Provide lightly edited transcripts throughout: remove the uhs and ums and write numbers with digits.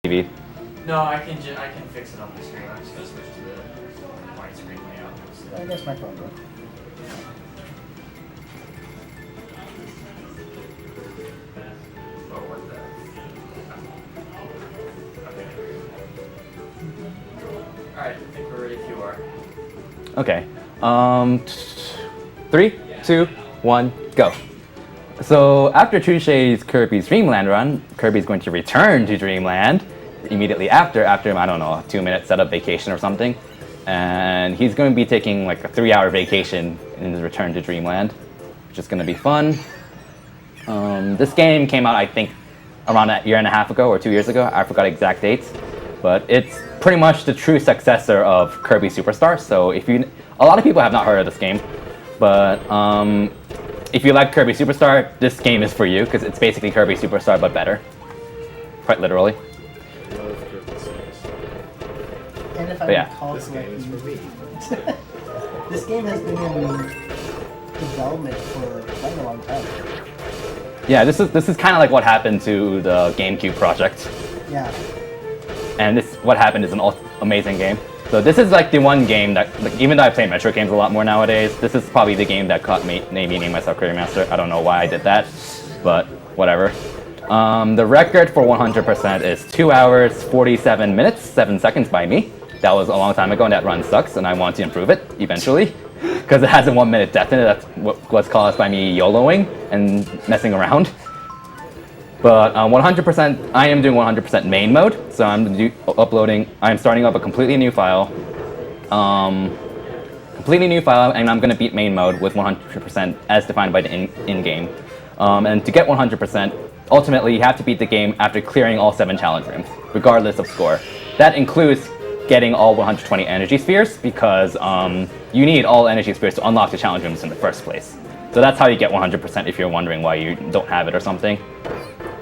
TV? No, I can fix it on my screen. I'm just gonna switch to the widescreen layout. I guess my phone broke. Oh, what the? Okay. Alright, I think we're ready if you are. Okay. 3, 2, 1, go. So after Touche's Kirby's Dreamland run, Kirby's going to return to Dreamland immediately after I don't know, a 2-minute setup vacation or something. And he's going to be taking like a 3-hour vacation in his return to Dreamland, which is going to be fun. This game came out, I think, around a year and a half ago or 2 years ago. I forgot exact dates. But it's pretty much the true successor of Kirby Superstar. So a lot of people have not heard of this game, but if you like Kirby Superstar, this game is for you because it's basically Kirby Superstar but better, quite literally. And if I recall correctly, this game has been in development for quite a long time. Yeah, this is kind of like what happened to the GameCube project. Yeah. And what happened is an amazing game. So this is like the one game that, like, even though I play Metro games a lot more nowadays, this is probably the game that caught me naming myself Kirbymastah. I don't know why I did that, but whatever. The record for 100% is 2 hours, 47 minutes, 7 seconds by me. That was a long time ago, and that run sucks, and I want to improve it eventually, because it has a 1-minute death in it. That's what was caused by me YOLOing and messing around. But 100%, I am doing 100% main mode, so I'm starting up a completely new file, and I'm going to beat main mode with 100% as defined by the in-game. And to get 100%, ultimately you have to beat the game after clearing all 7 challenge rooms, regardless of score. That includes getting all 120 energy spheres, because you need all energy spheres to unlock the challenge rooms in the first place. So that's how you get 100% if you're wondering why you don't have it or something.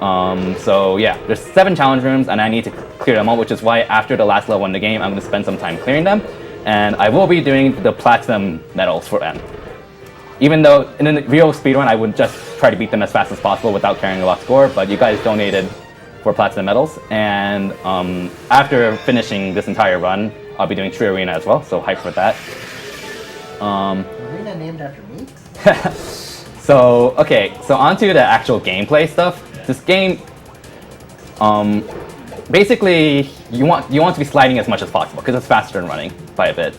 So yeah, there's 7 challenge rooms and I need to clear them all, which is why after the last level in the game, I'm going to spend some time clearing them. And I will be doing the platinum medals for them. Even though in a real speedrun, I would just try to beat them as fast as possible without carrying a lot of score, but you guys donated for platinum medals. And after finishing this entire run, I'll be doing True Arena as well, so hype for that. Arena named after me? So onto the actual gameplay stuff. This game, basically, you want to be sliding as much as possible because it's faster than running by a bit,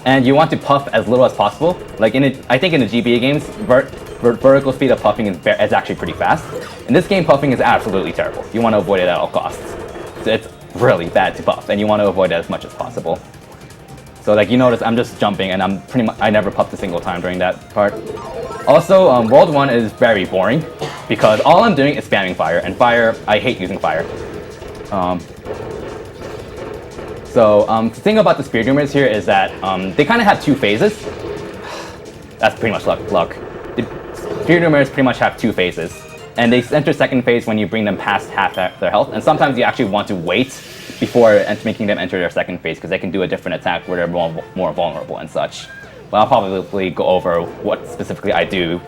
and you want to puff as little as possible. Like I think in the GBA games, vertical speed of puffing is actually pretty fast. In this game, puffing is absolutely terrible. You want to avoid it at all costs. So it's really bad to puff, and you want to avoid it as much as possible. So like you notice, I'm just jumping, and I never puffed a single time during that part. Also, World 1 is very boring because all I'm doing is spamming fire, and fire, I hate using fire. The thing about the speedrunners here is that they kind of have 2 phases. That's pretty much luck. The speedrunners pretty much have 2 phases, and they enter second phase when you bring them past half their health, and sometimes you actually want to wait before making them enter their second phase because they can do a different attack where they're more vulnerable and such. But I'll probably go over what specifically I do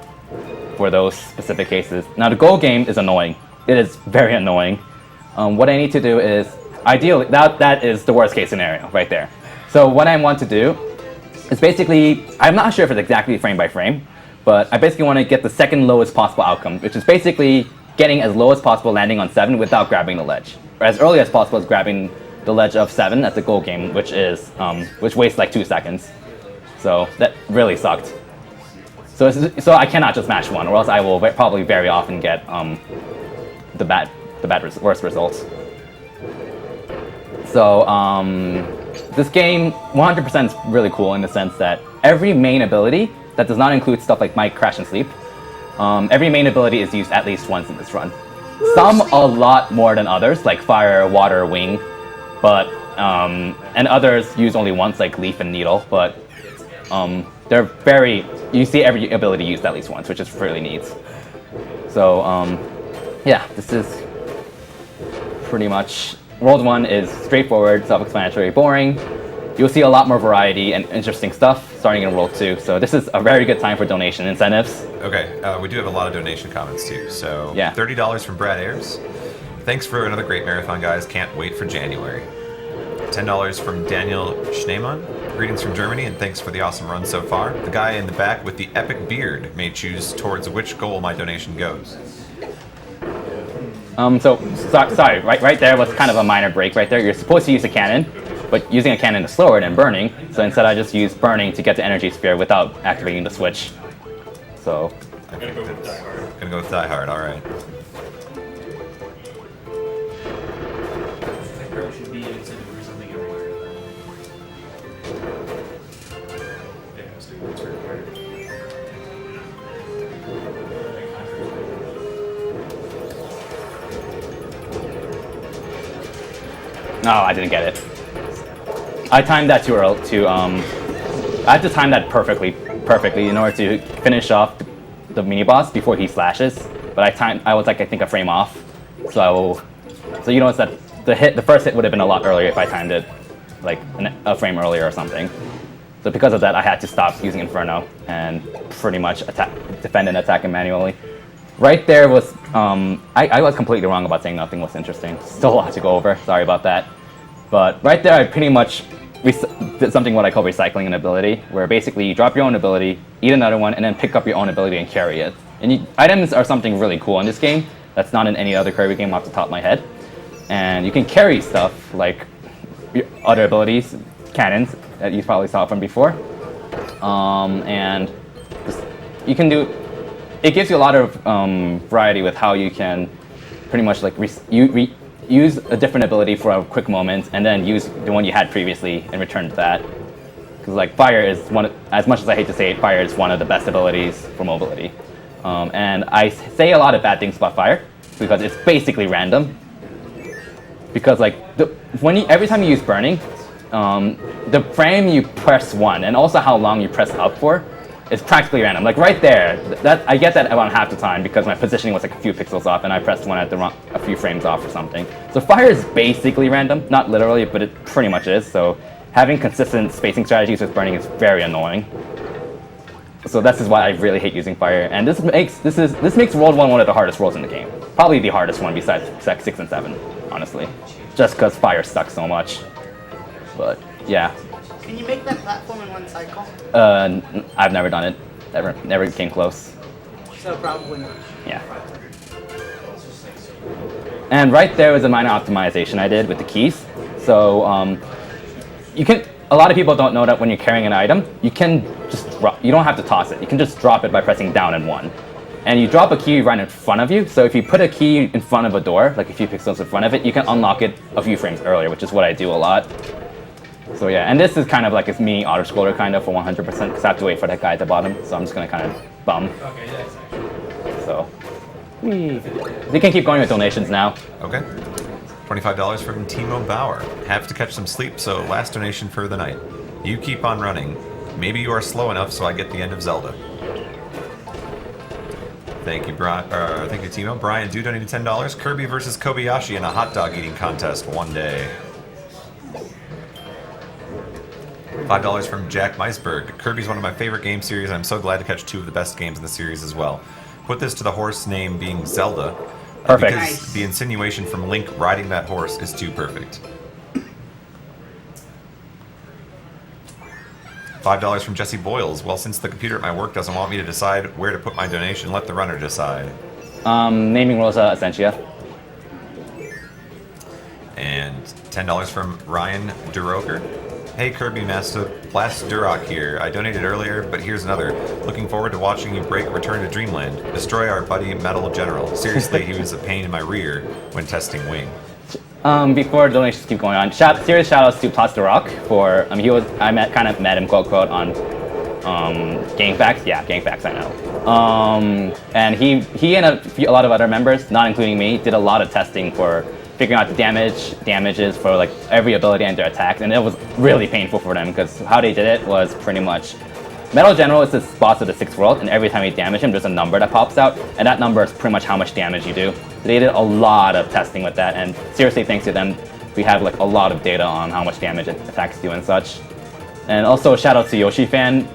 for those specific cases. Now the goal game is annoying. It is very annoying. What I need to do is, ideally, that is the worst case scenario right there. So what I want to do is basically, I'm not sure if it's exactly frame by frame, but I basically want to get the second lowest possible outcome, which is basically getting as low as possible landing on 7 without grabbing the ledge. Or as early as possible as grabbing the ledge of 7 at the goal game, which wastes like 2 seconds. So that really sucked. So I cannot just match 1, or else I will probably very often get worst results. So this game 100% is really cool in the sense that every main ability that does not include stuff like Might, Crash, and Sleep, every main ability is used at least once in this run. Some a lot more than others, like Fire, Water, Wing, but and others use only once, like Leaf and Needle, but you see every ability used at least once, which is really neat. So yeah, this is pretty much, World 1 is straightforward, self-explanatory, boring. You'll see a lot more variety and interesting stuff starting in World 2, so this is a very good time for donation incentives. Okay, we do have a lot of donation comments too, so yeah. $30 from Brad Ayers. Thanks for another great marathon, guys. Can't wait for January. $10 from Daniel Schneemann. Greetings from Germany, and thanks for the awesome run so far. The guy in the back with the epic beard may choose towards which goal my donation goes. Sorry, right there was kind of a minor break right there. You're supposed to use a cannon, but using a cannon is slower than burning, so instead I just used burning to get the energy sphere without activating the switch. So... I think that's gonna go with Die Hard, alright. There should be an incentive for something everywhere. Yeah, so it's required. No, I didn't get it. I timed that too early. I had to time that perfectly in order to finish off the mini boss before he slashes. But I was like I think a frame off. So you notice that the first hit would have been a lot earlier if I timed it like a frame earlier or something. So because of that, I had to stop using Inferno and pretty much defend and attack him manually. Right there was, I was completely wrong about saying nothing was interesting. Still a lot to go over, sorry about that. But right there I pretty much did something what I call recycling an ability, where basically you drop your own ability, eat another one, and then pick up your own ability and carry it. And items are something really cool in this game that's not in any other Kirby game off the top of my head. And you can carry stuff like your other abilities, cannons, that you probably saw from before. And you can do... It gives you a lot of variety with how you can pretty much like use a different ability for a quick moment and then use the one you had previously and return to that. Because like fire is as much as I hate to say it, fire is one of the best abilities for mobility. And I say a lot of bad things about fire because it's basically random. Because like every time you use burning, the frame you press 1 and also how long you press up for is practically random. Like right there, I get that around half the time because my positioning was like a few pixels off and I pressed 1 at a few frames off or something. So fire is basically random, not literally, but it pretty much is. So having consistent spacing strategies with burning is very annoying. So this is why I really hate using fire. And this makes World 1 one of the hardest worlds in the game. Probably the hardest one besides 6 and 7, honestly. Just because fire sucks so much. But yeah. Can you make that platform in one cycle? I've never done it. Never came close. So probably not. Yeah. And right there was a minor optimization I did with the keys. So a lot of people don't know that when you're carrying an item, you can just you don't have to toss it. You can just drop it by pressing down and 1. And you drop a key right in front of you. So if you put a key in front of a door, like a few pixels in front of it, you can unlock it a few frames earlier, which is what I do a lot. So yeah, and this is kind of like a mini auto-scroller kind of for 100% because I have to wait for that guy at the bottom. So I'm just going to kind of bum. Okay, that's actually... So, we can keep going with donations now. Okay. $25 from Timo Bauer. Have to catch some sleep, so last donation for the night. You keep on running. Maybe you are slow enough so I get the end of Zelda. Thank you, thank you, Timo. Brian do donated $10. Kirby versus Kobayashi in a hot dog eating contest one day. $5 from Jack Meisberg. Kirby's one of my favorite game series. I'm so glad to catch 2 of the best games in the series as well. Put this to the horse name being Zelda. Perfect. Because Nice. the insinuation from Link riding that horse is too perfect. $5 from Jesse Boyles. Well, since the computer at my work doesn't want me to decide where to put my donation, let the runner decide. Naming Rosa Essentia. And $10 from Ryan Duroker. Hey Kirbymastah, Blast Durock here. I donated earlier, but here's another. Looking forward to watching you break Return to Dreamland. Destroy our buddy Metal General. Seriously, he was a pain in my rear when testing Wing. Before donations keep going on, serious shoutouts to Plus Durock for I kind of met him quote on GameFAQs. Yeah, GameFAQs, I know. And he and a lot of other members, not including me, did a lot of testing for figuring out the damages for like every ability and their attacks, and it was really painful for them because how they did it was pretty much Metal General is the boss of the 6th world, and every time you damage him, there's a number that pops out, and that number is pretty much how much damage you do. They did a lot of testing with that, and seriously, thanks to them, we have like a lot of data on how much damage attacks do and such. And also, shout out to Yoshi Fan.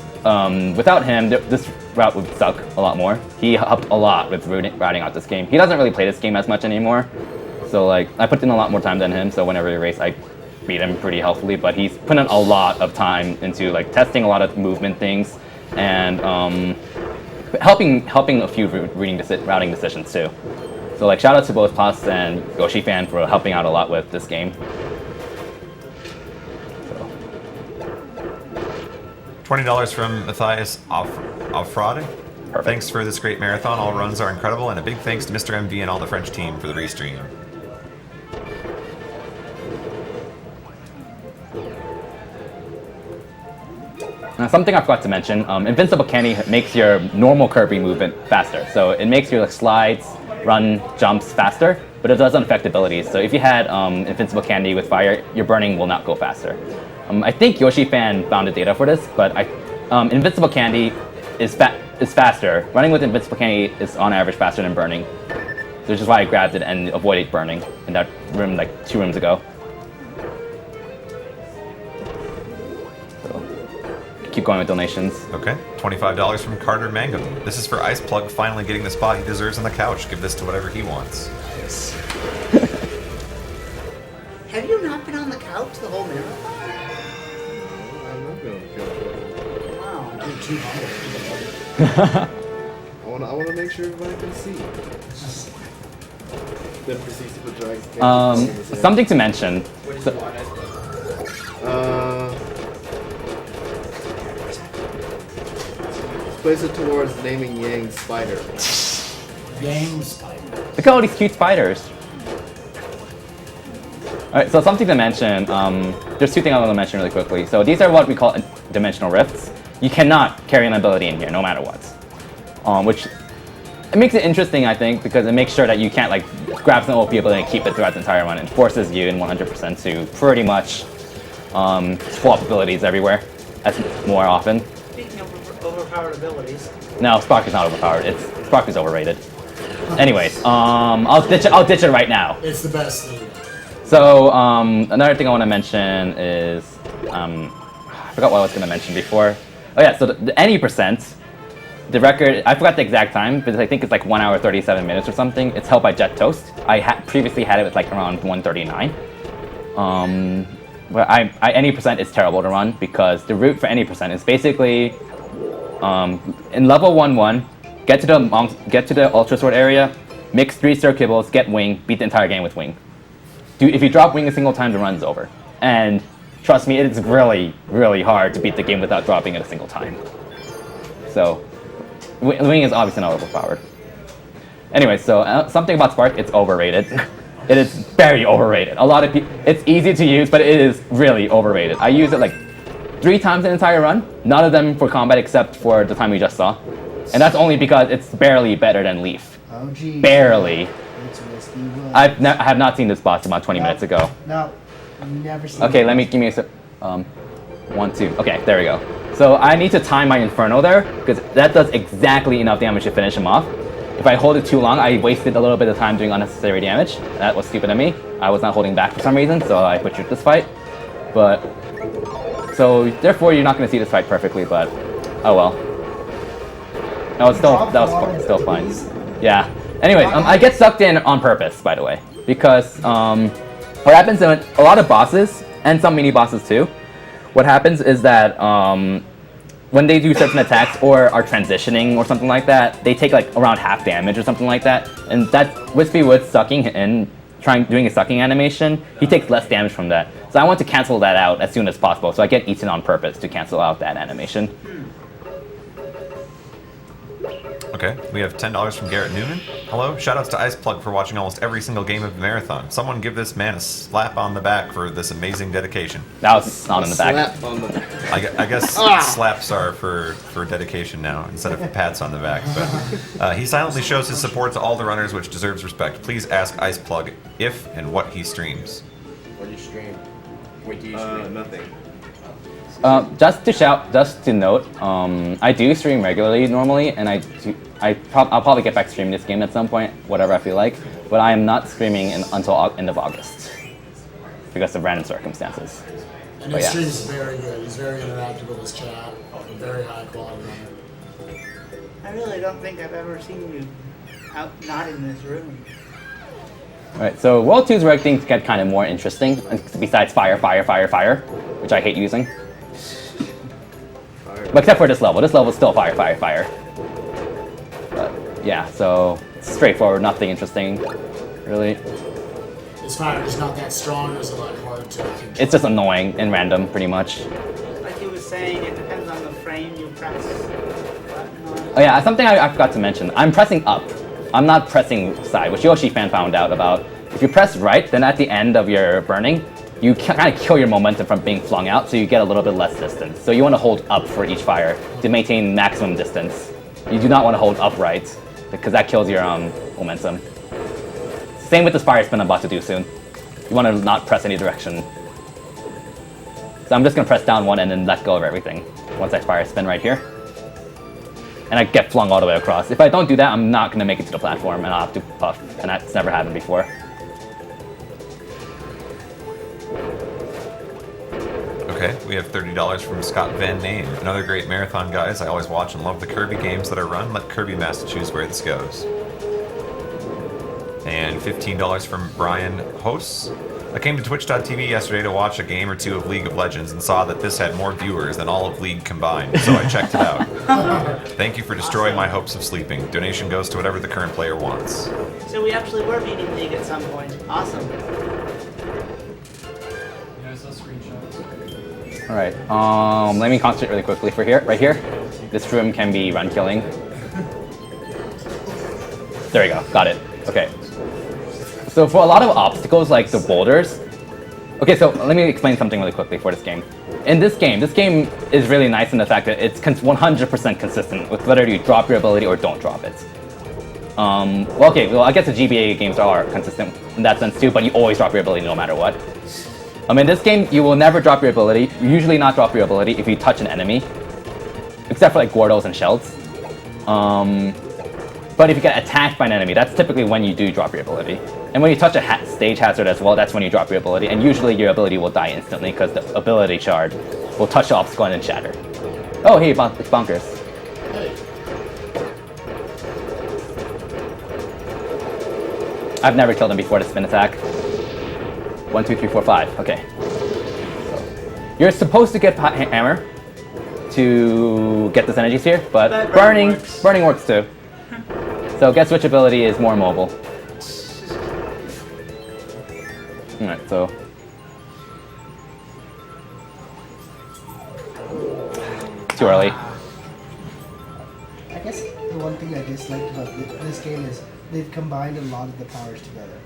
Without him, this route would suck a lot more. He helped a lot with routing out this game. He doesn't really play this game as much anymore. So like I put in a lot more time than him. So whenever we race, I beat him pretty healthily. But he's put in a lot of time into like testing a lot of movement things and helping a few routing decisions too. So like shout out to both Plus and Hoshi fan for helping out a lot with this game. $20 from Matthias Alfrade. Thanks for this great marathon. All runs are incredible, and a big thanks to Mr. MV and all the French team for the restream. Now, something I forgot to mention, Invincible Candy makes your normal Kirby movement faster. So it makes your slides, run, jumps faster, but it doesn't affect abilities. So if you had Invincible Candy with fire, your burning will not go faster. I think Yoshi fan found the data for this, but Invincible Candy is faster. Running with Invincible Candy is on average faster than burning. Which is why I grabbed it and avoided burning in that room like 2 rooms ago. Keep going with donations. Okay, $25 from Carter Mangum. This is for Ice Plug finally getting the spot he deserves on the couch. Give this to whatever he wants. Yes. Have you not been on the couch the whole marathon? I'm not going to Wow. You're too humble. I want to make sure everybody can see. Then proceeds to put Dragon's Cage. Something to mention. What is So- it on Ice Place it towards naming Yang Spider. Yang spider. Look at all these cute spiders. Alright, so something to mention, there's 2 things I want to mention really quickly. So these are what we call dimensional rifts. You cannot carry an ability in here, no matter what. Which, it makes it interesting, I think, because it makes sure that you can't like grab some OP ability and keep it throughout the entire run. It forces you in 100% to pretty much swap abilities everywhere, as more often. Speaking of overpowered abilities. No, Spark is not overpowered. Spark is overrated. Anyways, I'll ditch it right now. It's the best thing. So another thing I want to mention is I forgot what I was going to mention before. Oh yeah, so the any percent, the record, I forgot the exact time, but I think it's like 1 hour 37 minutes or something. It's held by Jet Toast. I previously had it with like around 139. But any percent is terrible to run because the route for any percent is basically in level 1-1, get to the Ultra Sword area, mix 3 circulables, get Wing, beat the entire game with Wing. If you drop Wing a single time, the run's over. And trust me, it's really, really hard to beat the game without dropping it a single time. So, Wing is obviously not overpowered. Anyway, so something about Spark, it's overrated. It is very overrated. A lot of people, it's easy to use, but it is really overrated. I use it like 3 times in the entire run, none of them for combat except for the time we just saw. And that's only because it's barely better than Leaf. Oh, geez. Barely. It's Whiskey Wood. I have not seen this boss about 20 minutes ago. No, never seen Okay, it. give me a sec. 1, 2. Okay, there we go. So I need to time my Inferno there, because that does exactly enough damage to finish him off. If I hold it too long, I wasted a little bit of time doing unnecessary damage. That was stupid of me. I was not holding back for some reason, so I butchered this fight. But, so therefore you're not going to see this fight perfectly, but oh well. No, it's still, that was still fine. Yeah. Anyways, I get sucked in on purpose, by the way, because what happens in a lot of bosses, and some mini bosses too, what happens is that when they do certain attacks or are transitioning or something like that, they take like around half damage or something like that, and that's Wispy Wood sucking in, doing a sucking animation, he takes less damage from that. So I want to cancel that out as soon as possible, so I get eaten on purpose to cancel out that animation. Okay, we have $10 from Garrett Newman. Hello, shoutouts to Ice Plug for watching almost every single game of the marathon. Someone give this man a slap on the back for this amazing dedication. That was not on the back. Slap on the back. I guess slaps are for dedication now instead of pats on the back. But he silently shows his support to all the runners, which deserves respect. Please ask Ice Plug if and what he streams. What do you stream? What do you stream? Nothing. Just to note, I do stream regularly normally, and I'll probably get back streaming this game at some point, whatever I feel like. But I am not streaming until end of August because of random circumstances. And But his yeah. stream is very good. He's very interactive with his chat. Very high quality runner. I really don't think I've ever seen you out not in this room. Alright, so World 2 is where things get kind of more interesting, besides fire, which I hate using. But except for this level. This level is still fire. But yeah, so it's straightforward, nothing interesting, really. Is fire just not that strong, or is it like hard to control? It's just annoying and random, pretty much. Like he was saying, it depends on the frame you press the button on. Oh yeah, something I forgot to mention. I'm pressing up. I'm not pressing side, which Yoshi fan found out about. If you press right, then at the end of your burning, you kind of kill your momentum from being flung out, so you get a little bit less distance. So you want to hold up for each fire to maintain maximum distance. You do not want to hold upright, because that kills your momentum. Same with this fire spin I'm about to do soon. You want to not press any direction. So I'm just going to press down one and then let go of everything once I fire spin right here. And I get flung all the way across. If I don't do that, I'm not going to make it to the platform and I'll have to puff, and that's never happened before. Okay, we have $30 from Scott Van Name. Another great marathon, guys. I always watch and love the Kirby games that are run. Let Kirbymastah choose where this goes. And $15 from Brian Hos. I came to twitch.tv yesterday to watch a game or two of League of Legends and saw that this had more viewers than all of League combined, so I checked it out. Thank you for destroying my hopes of sleeping. Donation goes to whatever the current player wants. So we actually were beating League at some point. Awesome. Yeah, I saw screenshots. Alright, let me concentrate really quickly for here, right here. This room can be run killing. There we go, got it. Okay. So for a lot of obstacles like the boulders, okay, so let me explain something really quickly for this game. In this game is really nice in the fact that it's 100% consistent with whether you drop your ability or don't drop it. Well, I guess the GBA games are consistent in that sense too, but you always drop your ability no matter what. In this game, you will never drop your ability, usually not drop your ability if you touch an enemy, except for like Gordos and Shells. But if you get attacked by an enemy, that's typically when you do drop your ability. And when you touch a stage hazard as well, that's when you drop your ability. And usually your ability will die instantly because the ability shard will touch the obstacle and then shatter. Oh, hey, it's Bonkers. I've never killed him before the spin attack. 1, 2, 3, 4, 5. Okay. You're supposed to get hammer to get this energy sphere, but burning works too. So guess which ability is more mobile? Alright, so too early. I guess the one thing I disliked about this game is they've combined a lot of the powers together.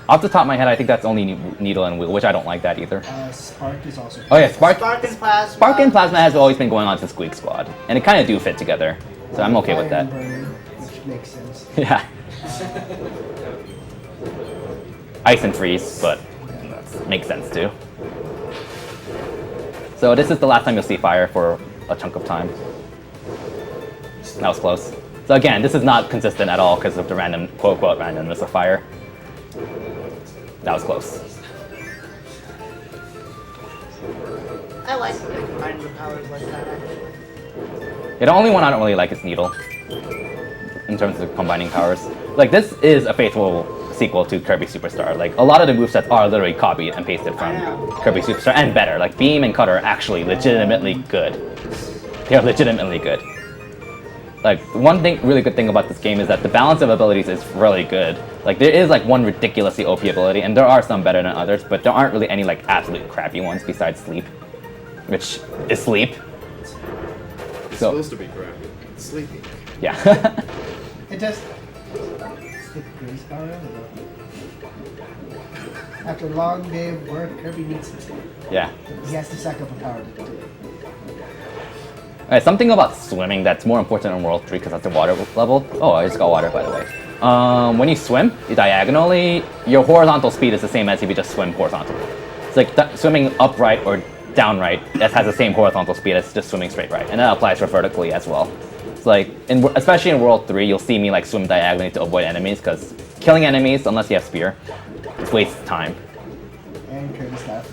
Off the top of my head, I think that's only Needle and Wheel, which I don't like that either. Spark is also. Oh yeah, Spark and Plasma. Spark and Plasma has always been going on since Squeak Squad, and it kind of do fit together. So I'm okay with that. Burning, which makes sense. Yeah. Ice and Freeze, but that makes sense too. So this is the last time you'll see fire for a chunk of time. That was close. So again, this is not consistent at all because of the random, quote-unquote, randomness of fire. That was close. I like when they combine the powers like that. Yeah, the only one I don't really like is Needle, in terms of combining powers. Like, this is a faithful sequel to Kirby Superstar. Like, a lot of the movesets are literally copied and pasted from Kirby Superstar, and better. Like, Beam and Cutter are actually legitimately good. They are legitimately good. Like, one really good thing about this game is that the balance of abilities is really good. Like, there is, like, one ridiculously OP ability, and there are some better than others, but there aren't really any, like, absolute crappy ones besides Sleep, which is Sleep. It's supposed to be crappy. It's sleepy. Yeah. It just. The grace power. After a long day of work, Kirby needs to. Yeah. He has to sack up a power to do it. Alright, something about swimming that's more important in World 3 because that's the water level. Oh, I just got water, by the way. When you swim diagonally, your horizontal speed is the same as if you just swim horizontally. It's like swimming upright or downright that has the same horizontal speed as just swimming straight right, and that applies for vertically as well. It's like, especially in World 3, you'll see me like swim diagonally to avoid enemies because killing enemies, unless you have spear, it wastes time. And Kirby staff.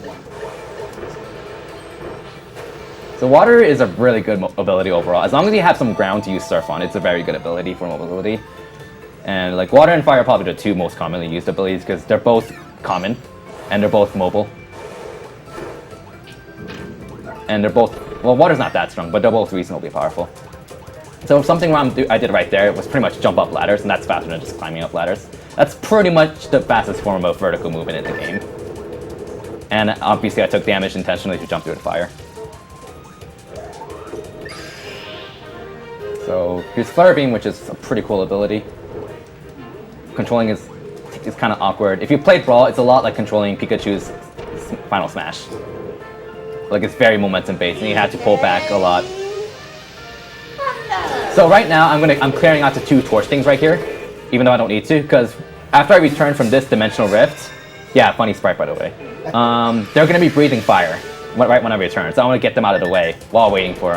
So water is a really good ability overall. As long as you have some ground to use surf on, it's a very good ability for mobility. And like water and fire are probably the two most commonly used abilities because they're both common and they're both mobile. And they're both, well, water's not that strong, but they're both reasonably powerful. So something I did right there was pretty much jump up ladders, and that's faster than just climbing up ladders. That's pretty much the fastest form of vertical movement in the game. And obviously I took damage intentionally to jump through the fire. So here's Flare Beam, which is a pretty cool ability. Controlling is kind of awkward. If you played Brawl, it's a lot like controlling Pikachu's Final Smash. Like it's very momentum based, and you have to pull back a lot. So right now, I'm clearing out the 2 torch things right here, even though I don't need to, because after I return from this dimensional rift, yeah, funny sprite by the way, they're gonna be breathing fire right when I return. So I want to get them out of the way while waiting for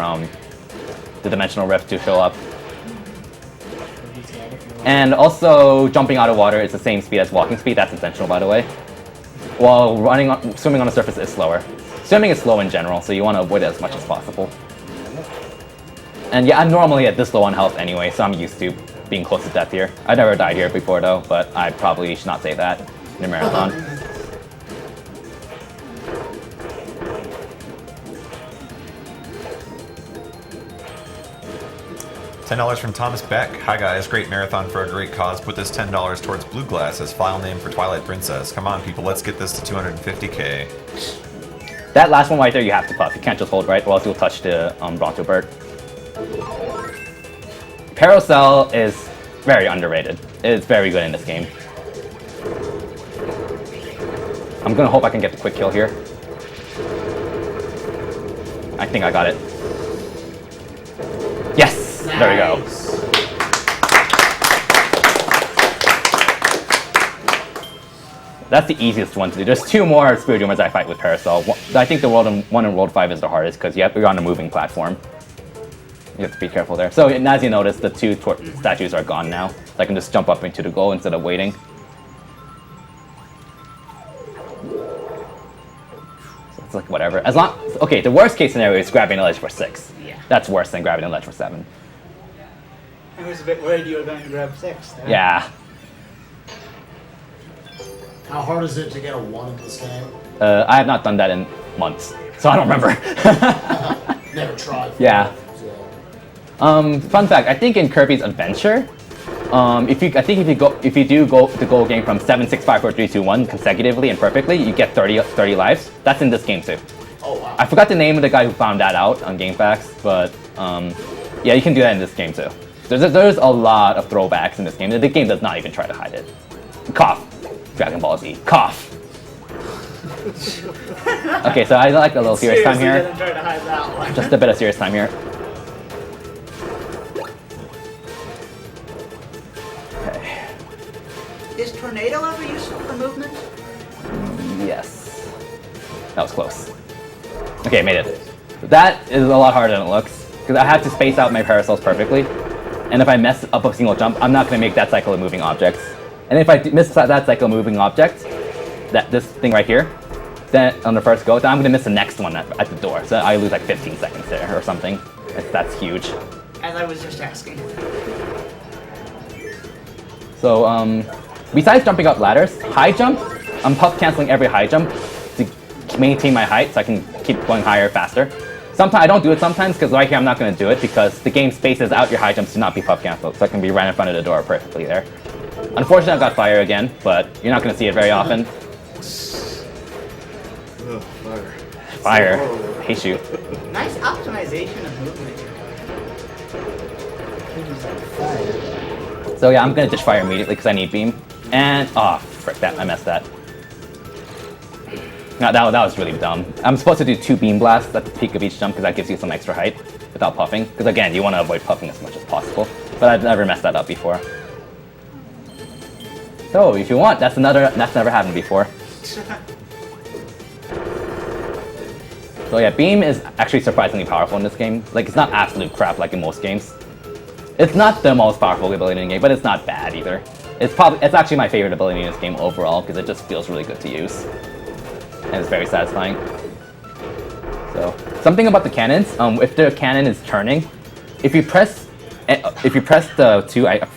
the dimensional rift to show up. And also, jumping out of water is the same speed as walking speed. That's intentional, by the way. While swimming on the surface is slower. Swimming is slow in general, so you want to avoid it as much as possible. And yeah, I'm normally at this low on health anyway, so I'm used to being close to death here. I've never died here before though, but I probably should not say that in a marathon. $10 from Thomas Beck. Hi guys, great marathon for a great cause. Put this $10 towards Blue Glass as file name for Twilight Princess. Come on people, let's get this to 250k. That last one right there you have to puff. You can't just hold right, or else you'll touch the Bronto Bird. Paracel is very underrated. It is very good in this game. I'm gonna hope I can get the quick kill here. I think I got it. Yes! Nice. There we go. That's the easiest one to do. There's 2 more Spirit Humors I fight with Parasol. I think the one in World 5 is the hardest because you're on a moving platform. You have to be careful there. So as you notice, the 2 statues are gone now. So I can just jump up into the goal instead of waiting. So it's like whatever. As long, okay, the worst case scenario is grabbing a ledge for 6. Yeah. That's worse than grabbing a ledge for 7. I was a bit worried you were going to grab 6. There. Yeah. How hard is it to get a 1 in this game? I have not done that in months, so I don't remember. Never tried. Yeah. Fun fact: I think in Kirby's Adventure, if you do go the goal game from 7, 6, 5, 4, 3, 2, 1 consecutively and perfectly, you get 30 lives. That's in this game too. Oh wow. I forgot the name of the guy who found that out on GameFAQs, but yeah, you can do that in this game too. There's a lot of throwbacks in this game. The game does not even try to hide it. Cough. Dragon Ball Z. Cough. Okay, so I like a little serious time here. Didn't try to hide that one. Just a bit of serious time here. Okay. Is Tornado ever useful for movement? Yes. That was close. Okay, made it. That is a lot harder than it looks, because I have to space out my parasols perfectly. And if I mess up a single jump, I'm not going to make that cycle of moving objects. And if I miss that cycle of moving object, this thing right here, then on the first go, then I'm going to miss the next one at the door. So I lose like 15 seconds there or something. That's huge. As I was just asking. So besides jumping up ladders, high jump, I'm puff canceling every high jump to maintain my height so I can keep going higher faster. Sometimes I don't do it sometimes because right here I'm not going to do it because the game spaces out your high jumps to not be puff canceled, so I can be right in front of the door perfectly there. Unfortunately, I've got fire again, but you're not going to see it very often. Ugh, fire. Fire. I hate you. Nice optimization of movement. So yeah, I'm going to dish fire immediately because I need beam. And, oh, frick that, I messed that. No, that was really dumb. I'm supposed to do 2 beam blasts at the peak of each jump because that gives you some extra height without puffing. Because again, you want to avoid puffing as much as possible. But I've never messed that up before. So if you want, that's never happened before. So yeah, beam is actually surprisingly powerful in this game. Like, it's not absolute crap like in most games. It's not the most powerful ability in the game, but it's not bad either. It's actually my favorite ability in this game overall because it just feels really good to use. And it's very satisfying. So, something about the cannons, if the cannon is turning, if you press if you press the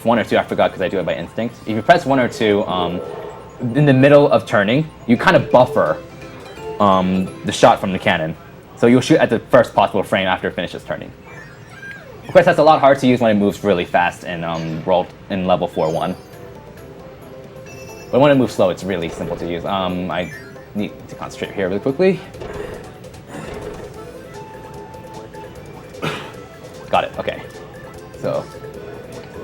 1 or 2, I forgot because I do it by instinct. If you press 1 or 2 in the middle of turning, you kind of buffer the shot from the cannon. So you'll shoot at the first possible frame after it finishes turning. Of course, that's a lot hard to use when it moves really fast in level 4-1. But when it moves slow, it's really simple to use. I need to concentrate here really quickly. Got it, okay. So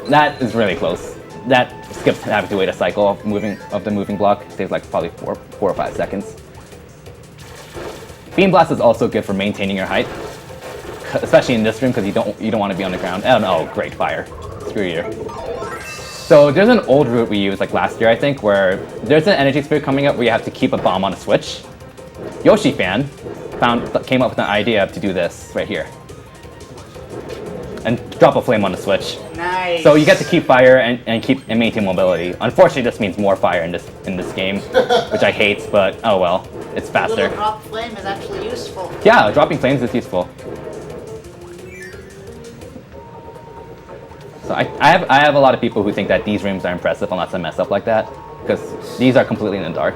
that is really close. That skips having to wait a cycle of the moving block. It saves like probably 4 or 5 seconds. Beam Blast is also good for maintaining your height, especially in this room because you don't want to be on the ground. Oh, great fire! Screw you. So there's an old route we used like last year, I think, where there's an energy sphere coming up where you have to keep a bomb on a switch. Yoshi fan came up with an idea to do this right here. And drop a flame on the switch. Nice. So you get to keep fire and maintain mobility. Unfortunately, this means more fire in this game, which I hate. But oh well, it's faster. Little drop flame is actually useful. Yeah, dropping flames is useful. So I have a lot of people who think that these rooms are impressive unless I mess up like that, because these are completely in the dark.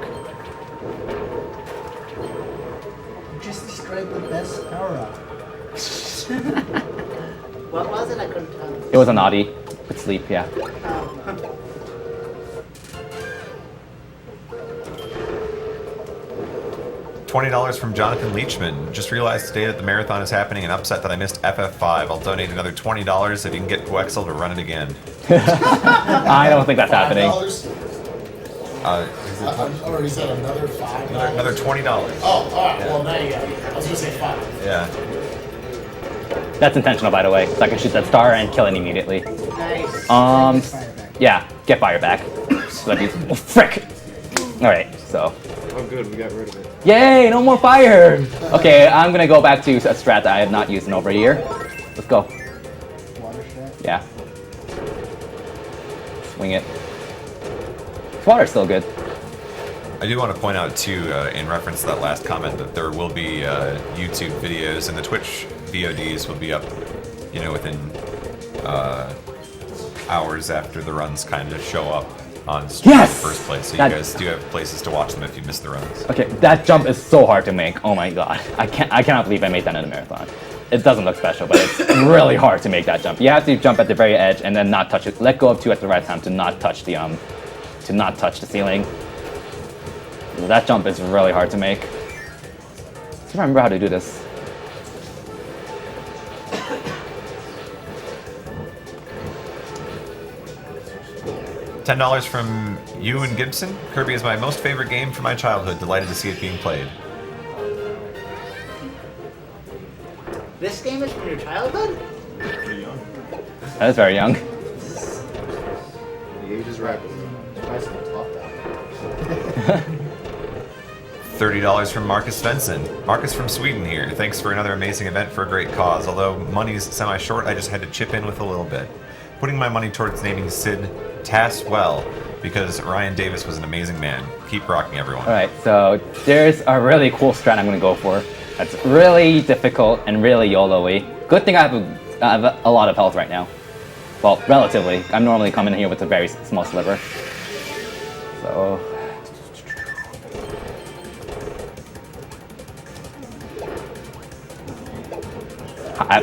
Just describe the best power-up. What was it? I couldn't tell. It was an Audi with sleep, yeah. Oh. $20 from Jonathan Leachman. Just realized today that the marathon is happening and upset that I missed FF5. I'll donate another $20 if you can get Quexel to run it again. I don't think that's happening. $5? Or he said another $5? Another $20. Oh, alright, well now you got it. I was gonna say 5. Yeah. That's intentional, by the way, so I can shoot that star and kill it immediately. Nice. Yeah, get fire back. Oh, frick! Alright, so. Oh, good, we got rid of it. Yay, no more fire! Okay, I'm gonna go back to a strat that I have not used in over a year. Let's go. Water strat? Yeah. Swing it. Water's still good. I do want to point out, too, in reference to that last comment, that there will be YouTube videos and the Twitch VODs will be up, you know, within hours after the runs kind of show up on stream in the first place. So you guys do have places to watch them if you missed the runs. Okay, that jump is so hard to make. Oh my god. I cannot believe I made that in a marathon. It doesn't look special, but it's really hard to make that jump. You have to jump at the very edge and then not touch it. Let go of 2 at the right time to not touch the ceiling. That jump is really hard to make. Let's remember how to do this. $10 from Ewan Gibson. Kirby is my most favorite game from my childhood. Delighted to see it being played. This game is from your childhood? Pretty young. That is very young. The age is rapid. Nice to top that. $30 from Marcus Svensson. Marcus from Sweden here. Thanks for another amazing event for a great cause. Although money's semi-short, I just had to chip in with a little bit. Putting my money towards naming Sid Taswell because Ryan Davis was an amazing man. Keep rocking, everyone. Alright, so there's a really cool strat I'm going to go for. That's really difficult and really YOLO-y. Good thing I have a lot of health right now. Well, relatively. I'm normally coming in here with a very small sliver. So...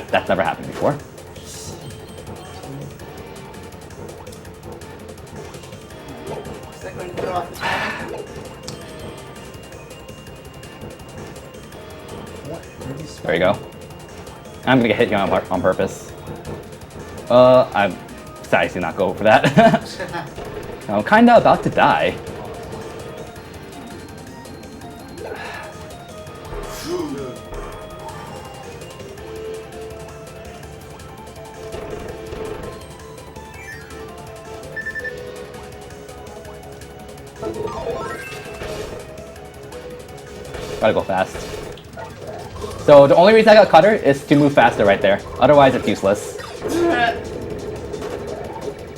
that's never happened before. Is that going to throw off the timing? There you go. I'm gonna get hit here on purpose. I'm decided to not go for that. I'm kinda about to die. Gotta go fast. So the only reason I got cutter is to move faster right there. Otherwise it's useless.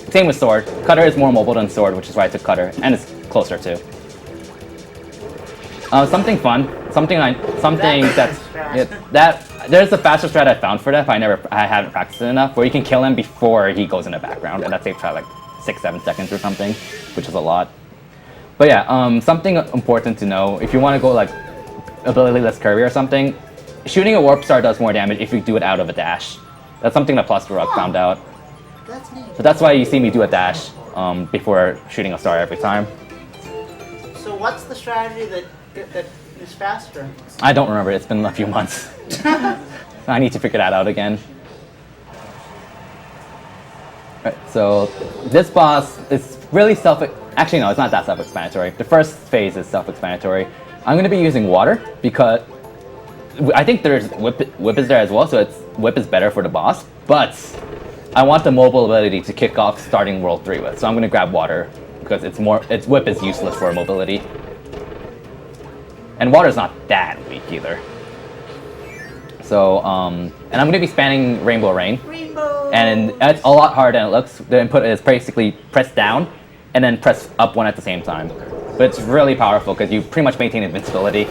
Same with sword. Cutter is more mobile than sword, which is why I took cutter, and it's closer too. Something fun. Something that's that There's a faster strat I found for that, but I haven't practiced it enough, where you can kill him before he goes in the background, and that saves like 6-7 seconds or something, which is a lot. But yeah, something important to know, if you want to go like ability-less Kirby or something, shooting a warp star does more damage if you do it out of a dash. That's something that Plus Rock found out. That's neat. So that's why you see me do a dash before shooting a star every time. So what's the strategy that is faster? I don't remember, it's been a few months. I need to figure that out again. Right, so this boss is really actually no, it's not that self-explanatory. The first phase is self-explanatory. I'm going to be using water because I think there's whip is there as well, so whip is better for the boss, but I want the mobile ability to kick off starting World 3 with, so I'm going to grab water because whip is useless for mobility. And water's not that weak either. So, and I'm going to be spamming Rainbow Rain. Rainbow! And it's a lot harder than it looks. The input is basically press down and then press up one at the same time. But it's really powerful because you pretty much maintain invincibility.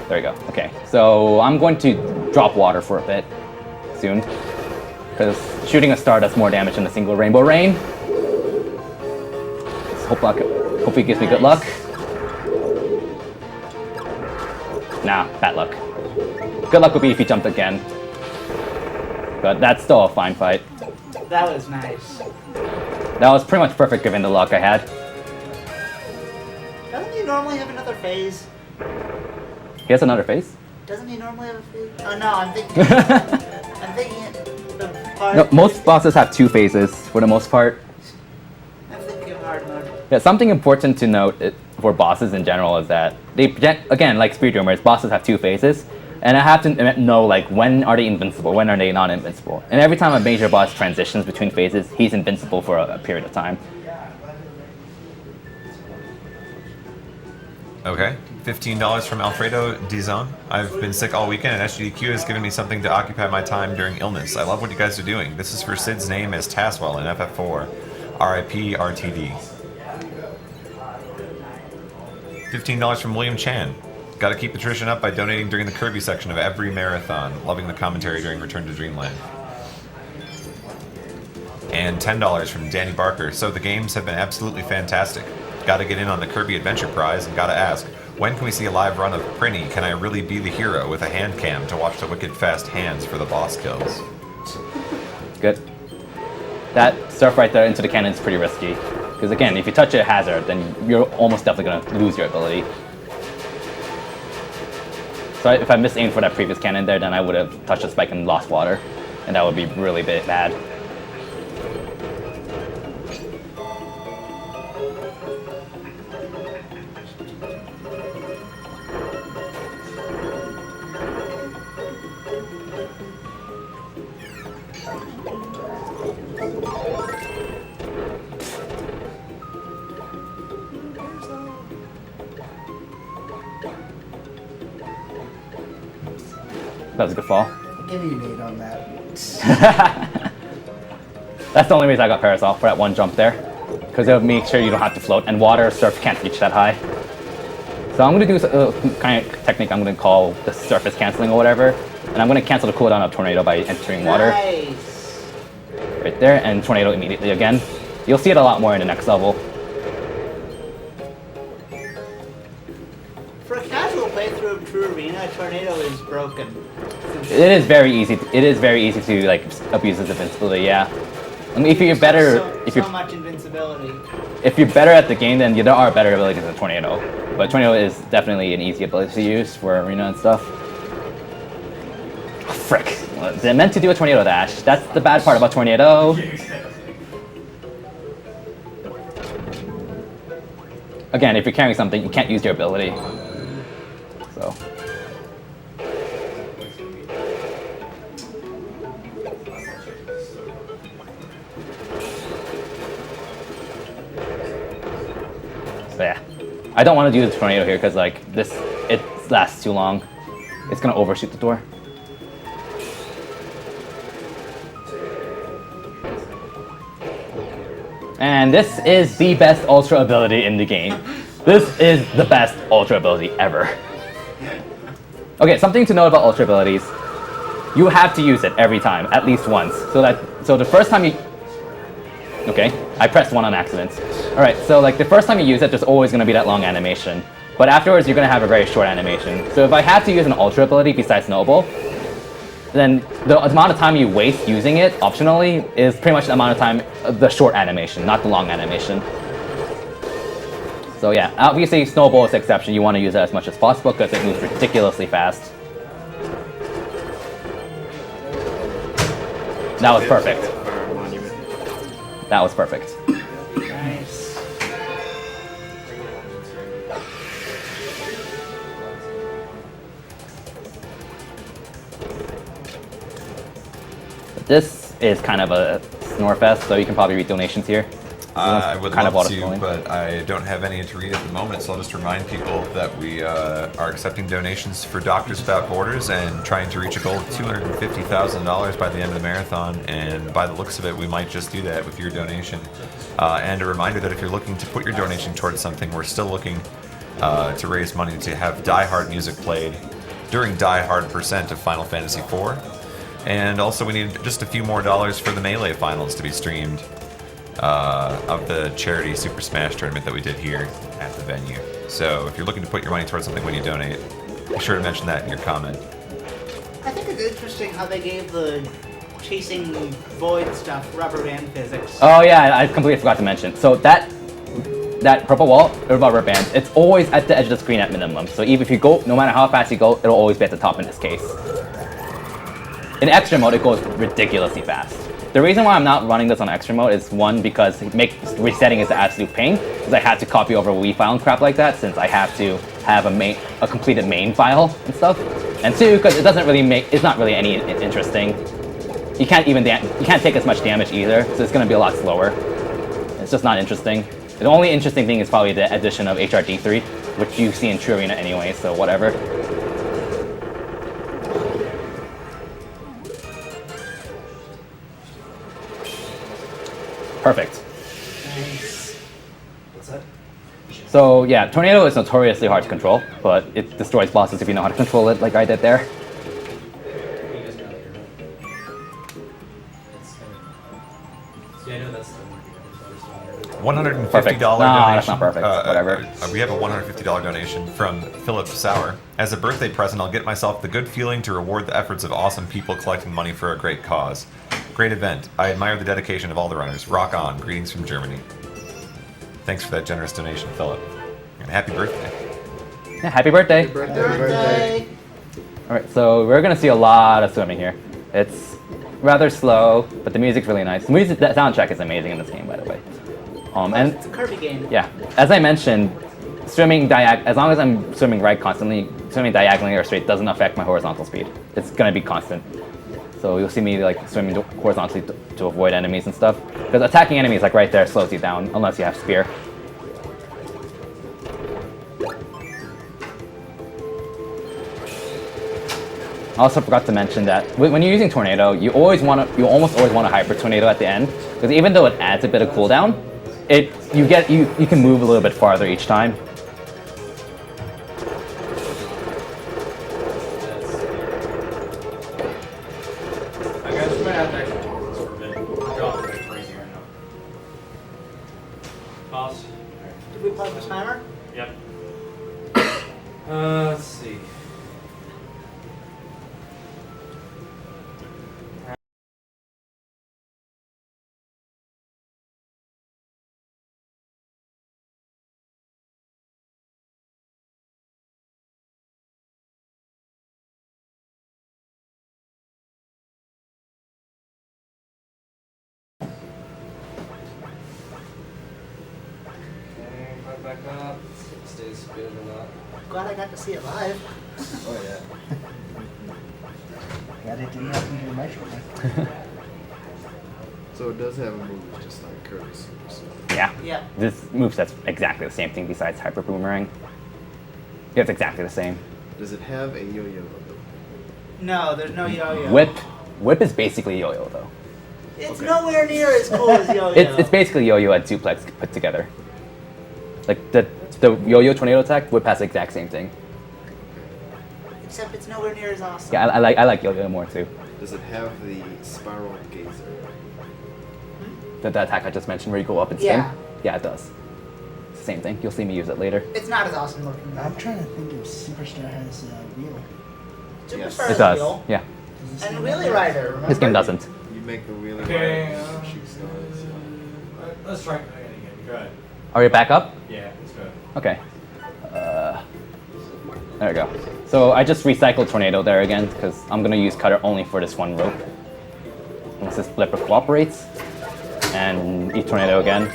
There we go. Okay, so I'm going to drop water for a bit soon, because shooting a star does more damage than a single Rainbow Rain. Hopefully it gives me good luck. Nah, bad luck. Good luck would be if he jumped again. But that's still a fine fight. That was nice. That was pretty much perfect given the luck I had. Doesn't he normally have another phase? He has another face? Doesn't he normally have a phase? Oh no, I'm thinking the part... No, most bosses have 2 phases for the most part. I'm thinking of hard mode. Yeah, something important to note for bosses in general is that they, again, like speedrunners, bosses have 2 phases, and I have to know like when are they invincible, when are they not invincible. And every time a major boss transitions between phases, he's invincible for a period of time. Okay, $15 from Alfredo Dizon. I've been sick all weekend, and SGDQ has given me something to occupy my time during illness. I love what you guys are doing. This is for Sid's name as Taswell in FF4. RIP RTD. $15 from William Chan. Gotta keep the tradition up by donating during the Kirby section of every marathon. Loving the commentary during Return to Dreamland. And $10 from Danny Barker. So the games have been absolutely fantastic. Gotta get in on the Kirby Adventure Prize and gotta ask, when can we see a live run of Prinny? Can I really be the hero with a hand cam to watch the wicked fast hands for the boss kills? Good. That surf right there into the cannon is pretty risky. Because again, if you touch a hazard, then you're almost definitely going to lose your ability. So if I missed aim for that previous cannon there, then I would have touched a spike and lost water. And that would be really bad. That was a good fall. I'll give you an 8 on that. That's the only reason I got Parasol, for that one jump there. Because it'll make sure you don't have to float, and water surf can't reach that high. So I'm going to do a kind of technique I'm going to call the surface canceling or whatever. And I'm going to cancel the cooldown of Tornado by entering water. Nice. Right there, and Tornado immediately again. You'll see it a lot more in the next level. For a casual playthrough of True Arena, Tornado is broken. It is very easy. It is very easy to like abuse his invincibility. Yeah. I mean, if you're better, So much invincibility. if you're better at the game, then there are better abilities than Tornado. But Tornado is definitely an easy ability to use for arena and stuff. Oh, frick! They meant to do a Tornado dash. That's the bad part about Tornado. Again, if you're carrying something, you can't use your ability. So. So yeah, I don't want to do the Tornado here because like it lasts too long. It's gonna overshoot the door. And this is the best Ultra ability in the game. This is the best Ultra ability ever. Okay, something to note about Ultra abilities. You have to use it every time, at least once. So the first time you... Okay, I pressed 1 on accident. Alright, so like the first time you use it, there's always going to be that long animation. But afterwards, you're going to have a very short animation. So if I have to use an Ultra ability besides Noble, then the amount of time you waste using it, optionally, is pretty much the amount of time, the short animation, not the long animation. So yeah, obviously Snowball is the exception. You want to use it as much as possible because it moves ridiculously fast. That was perfect. That was perfect. Nice. This is kind of a snore fest, so you can probably read donations here. I would kind love of to, but I don't have any to read at the moment, so I'll just remind people that we are accepting donations for Doctors Without Borders and trying to reach a goal of $250,000 by the end of the marathon, and by the looks of it, we might just do that with your donation. And a reminder that if you're looking to put your donation towards something, we're still looking to raise money to have Die Hard music played during Die Hard % of Final Fantasy IV. And also we need just a few more dollars for the Melee finals to be streamed of the charity Super Smash tournament that we did here at the venue. So if you're looking to put your money towards something when you donate, be sure to mention that in your comment. I think it's interesting how they gave the chasing void stuff rubber band physics. Oh yeah, I completely forgot to mention. So that purple wall, or rubber band, it's always at the edge of the screen at minimum. So even if you go, no matter how fast you go, it'll always be at the top in this case. In extra mode, it goes ridiculously fast. The reason why I'm not running this on extra mode is one, because resetting is the absolute pain, because I had to copy over a Wii file and crap like that, since I have to have a completed main file and stuff. And two, because it doesn't really it's not really any interesting. You can't take as much damage either, so it's going to be a lot slower. It's just not interesting. The only interesting thing is probably the addition of HRD3, which you see in True Arena anyway, so whatever. Perfect. Nice. What's that? So yeah, Tornado is notoriously hard to control, but it destroys bosses if you know how to control it, like I did there. Yeah, I know that's the $150 Perfect. No, donation. that's not perfect. Whatever. We have a $150 donation from Philip Sauer. As a birthday present, I'll get myself the good feeling to reward the efforts of awesome people collecting money for a great cause. Great event. I admire the dedication of all the runners. Rock on. Greetings from Germany. Thanks for that generous donation, Philip. And happy birthday. Yeah, happy birthday. Happy birthday. Alright, so we're gonna see a lot of swimming here. It's rather slow, but the music's really nice. The soundtrack is amazing in this game, by the way. And It's a Kirby game. yeah, as I mentioned, swimming as long as I'm swimming right constantly, swimming diagonally or straight doesn't affect my horizontal speed. It's gonna be constant. So you'll see me like swimming horizontally to avoid enemies and stuff. Because attacking enemies like right there slows you down unless you have spear. I also forgot to mention that when you're using Tornado, you almost always want a Hyper Tornado at the end, because even though it adds a bit of cooldown, you can move a little bit farther each time. I guess we might have to actually talk this for a minute. We're dropping like crazy right now. Pause. Did we plug the timer? Yep. Let's see. Back up. Stays good or not. Glad I got to see it live. Oh yeah. Glad it didn't have to be measured. So it does have a move just like Kirby Super Smash. Yeah. Yeah. This moveset's exactly the same thing besides Hyper Boomerang. Yeah, it's exactly the same. Does it have a yo-yo? No, there's no yo-yo. Whip is basically yo-yo though. It's nowhere near as cool as Yo-Yo. It's basically Yo-Yo and Suplex put together. Like the Yo-Yo tornado attack would pass the exact same thing. Except it's nowhere near as awesome. Yeah, I like Yo-Yo more too. Does it have the spiral gazer? The attack I just mentioned where you go up and spin? Yeah. Yeah, it does. It's the same thing. You'll see me use it later. It's not as awesome looking though. I'm trying to think if Superstar has a wheel. Superstar Yes. has It a does. wheel. Yeah. And Wheelie Rider, remember? This game doesn't. You make the wheelie Okay, ride, shoot stars. let's try it again. Go ahead. Are we back up? Yeah, let's go. Okay. There we go. So I just recycled Tornado there again because I'm gonna use Cutter only for this one rope. Once this flipper cooperates, and eat Tornado again.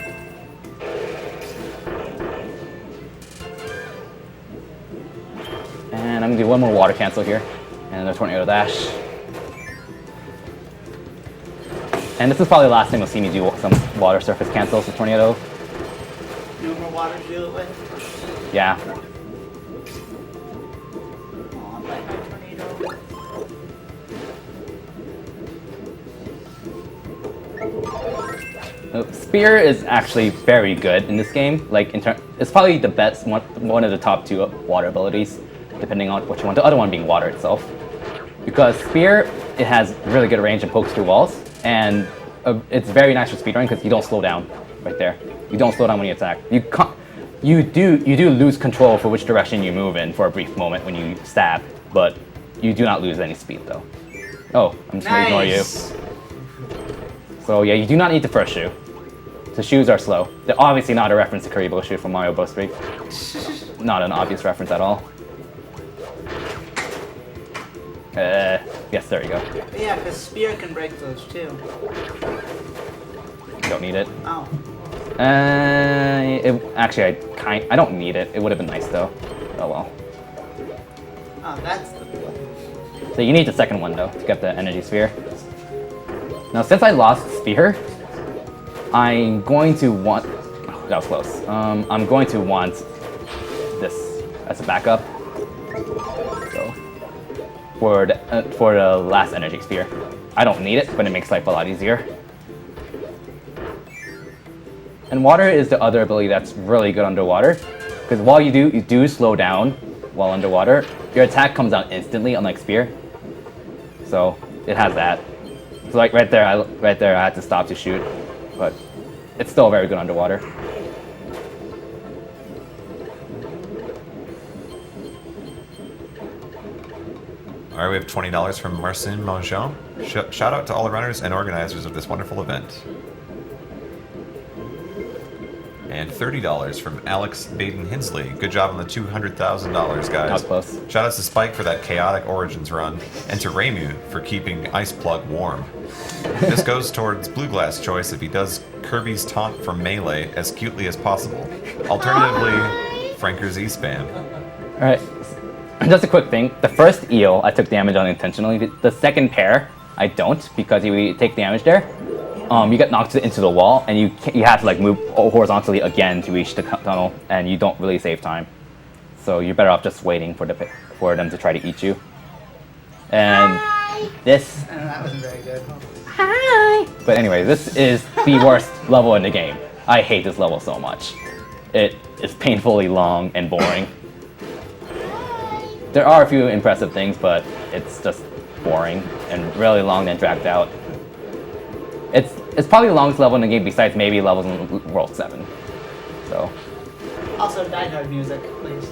And I'm gonna do one more water cancel here, and a Tornado dash. And this is probably the last time you'll see me do some water surface cancels with Tornado. No more water to do it with. Yeah. Aw, I like my tornado. Spear is actually very good in this game. Like, it's probably the best one of the top two water abilities, depending on what you want. The other one being water itself, because Spear it has really good range and pokes through walls, and it's very nice for speedrunning because you don't slow down right there. You don't slow down when you attack. You do lose control for which direction you move in for a brief moment when you stab, but you do not lose any speed though. Oh, I'm just gonna ignore you. So yeah, you do not need the first shoe. The shoes are slow. They're obviously not a reference to Kirby shoe from Mario Bros. 3. Not an obvious reference at all. Yes, there you go. Yeah, because Spear can break those too. You don't need it. Oh. Actually, I don't need it. It would have been nice though. Oh well. Oh, that's the one. So you need the second one though to get the energy sphere. Now, since I lost Spear, I'm going to want. Oh, that was close. I'm going to want this as a backup. So for the last energy sphere, I don't need it, but it makes life a lot easier. And water is the other ability that's really good underwater, because while you do slow down while underwater, your attack comes out instantly, unlike Spear. So it has that. So like right there, I had to stop to shoot, but it's still very good underwater. All right, we have $20 from Marcin Mongeon. Shout out to all the runners and organizers of this wonderful event. And $30 from Alex Baden-Hinsley. Good job on the $200,000, guys. That was close. Shout out to Spike for that chaotic Origins run, and to Raymu for keeping Ice Plug warm. This goes towards Blue Glass choice if he does Kirby's taunt from Melee as cutely as possible. Alternatively, Franker's E-spam. Alright, just a quick thing. The first eel I took damage on intentionally. The second pair I don't, because you take damage there. You get knocked into the wall, and you have to like move horizontally again to reach the tunnel, and you don't really save time. So you're better off just waiting for them to try to eat you. And this. That wasn't very good. Hi. But anyway, this is the worst level in the game. I hate this level so much. It is painfully long and boring. There are a few impressive things, but it's just boring and really long and dragged out. It's probably the longest level in the game besides maybe levels in World 7. So. Also, Die Hard music, please.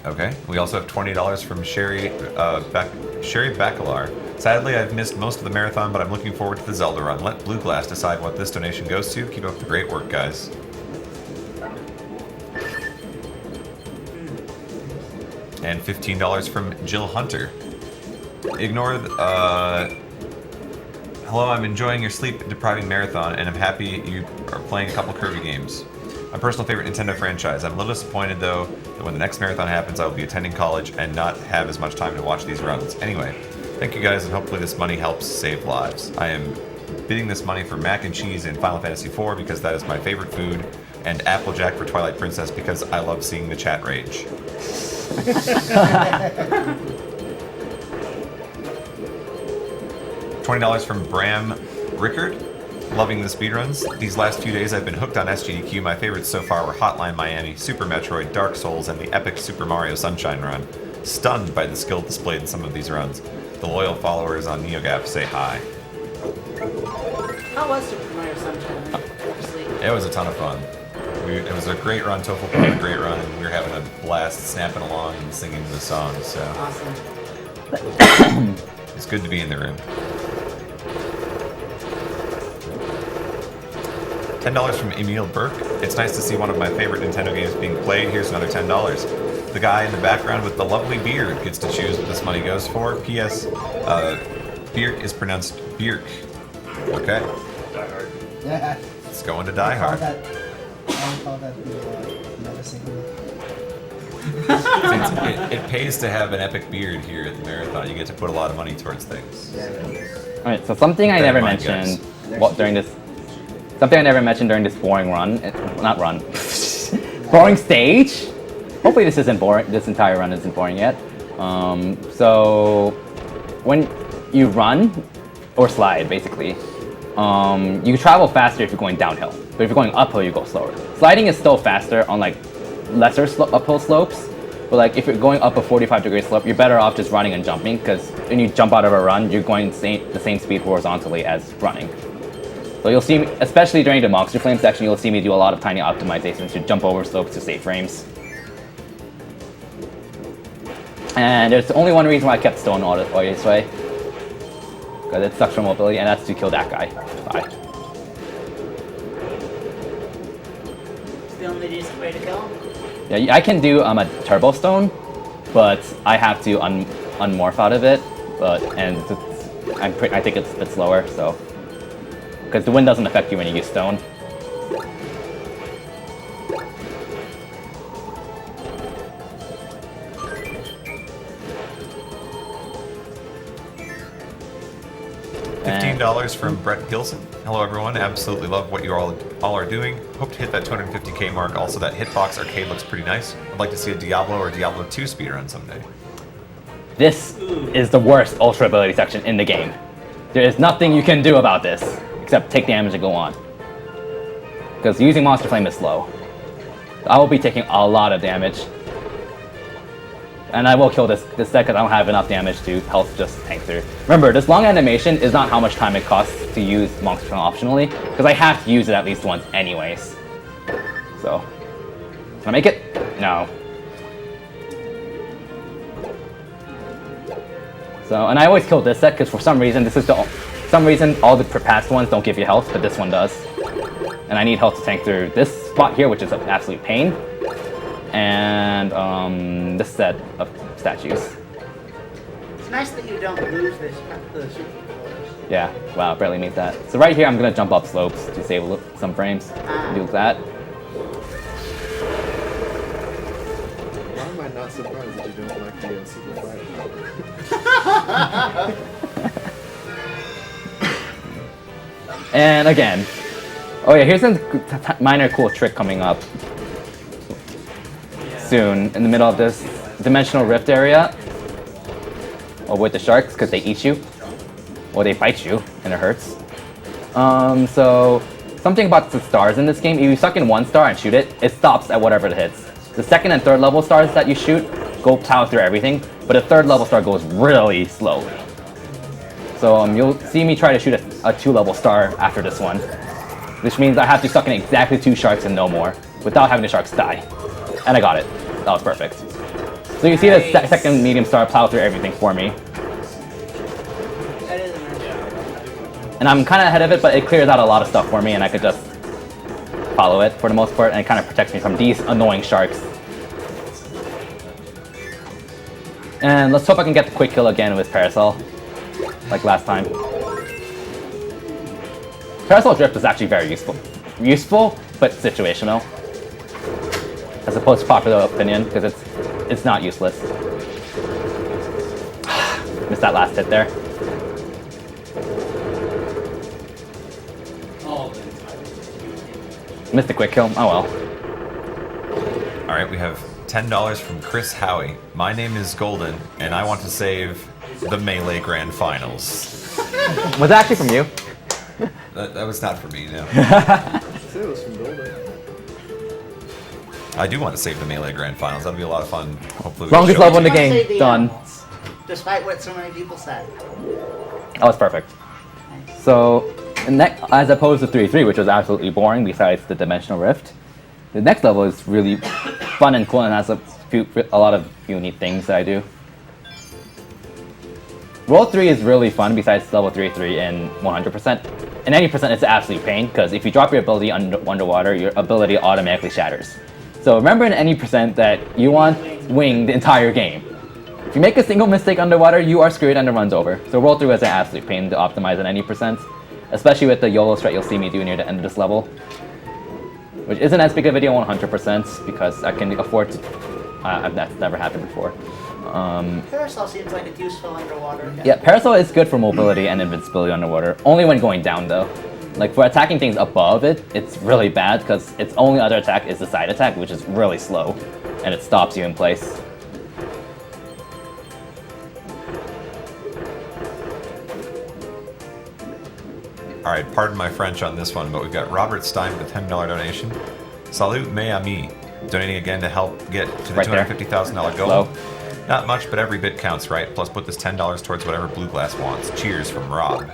Okay, we also have $20 from Sherry Bacalar. Sadly, I've missed most of the marathon, but I'm looking forward to the Zelda run. Let Blue Glass decide what this donation goes to. Keep up the great work, guys. And $15 from Jill Hunter. Ignore hello, I'm enjoying your sleep-depriving marathon, and I'm happy you are playing a couple Kirby games. My personal favorite Nintendo franchise. I'm a little disappointed, though, that when the next marathon happens, I will be attending college and not have as much time to watch these runs. Anyway, thank you guys, and hopefully this money helps save lives. I am bidding this money for mac and cheese in Final Fantasy IV because that is my favorite food, and Applejack for Twilight Princess because I love seeing the chat rage. $20 from Bram Rickard. Loving the speedruns. These last few days I've been hooked on SGDQ. My favorites so far were Hotline Miami, Super Metroid, Dark Souls, and the epic Super Mario Sunshine run. Stunned by the skill displayed in some of these runs. The loyal followers on NeoGAF say hi. How was Super Mario Sunshine? Obviously. It was a ton of fun. It was a great run. Tofu played a great run, and we were having a blast snapping along and singing the songs. So Awesome. it's good to be in the room. $10 from Emil Burke. It's nice to see one of my favorite Nintendo games being played. Here's another $10. The guy in the background with the lovely beard gets to choose what this money goes for. P.S. Bjerk is pronounced Bjerk. Okay. Yeah. It's going to Die I call Hard. that, I would call that the medicine. It pays to have an epic beard here at the marathon. You get to put a lot of money towards things. Alright, so something I Bear in never mind, mentioned guys. during this boring run. Not run. Boring stage? Hopefully this isn't boring. This entire run isn't boring yet. So when you run or slide, basically, you travel faster if you're going downhill. But if you're going uphill, you go slower. Sliding is still faster on like lesser uphill slopes. But like if you're going up a 45-degree slope, you're better off just running and jumping, because when you jump out of a run, you're going the same speed horizontally as running. So you'll see me, especially during the Monster Flame section, you'll see me do a lot of tiny optimizations to jump over slopes to save frames. And there's only one reason why I kept Stone all this way. Because it sucks for mobility, and that's to kill that guy. Bye. It's the only decent way to go. Yeah, I can do a Turbo Stone, but I have to unmorph out of it. I think it's a bit slower, so. Because the wind doesn't affect you when you use Stone. $15 from Brett Gilson. Hello everyone, absolutely love what you all are doing. Hope to hit that 250k mark. Also, that Hitbox arcade looks pretty nice. I'd like to see a Diablo or Diablo 2 speedrun someday. This is the worst ultra ability section in the game. There is nothing you can do about this, except take damage and go on. Because using Monster Flame is slow. I will be taking a lot of damage. And I will kill this set because I don't have enough damage to health just tank through. Remember, this long animation is not how much time it costs to use Monster Flame optionally, because I have to use it at least once anyways. So, can I make it? No. So, and I always kill this set because for some reason all the past ones don't give you health, but this one does. And I need health to tank through this spot here, which is an absolute pain. And this set of statues. It's nice that you don't lose this the super floors. Yeah, wow, barely made that. So right here, I'm gonna jump up slopes to save some frames. Do that. Why am I not surprised that you don't like the Super Fighter? And again, oh yeah, here's a minor cool trick coming up soon in the middle of this dimensional rift area. Or with the sharks, because they eat you. Or they bite you, and it hurts. So, something about the stars in this game, if you suck in one star and shoot it, it stops at whatever it hits. The second and third level stars that you shoot go plow through everything, but the third level star goes really slowly. So you'll see me try to shoot a 2-level star after this one, which means I have to suck in exactly 2 sharks and no more, without having the sharks die. And I got it. That was perfect. So you see the second medium star plow through everything for me. That is a nice. And I'm kind of ahead of it, but it clears out a lot of stuff for me, and I could just follow it for the most part, and it kind of protects me from these annoying sharks. And let's hope I can get the quick kill again with Parasol, like last time. Parasol Drift is actually very useful. Useful, but situational. As opposed to popular opinion, because it's not useless. Missed that last hit there. Missed the quick kill. Oh well. Alright, we have $10 from Chris Howie. My name is Golden, and I want to save the Melee Grand Finals. Was that actually from you? That was not for me, no. Say it was from Golden. I do want to save the Melee Grand Finals. That'll be a lot of fun. Hopefully, we Longest can show level in the You wanna say game. Done. Despite what so many people said. That was perfect. So, as opposed to 3-3, which was absolutely boring besides the Dimensional Rift, the next level is really fun and cool and has a lot of unique things that I do. Roll 3 is really fun besides level 3-3 in 100%. In 80% it's absolute pain, because if you drop your ability underwater, your ability automatically shatters. So remember in any percent that you want wing the entire game. If you make a single mistake underwater, you are screwed and it runs over. So roll 3 is an absolute pain to optimize in any percent, especially with the YOLO strat you'll see me do near the end of this level. Which isn't as big a video 100% because I can afford to, that's never happened before. Parasol seems like it's useful underwater. Yeah, Parasol is good for mobility and invincibility underwater, only when going down though. Like for attacking things above it, it's really bad because its only other attack is the side attack, which is really slow, and it stops you in place. Alright, pardon my French on this one, but we've got Robert Stein with a $10 donation. Salut, mes amis. Donating again to help get to the Right there. $250,000 goal. Low. Not much, but every bit counts, right? Plus put this $10 towards whatever Blue Glass wants. Cheers from Rob.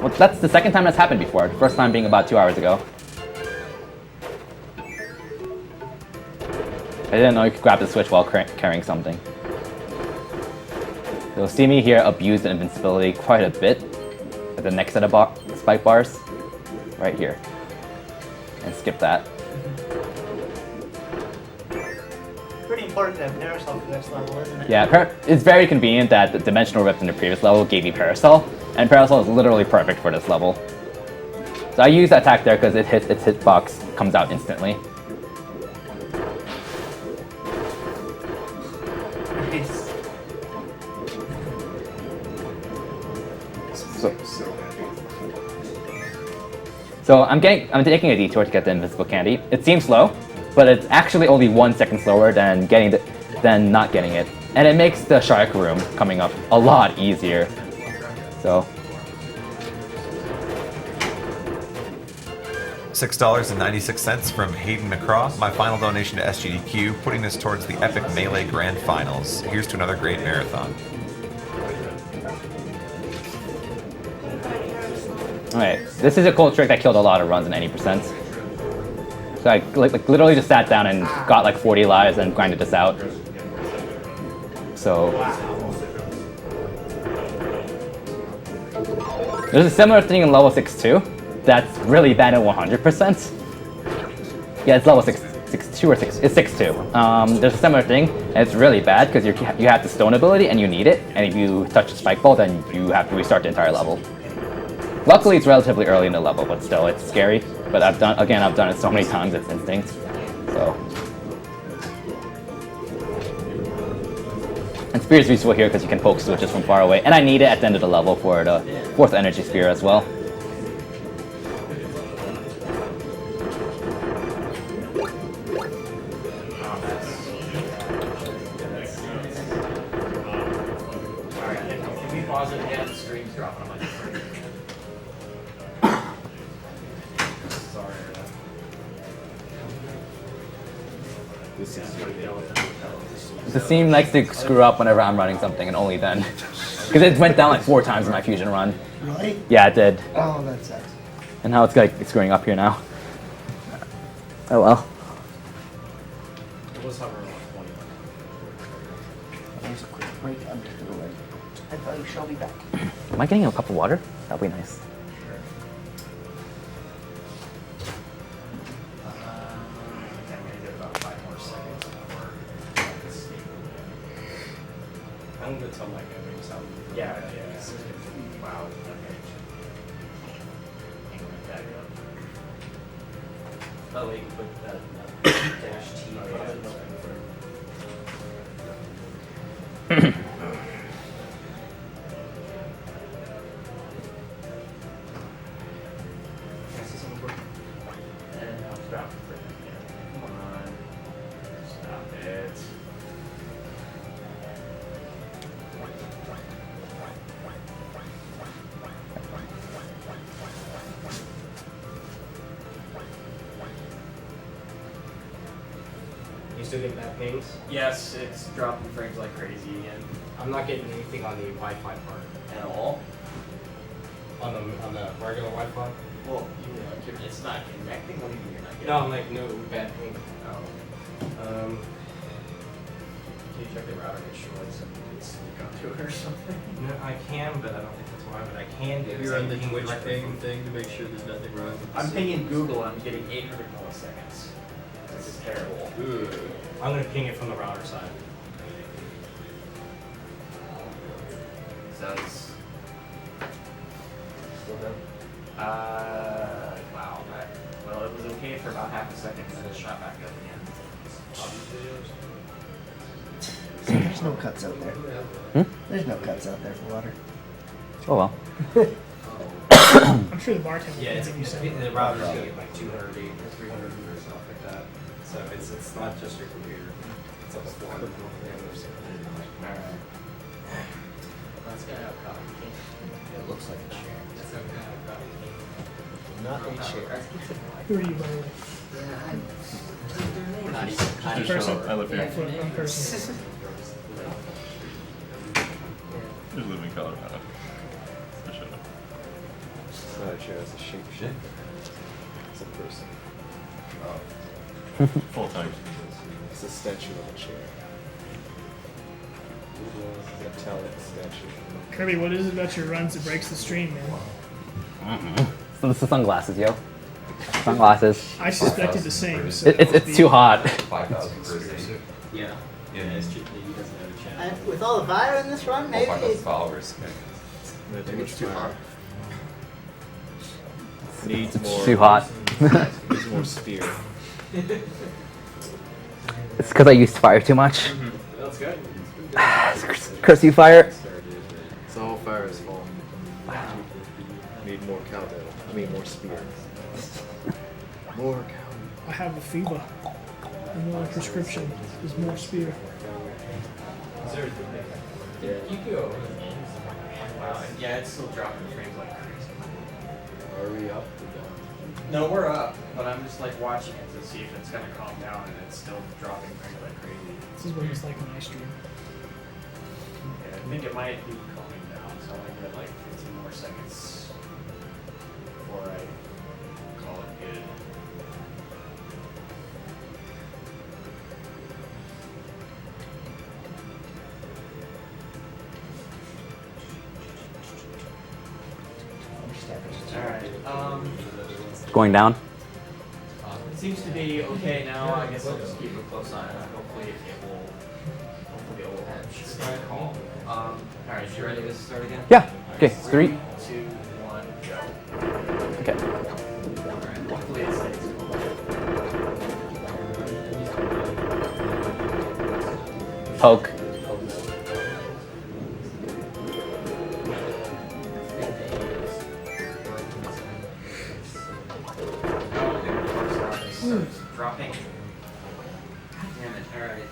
Well, that's the second time that's happened before, the first time being about 2 hours ago. I didn't know you could grab the switch while carrying something. You'll see me here abuse the invincibility quite a bit at the next set of spike bars, right here. And skip that. Pretty important to have Parasol for this level, isn't it? Yeah, it's very convenient that the Dimensional Rift in the previous level gave me Parasol, and Parasol is literally perfect for this level. So I use that attack there because its hitbox comes out instantly. Nice. So I'm taking a detour to get the Invisible Candy. It seems slow, but it's actually only 1 second slower than not getting it, and it makes the shark room coming up a lot easier. So. $6.96 from Hayden McCraw. My final donation to SGDQ, putting this towards the epic Melee Grand Finals. Here's to another great marathon. Alright, this is a cool trick that killed a lot of runs in any percent. So I like literally just sat down and got like 40 lives and grinded this out. So there's a similar thing in level 6 too. That's really bad at 100%. Yeah, it's level 6.2 or 6. It's 6.2. There's a similar thing, and it's really bad because you have the stone ability and you need it. And if you touch the spike ball, then you have to restart the entire level. Luckily, it's relatively early in the level, but still, it's scary. But I've done it so many times, it's instinct. So. And Spear is useful here because you can poke switches from far away. And I need it at the end of the level for the 4th Energy Spear as well. Can we pause it again? The screen's dropping on my screen. Sorry. The Steam likes to screw up whenever I'm running something, and only then. Because it went down like 4 times in my fusion run. Really? Yeah, it did. Oh, that sucks. And now it's like screwing up here now. Oh well. It was hovering on 20. There's a quick break. I'm just gonna wait. I thought you shall be back. Am I getting a cup of water? That'd be nice. I'm gonna get about 5 more seconds before it's I'm gonna tell Mike I'm doing something. Yeah. Wow. Okay. Hang right back up. Oh, wait, put that dash T button. Can I see someone quick? And I'll drop it. Come on. still getting bad pings? Yes, it's dropping frames like crazy, and I'm not getting anything on the Wi-Fi part. at all. On the regular Wi-Fi? Well, it's not connecting. What do you mean you're not getting? No, I'm like, no bad ping. Oh. Um, Can you check the router and make sure like something can sneak onto it or something? no, I can, but I don't think that's why. But I can do. Maybe is run I the ping Twitch directly ping from- thing to make sure there's nothing wrong with the I'm system. pinging Google and I'm getting 800 milliseconds. This is terrible. Ooh. I'm gonna ping it from the router side. Sounds. Still done? Wow. Well, it was okay for about half a second and then it shot back up again. There's no cuts out there. Hmm? There's no cuts out there for water. Oh well. I'm sure the bartender Yeah, can give you some. the router's gonna get like 280 or 300 or something like that. So it's not just your computer. It's up to 400 or something. Alright. That's gonna have copy. It looks like a chair. That's gonna have copy. Not a chair. Who are you, by the way? Not even. Not person. I live here. One person. I just live in Colorado. For sure. It's not a chair, it's a shape shift. It's a person. Full time. It's a statue of a chair. It's a talent statue. Kirby, what is it about your runs that breaks the stream, man? So this is sunglasses, yo. Sunglasses. I suspected the same. So It's too hot. 5,000 per day. Yeah. Yeah. It's true. He doesn't have a channel. With all the fire in this run, maybe. 5,000 followers. Maybe it's too hot. Needs more. Too hot. Needs more spear. It's because I used fire too much. That's good. Curse you, fire. It's all fire's fault. Need more cowbell. I mean more spear. More cowbell. I have a fever. And my prescription is more spear. You go. Wow. Yeah, it's still dropping frames like crazy. Are we up? No, we're up, but I'm just like watching it to see if it's gonna calm down, and it's still dropping frames like crazy. This is what it's like when I stream. Yeah, I think it might be calming down, so I might get like 15 more seconds before I call it good. Alright, Going down. it seems to be okay now. I guess I'll just keep a close eye on it. Hopefully it will stay calm. Alright, you ready to start again? Yeah. Okay. 3. 2, 1, go. Okay. Alright, hopefully it stays calm. Poke. Dropping. God damn it. Alright.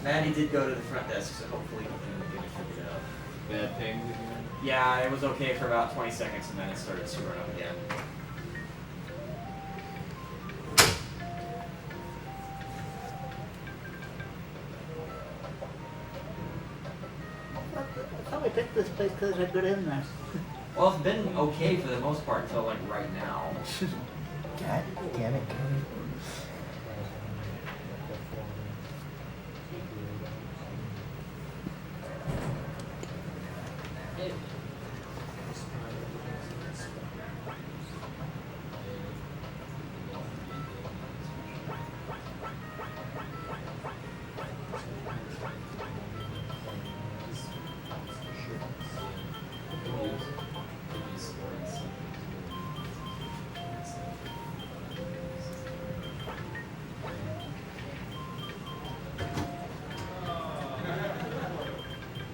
Maddie did go to the front desk, so hopefully he can get it figured out. Bad pings again. Yeah, it was okay for about 20 seconds and then it started screwing up again. I thought we picked this place because there's a good internet. Well, it's been okay for the most part until like right now. God damn it, Kirby.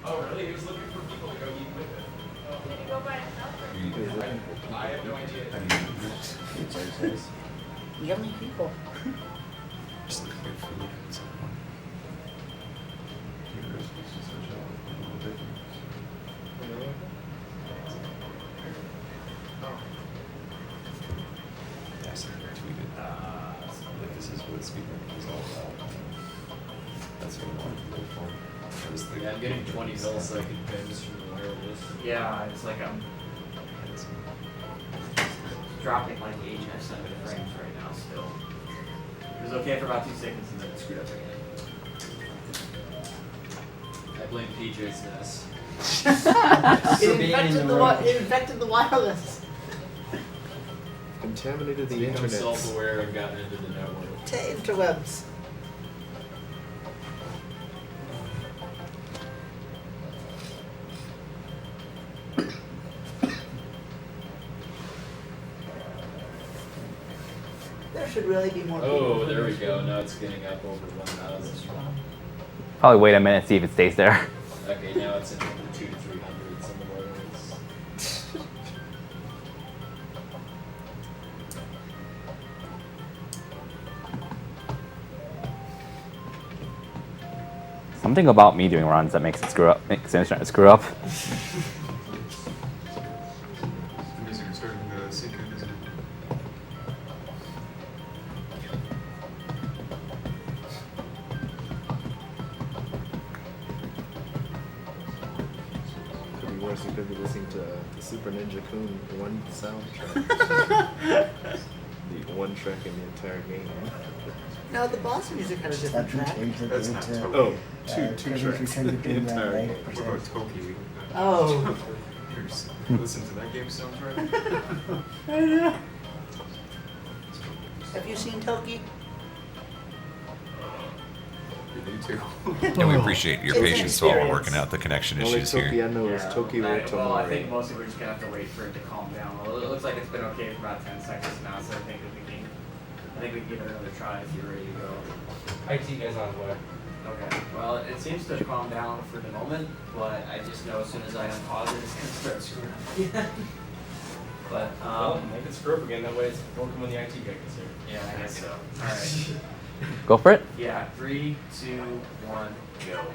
Oh, really? He was looking for people to go eat with him. Did he go by himself? I have no idea. Yummy people. Just look for food at some point. Yes, I tweeted. Like this is what speaker is all about. Yeah, I'm getting 20 millisecond pings from the wireless. Yeah, it's like I'm dropping like 8 or 7 frames right now still. It was okay for about 2 seconds and then it screwed up again. I blame PJ's mess. It infected the wireless. Contaminated the internet. Self-aware and gotten into the network. To interwebs. There should really be more people. Oh, there we go. Now it's getting up over 1,000. Probably wait a minute, see if it stays there. Okay, now it's in the 200 to 300 somewhere else. Something about me doing runs that makes it screw up, makes the internet screw up. The music is starting to sink in, isn't it? Could be worse. You could be listening to the Super Ninja Kun 1 soundtrack. The one track in the entire game. No, the boss music had a different track. That's not to Toki. Two tracks Return in to the Dreamland, entire right? game. What about Toki? Oh. Listen to that game soundtrack? I know. Have you seen Toki? You need to. And we appreciate your It's an patience while we're experience. working out the connection Only issues Toki here. I know is Toki Well, I Tomori. think mostly we're just gonna have to wait for it to calm down. Well, it looks like it's been okay for about 10 seconds now, so I think we can give it another try if you're ready to go. IT guys on the way. Okay. Well, it seems to have calmed down for the moment, but I just know as soon as I unpause it, it's gonna start screwing up again. But Make it screw up again. That way it's broken when the IT guy gets here. yeah, I guess so. All right. Go for it. Yeah. 3, 2, 1, go.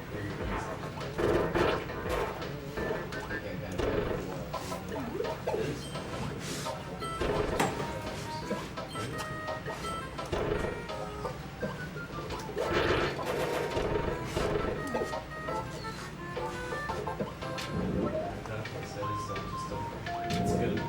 It's good.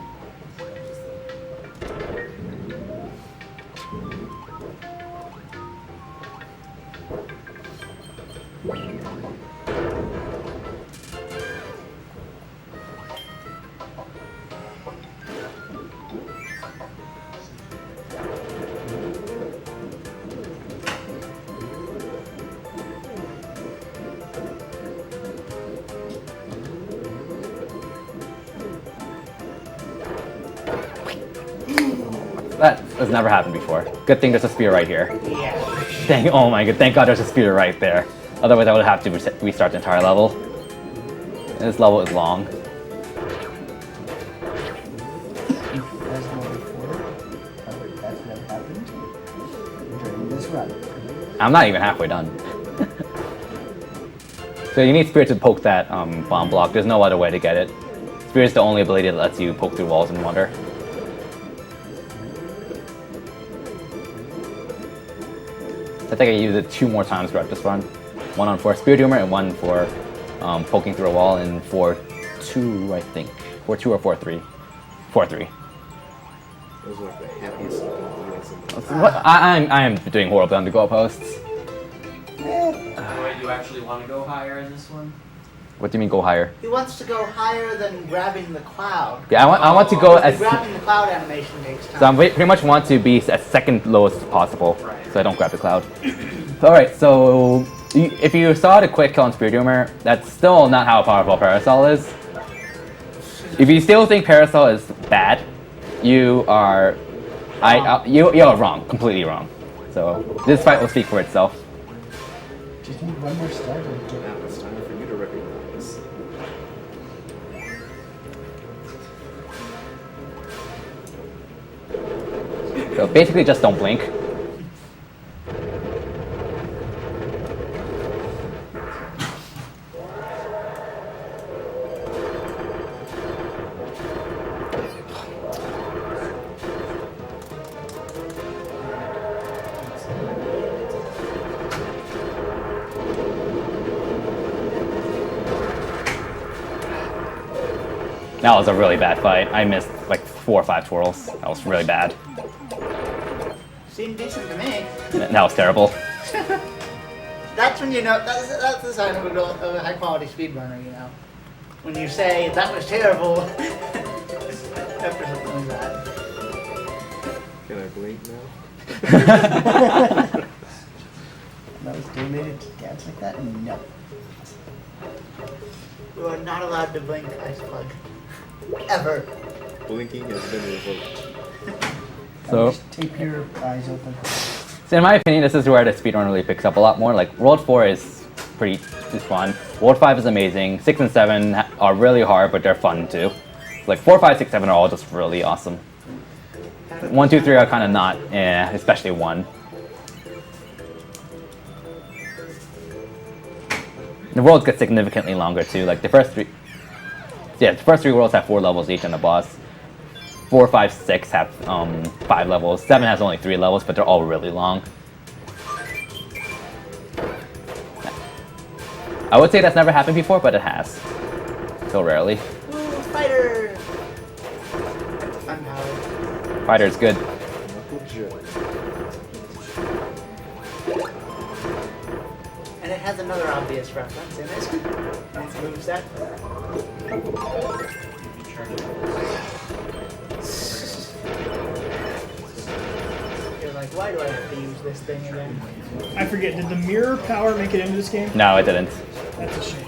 That has never happened before. Good thing there's a spear right here. Yeah. Dang, oh my god, thank god there's a spear right there. Otherwise I would have to restart the entire level. And this level is long. As number 4, however, that's never happened during this run. I'm not even halfway done. So you need Spirit to poke that bomb block. There's no other way to get it. Spirit is the only ability that lets you poke through walls in water. I think I used it 2 more times throughout this run. 1 on 4 Spirit Humor and 1 for poking through a wall, and 4-2, I think. 4-2 or 4-3. 4-3. Those are like the happiest looking wheels in the What? I am doing horribly on the goalposts. Wait, you actually want to go higher in this one? What do you mean go higher? He wants to go higher than grabbing the cloud. Yeah, I want to go The as... grabbing the cloud animation makes time. So I pretty much want to be as second lowest possible, Right. so I don't grab the cloud. Alright, so if you saw the quick kill on Spirit Humor, that's still not how powerful Parasol is. If you still think Parasol is bad, you are... you're wrong, completely wrong. So this fight will speak for itself. Just need one more star to get Now it's time for you to recognize. So basically just don't blink. That was a really bad fight. I missed like 4 or 5 twirls. That was really bad. Seemed decent to me. That was terrible. That's when you know, that's the sign of a high quality speedrunner, you know. When you say, that was terrible, after something like that. Can I blink now? That was donated to dance like that? No. You are not allowed to blink, Ice Plug. Ever. Blinking has been revoked. So, Just tape your eyes open. so in my opinion, this is where the speedrun really picks up a lot more. Like, World 4 is is fun. World 5 is amazing. 6 and 7 are really hard, but they're fun too. Like 4, 5, 6, 7 are all just really awesome. 1, 2, 3 are kind of not, especially 1. The worlds get significantly longer too. Like the first 3 worlds have 4 levels each, and the boss. 4, 5, 6 have 5 levels. 7 has only 3 levels, but they're all really long. I would say that's never happened before, but it has. So rarely. Ooh, Fighter! Fun power. Fighter's good. Knuckle Joe. And it has another obvious reference in it. Its moveset. You're like, why do I have to use this thing again? I forget, did the mirror power make it into this game? No, it didn't. That's a shame.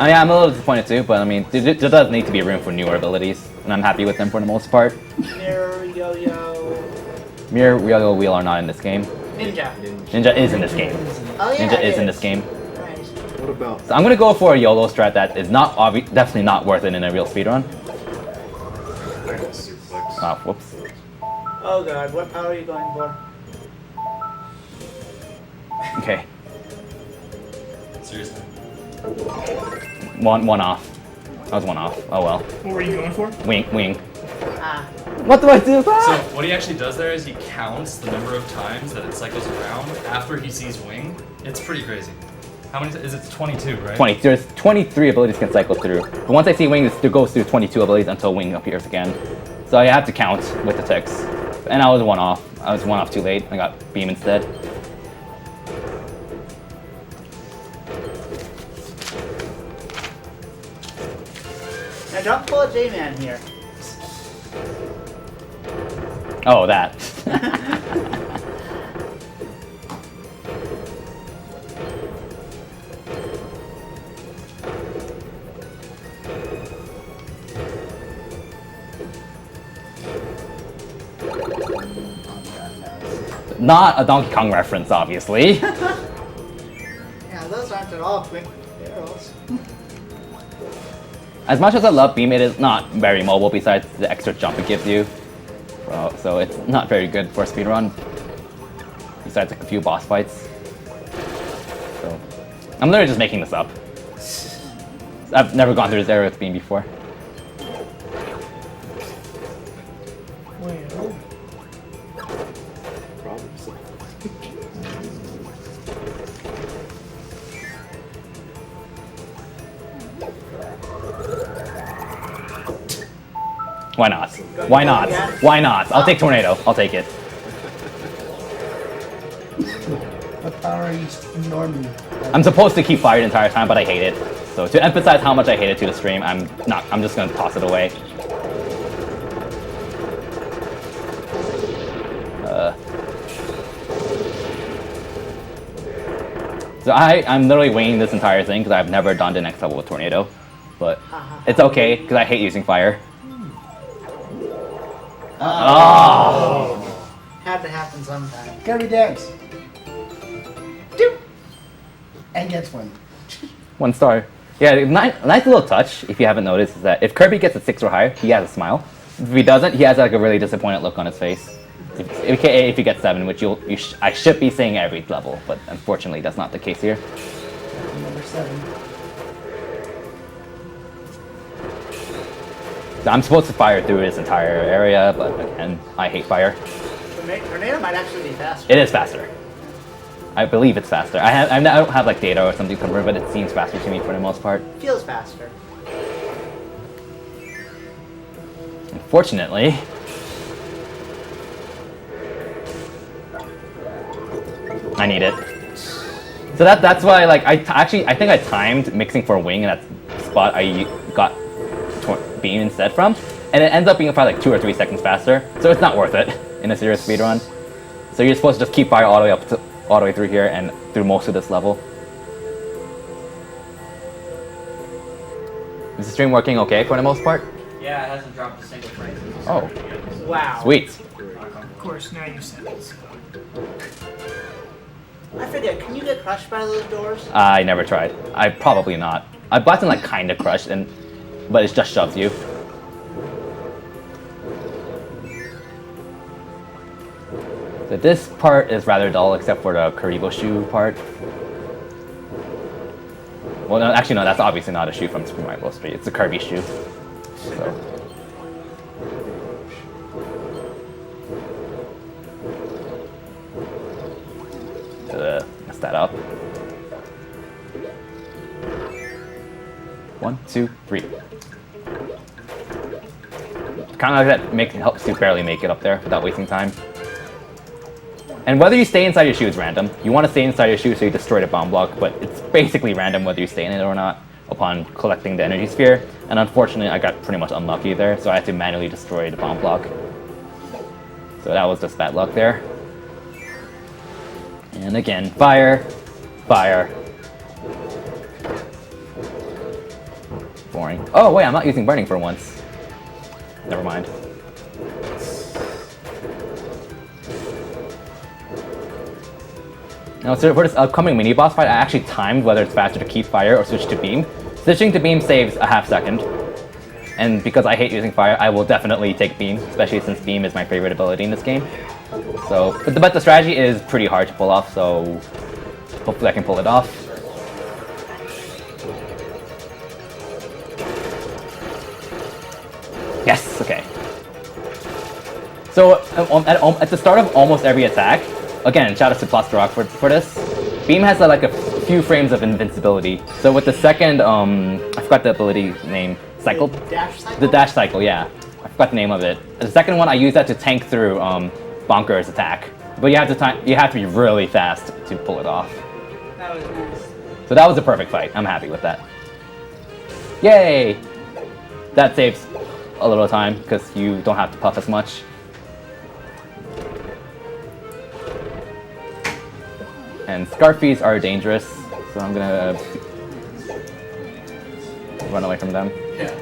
I mean, I'm a little disappointed too, but I mean, there does need to be room for newer abilities, and I'm happy with them for the most part. Mirror, yo-yo... Mirror, Yo-Yo, Wheel are not in this game. Ninja. Ninja is in this game. Oh yeah, Ninja it is in this game. Nice. What about So I'm gonna go for a YOLO strat that is not definitely not worth it in a real speedrun. suplex? Ah, whoops. Oh god, what power are you going for? Okay. Seriously. One off. That was 1 off. Oh well. What were you going for? Wing. Ah. What do I do? So what he actually does there is he counts the number of times that it cycles around after he sees wing. It's pretty crazy. How many? Is it 22, right? 20. There's 23 abilities can cycle through. But once I see wing, it goes through 22 abilities until wing appears again. So I have to count with the ticks. And I was 1 off. I was 1 off too late. I got beam instead. Now don't pull a J-Man here. Oh, that. Not a Donkey Kong reference, obviously. Yeah, those aren't at all quick arrows. As much as I love Beam, it is not very mobile besides the extra jump it gives you. So it's not very good for a speedrun. Besides like a few boss fights. So I'm literally just making this up. I've never gone through this area with Beam before. Well, Problem solved. Why not? Why not? Why not? I'll take Tornado. I'll take it. What power are you normally? I'm supposed to keep fire the entire time, but I hate it. So to emphasize how much I hate it to the stream, I'm just gonna toss it away. So I'm literally winging this entire thing because I've never done the next level with Tornado. But it's okay because I hate using fire. Oh. Had to happen sometime. Kirby dance. Doop. And gets 1. 1 star. Yeah, nice little touch, if you haven't noticed, is that if Kirby gets a 6 or higher, he has a smile. If he doesn't, he has like a really disappointed look on his face. AKA if he gets 7, which I should be saying every level, but unfortunately that's not the case here. Number 7. So I'm supposed to fire through this entire area, but again, I hate fire. Tornado might actually be faster. It is faster. I believe it's faster. I don't have like data or something confirmed, but it seems faster to me for the most part. Feels faster. Fortunately. I need it. So that's why, like, I think I timed mixing for wing in that spot I got beam instead from, and it ends up being probably like 2 or 3 seconds faster. So it's not worth it in a serious speed run. So you're supposed to just keep fire all the way up to, all the way through here and through most of this level. Is the stream working okay for the most part? Yeah, it hasn't dropped a single frame. Oh, Wow. sweet. Of course, now you said it. I forget, can you get crushed by those doors? I never tried. I probably not. I've gotten like kind of crushed, but it just shoves you. So this part is rather dull, except for the Karibo shoe part. Well, no, actually, no, that's obviously not a shoe from Super Mario Bros. 3. It's a Kirby shoe. So. Mess that up. 1, 2, 3. Kind of like that helps you barely make it up there without wasting time. And whether you stay inside your shoe is random. You want to stay inside your shoe so you destroy the bomb block, but it's basically random whether you stay in it or not upon collecting the energy sphere. And unfortunately, I got pretty much unlucky there, so I had to manually destroy the bomb block. So that was just bad luck there. And again, fire, fire. Boring. Oh wait, I'm not using burning for once. Never mind. Now, so for this upcoming mini boss fight, I actually timed whether it's faster to keep fire or switch to beam. Switching to beam saves a half second. And because I hate using fire, I will definitely take beam, especially since beam is my favorite ability in this game. So, but the strategy is pretty hard to pull off, so hopefully I can pull it off. Yes, okay. So at the start of almost every attack, again, shout out to Rock for this, beam has like a few frames of invincibility. So with the second, I forgot the ability name, cycle? Dash cycle? The dash cycle, yeah. I forgot the name of it. The second one, I use that to tank through Bonker's attack. But you have to be really fast to pull it off. That was nice. So that was a perfect fight. I'm happy with that. Yay! That saves a little time because you don't have to puff as much. And Scarfies are dangerous, so I'm gonna run away from them. Yeah.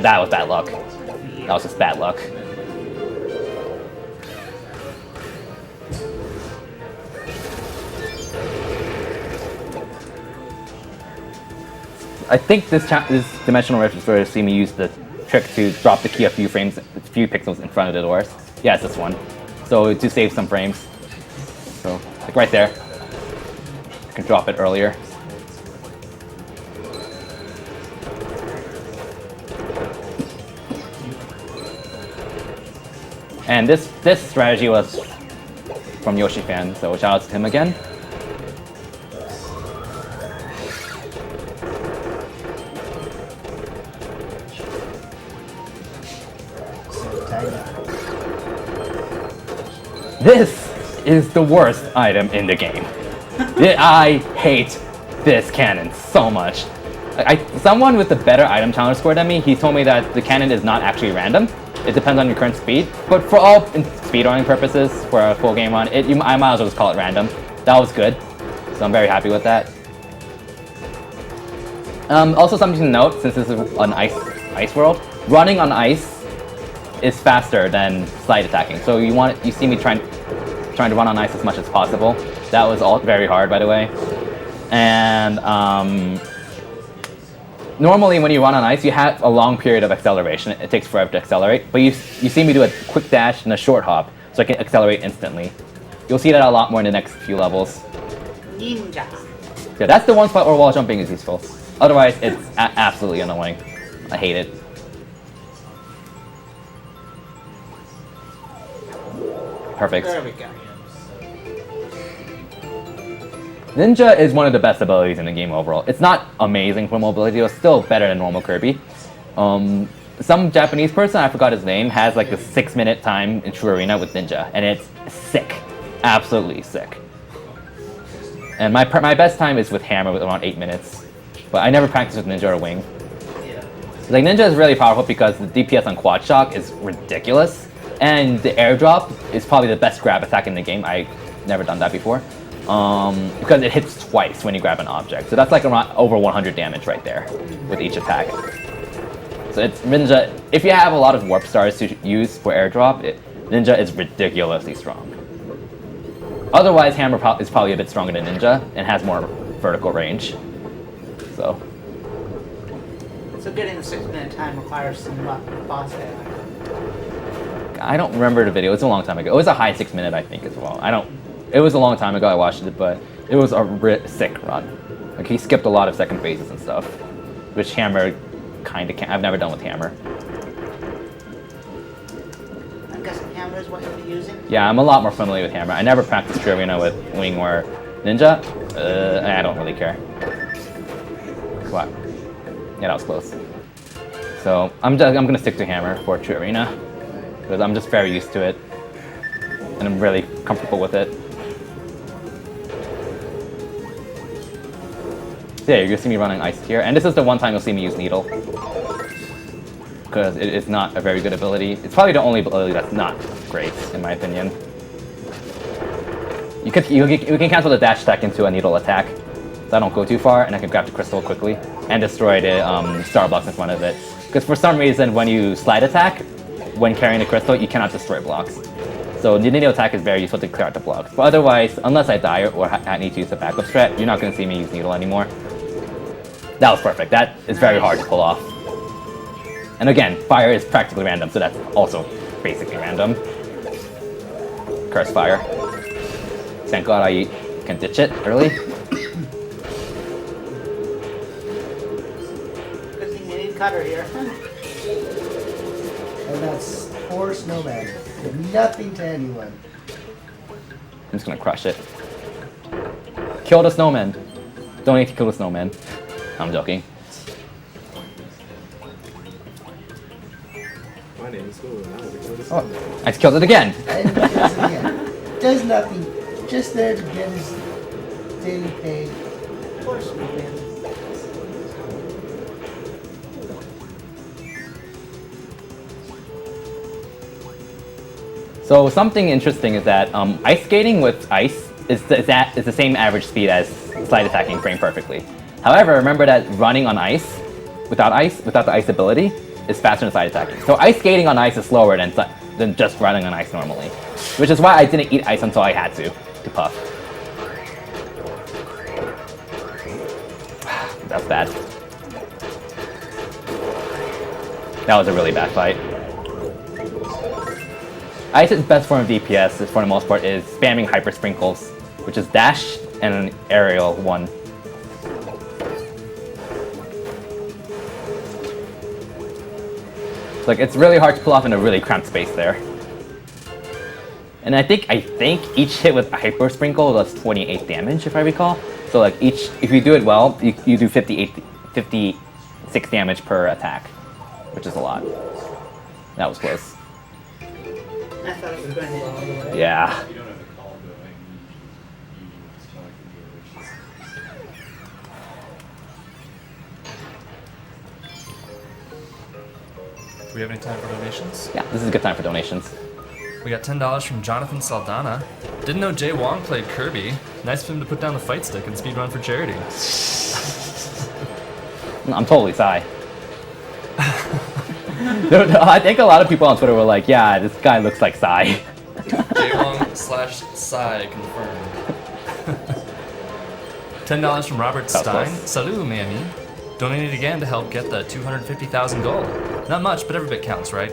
That was bad luck. That was just bad luck. I think this dimensional rift is where you see me use the trick to drop the key a few pixels in front of the doors. Yeah, it's this one. So to save some frames. So like right there. I can drop it earlier. And this strategy was from Yoshi Fan, so shout out to him again. This is the worst item in the game. I hate this cannon so much. Someone with a better item challenge score than me, he told me that the cannon is not actually random. It depends on your current speed. But for all speedrunning purposes, for a full game run, I might as well just call it random. That was good. So I'm very happy with that. Also something to note, since this is an ice world, running on ice is faster than slide attacking. So you see me trying to run on ice as much as possible. That was all very hard, by the way. And normally when you run on ice, you have a long period of acceleration. It takes forever to accelerate. But you see me do a quick dash and a short hop, so I can accelerate instantly. You'll see that a lot more in the next few levels. Ninja. Yeah, that's the one spot where wall jumping is useful. Otherwise, it's absolutely annoying. I hate it. Perfect. There we go. Ninja is one of the best abilities in the game overall. It's not amazing for mobility, but still better than normal Kirby. Some Japanese person, I forgot his name, has like a 6-minute time in True Arena with Ninja, and it's sick. Absolutely sick. And my best time is with Hammer with around 8 minutes. But I never practiced with Ninja or Wing. Like, Ninja is really powerful because the DPS on Quad Shock is ridiculous. And the airdrop is probably the best grab attack in the game. I've never done that before. Because it hits twice when you grab an object. So that's like around over 100 damage right there with each attack. So it's Ninja, if you have a lot of Warp Stars to use for airdrop, Ninja is ridiculously strong. Otherwise, Hammer is probably a bit stronger than Ninja and has more vertical range. So getting the 6-minute time requires some boss AI. I don't remember the video. It's a long time ago. It was a high 6-minute, I think, as well. It was a long time ago I watched it, but it was a sick run. Like, he skipped a lot of second phases and stuff, which Hammer kind of can't. I've never done with Hammer. I'm guessing Hammer is what you'll be using? Yeah, I'm a lot more familiar with Hammer. I never practiced True Arena with Wing or Ninja. I don't really care. What? Yeah, that was close. So I'm gonna stick to Hammer for True Arena because I'm just very used to it, and I'm really comfortable with it. So yeah, you're gonna see me running Ice here, and this is the one time you'll see me use Needle because it is not a very good ability. It's probably the only ability that's not great, in my opinion. You can cancel the dash attack into a Needle attack, so I don't go too far, and I can grab the crystal quickly and destroy the star blocks in front of it. Because for some reason, when you slide attack, when carrying the crystal, you cannot destroy blocks. So the Needle attack is very useful to clear out the blocks. But otherwise, unless I die or I need to use a backup strat, you're not going to see me use Needle anymore. That was perfect. That is very hard to pull off. And again, fire is practically random, so that's also basically random. Curse fire. Thank God I can ditch it early. Cutter here. And that's poor snowman. Did nothing to anyone. I'm just gonna crush it. Kill the snowman. Don't need to kill the snowman. I'm joking. My name is Google. Oh, I just killed it again. And he does it again. Does nothing. Just there to get his daily pay. Poor snowman. So something interesting is that ice skating with ice is the same average speed as slide attacking frame perfectly. However, remember that running on ice, without the ice ability, is faster than slide attacking. So ice skating on ice is slower than just running on ice normally, which is why I didn't eat ice until I had to puff. That's bad. That was a really bad fight. Ice's best form of DPS, for the most part, is spamming Hyper Sprinkles, which is dash and an aerial one. Like, it's really hard to pull off in a really cramped space there. And I think each hit with a Hyper Sprinkle does 28 damage, if I recall. So like if you do it well, you do 56 damage per attack, which is a lot. That was close. I thought it was going to go all the way. Yeah. Do we have any time for donations? Yeah, this is a good time for donations. We got $10 from Jonathan Saldana. Didn't know Jay Wong played Kirby. Nice of him to put down the fight stick and speedrun for charity. I'm totally Psy. I think a lot of people on Twitter were like, yeah, this guy looks like Psy. Jay Wong / Psy confirmed. $10 from Robert Stein. Salut, mammy. Donated again to help get the 250,000 gold. Not much, but every bit counts, right?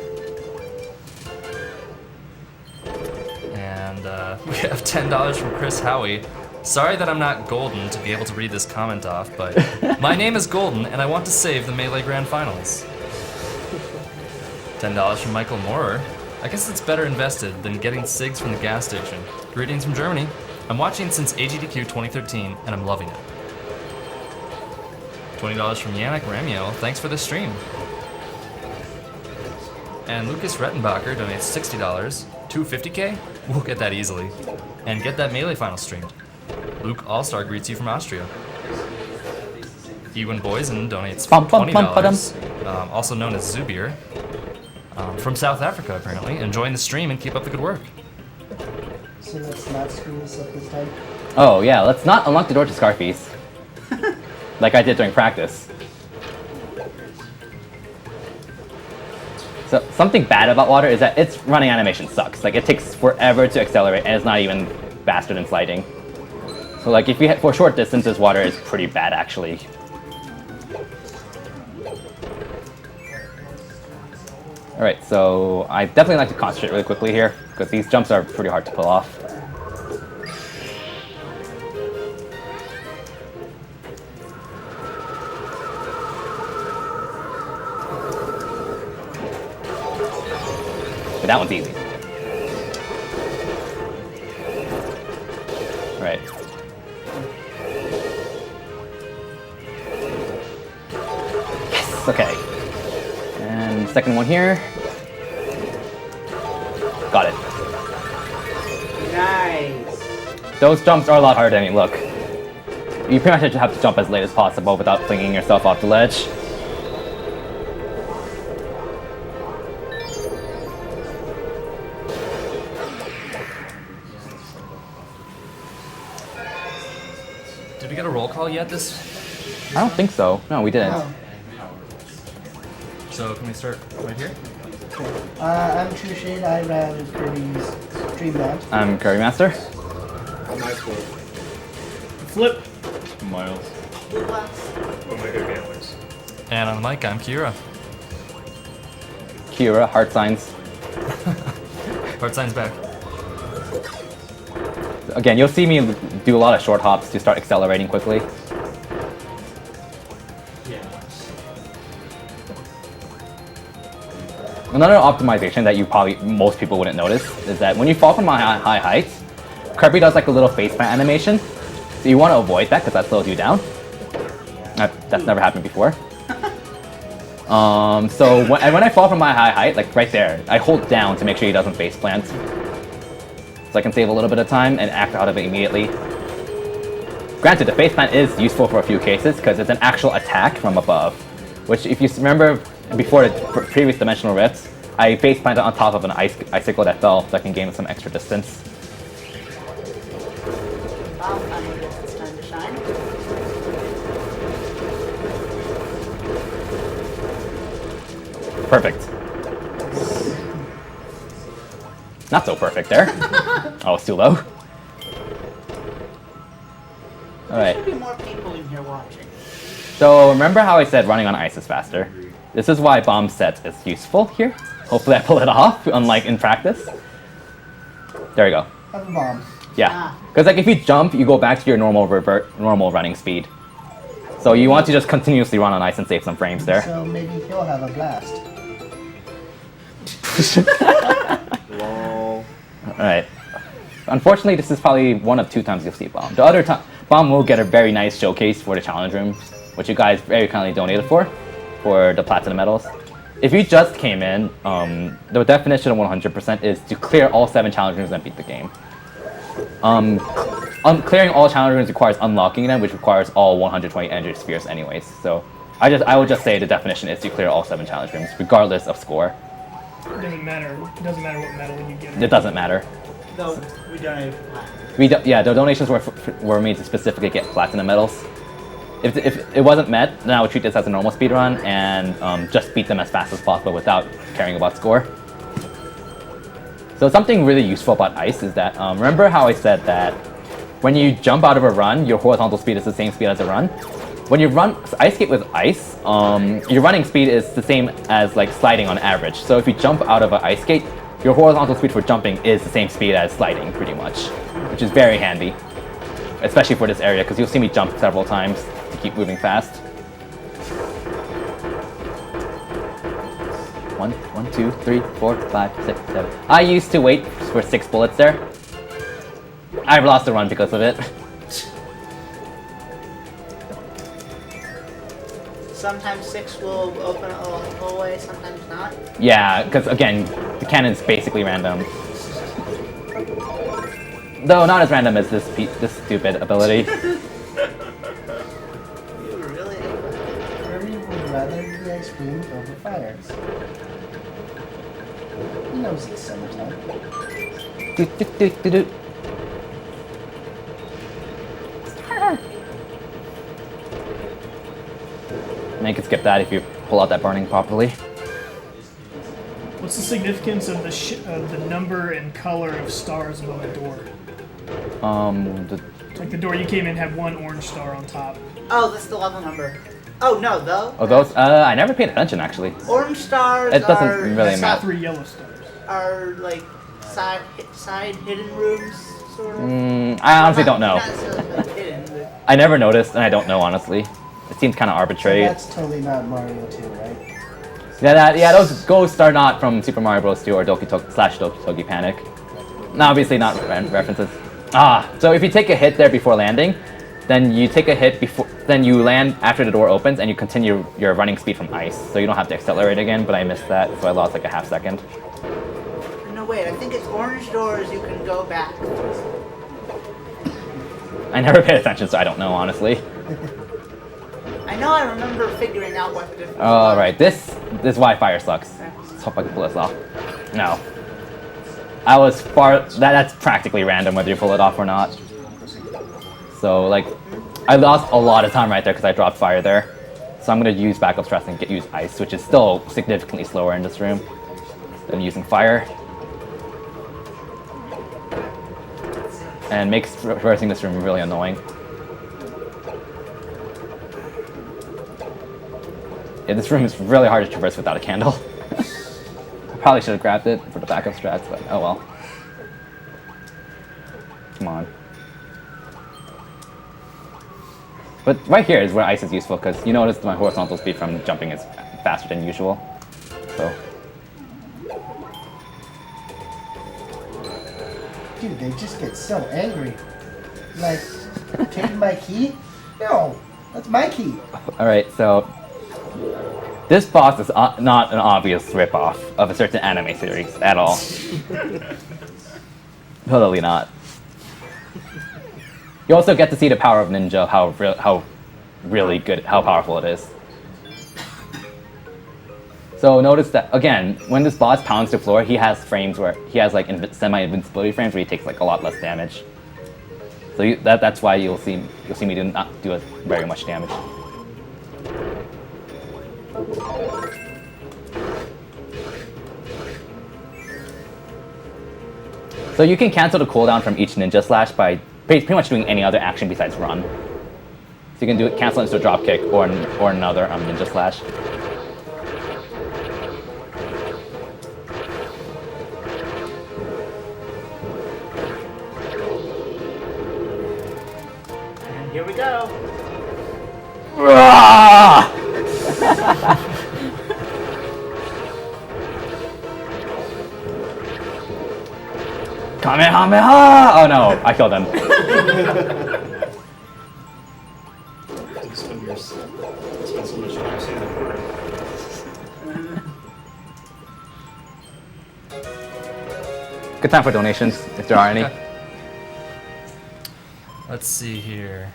And we have $10 from Chris Howie. Sorry that I'm not golden to be able to read this comment off, but my name is Golden and I want to save the Melee Grand Finals. $10 from Michael Moorer. I guess it's better invested than getting SIGs from the gas station. Greetings from Germany. I'm watching since HGDQ 2013, and I'm loving it. $20 from Yannick Ramiel. Thanks for the stream. And Lucas Rettenbacher donates $60. 250k? We'll get that easily. And get that Melee final streamed. Luke Allstar greets you from Austria. Ewan Boysen donates $20, also known as Zubir, from South Africa apparently, enjoying the stream and keep up the good work. So let's not screw this up this time. Oh yeah, let's not unlock the door to Scarface. Like I did during practice. So something bad about water is that its running animation sucks. Like it takes forever to accelerate and it's not even faster than sliding. So like if you hit for short distances, water is pretty bad actually. Alright, so I definitely like to concentrate really quickly here, because these jumps are pretty hard to pull off. But that one's easy. Alright. Yes! Okay. And second one here. Got it. Nice. Those jumps are a lot harder than they look. You pretty much have to jump as late as possible without flinging yourself off the ledge. Did we get a roll call yet this? I don't think so. No, we didn't. Oh. So can we start right here? I'm True Shade. I ran Kirby's Dreamland. I'm Kirbymastah. I'm Ice Wolf. Flip. Miles. Omega Gamblers. And on the mic, I'm Kira. Kira, heart signs. Heart sign's back. Again, you'll see me do a lot of short hops to start accelerating quickly. Another optimization that most people wouldn't notice is that when you fall from a high height, Kirby does like a little faceplant animation. So you want to avoid that because that slows you down. That's never happened before. So when I fall from my high height, like right there, I hold down to make sure he doesn't faceplant. So I can save a little bit of time and act out of it immediately. Granted, the faceplant is useful for a few cases because it's an actual attack from above. Which, if you remember before the previous dimensional rifts, I faceplanted on top of an icicle that fell so I can gain some extra distance. Well, finally gets its time to shine. Perfect. Not so perfect there. Oh, it's too low. Alright. There should be more people in here watching. So remember how I said running on ice is faster? This is why bomb set is useful here. Hopefully I pull it off, unlike in practice. There we go. Have a bomb. Yeah. Because like if you jump, you go back to your normal running speed. So you want to just continuously run on ice and save some frames there. So maybe he'll have a blast. Lol. Alright. Unfortunately, this is probably one of 2 times you'll see Bomb. The other time, Bomb will get a very nice showcase for the challenge room, which you guys very kindly donated for the platinum medals. If you just came in, the definition of 100% is to clear all 7 challenge rooms and beat the game. Clearing all challenge rooms requires unlocking them, which requires all 120 energy spheres anyways. So I would just say the definition is to clear all 7 challenge rooms, regardless of score. It doesn't matter. It doesn't matter what medal you get. It doesn't matter. Though we donated platinum. Yeah, the donations were made to specifically get platinum medals. If it wasn't met, then I would treat this as a normal speedrun and just beat them as fast as possible without caring about score. So something really useful about ice is that, remember how I said that when you jump out of a run, your horizontal speed is the same speed as a run? When you run ice skate with ice, your running speed is the same as like sliding on average. So if you jump out of an ice skate, your horizontal speed for jumping is the same speed as sliding, pretty much, which is very handy, especially for this area, because you'll see me jump several times to keep moving fast. 1, 2, 3, 4, 5, 6, 7. I used to wait for 6 bullets there. I've lost a run because of it. Sometimes 6 will open a hallway, sometimes not. Yeah, because again, the cannon's basically random. Though not as random as this stupid ability. You really? Kirby would rather eat ice cream over fire. He knows it's summertime. Do, do, do, do, do. And you can skip that if you pull out that burning properly. What's the significance of the number and color of stars above a door? Like the door you came in had 1 orange star on top. Oh, that's the level number. Oh no, though. Oh, those? I never paid attention actually. Orange stars It doesn't are really matter. 3 yellow stars. are like side hidden rooms, sort of. I honestly don't know. Not necessarily like hidden, but I never noticed, and I don't know honestly. It seems kind of So arbitrary. that's totally not Mario 2, right? Yeah, those ghosts are not from Super Mario Bros. 2 or Doki Doki Panic. No, obviously not references. So if you take a hit there before landing, then you take a hit before, then you land after the door opens, and you continue your running speed from ice, so you don't have to accelerate again. But I missed that, so I lost like a half second. no, wait. I think it's orange doors. You can go back. I never paid attention, so I don't know honestly. I know. I remember figuring out what the difference All was. right, this is why fire sucks. Let's hope I can pull this off. No. I was far. That's practically random whether you pull it off or not. So like, I lost a lot of time right there because I dropped fire there. So I'm gonna use backup stress and use ice, which is still significantly slower in this room than using fire. And makes traversing this room really annoying. Yeah, this room is really hard to traverse without a candle. I probably should have grabbed it for the backup strats, but oh well. Come on. But right here is where ice is useful, because you notice my horizontal speed from jumping is faster than usual. So. Dude, they just get so angry. Like, taking my key? No, that's my key. Alright, so. This boss is not an obvious ripoff of a certain anime series at all. Totally not. You also get to see the power of ninja, how really good, how powerful it is. So notice that again, when this boss pounds the floor, he has frames where he has like semi-invincibility frames where he takes like a lot less damage. So that's why you'll see me not do very much damage. So you can cancel the cooldown from each ninja slash by pretty much doing any other action besides run. So you can do it, cancel it into a drop kick or another ninja slash. And here we go. Kamehameha! Oh no, I killed him. Good time for donations, if there are any. Let's see here.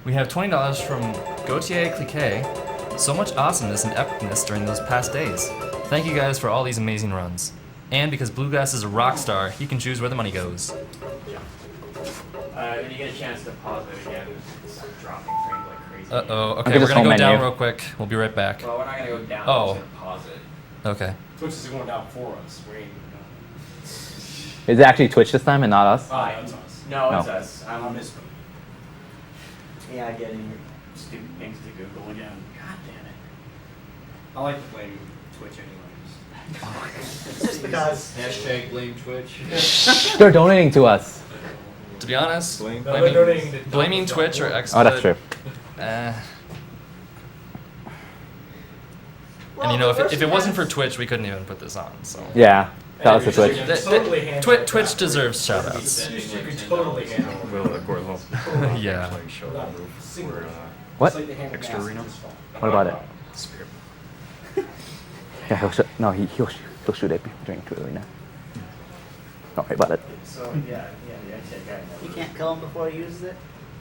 We have $20 from Gautier Cliquet. So much awesomeness and epicness during those past days. Thank you guys for all these amazing runs. And because Bluegrass is a rock star, he can choose where the money goes. When you get a chance to pause it again, it's dropping frames like crazy. Uh-oh, Look okay, at we're this gonna whole go down menu. real quick. We'll be right back. Well, we're not gonna go down, Oh. we're just gonna pause it. Okay. Twitch is going down for us. We ain't, Is it actually Twitch this time and not us? that's us. No, it's No. us. I'm just... Yeah, getting stupid things to Google again. God damn it. I like to blame Twitch anyways. Just because. Hashtag blame Twitch. They're donating to us. To be honest, Blame- No, they're donating to blaming Donald Twitch or Trump. XSplit. Oh, that's true. And you know, if it wasn't for Twitch, we couldn't even put this on, so. Yeah. Shout out to Twitch. Totally handle Twitch deserves shoutouts. You could totally handle it. Will Gordon Yeah. show a move for What? extra arena? What about it? Spirit. Yeah, he'll shoot at me during Twitter right now. Don't worry about it. So yeah, You can't kill him before he uses it?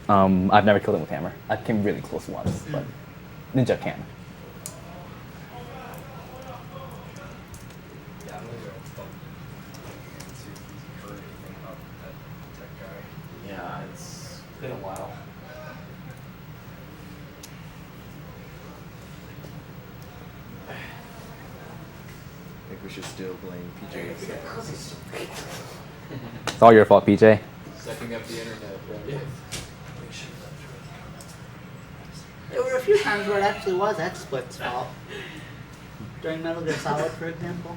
I've never killed him with hammer. I came really close once, but Ninja can. yeah, it's been a while. I think we should still blame PJ. It's all your fault, PJ. Sucking up the internet, right? There were a few times where it actually was XSplit's fault. During Metal Gear Solid, for example.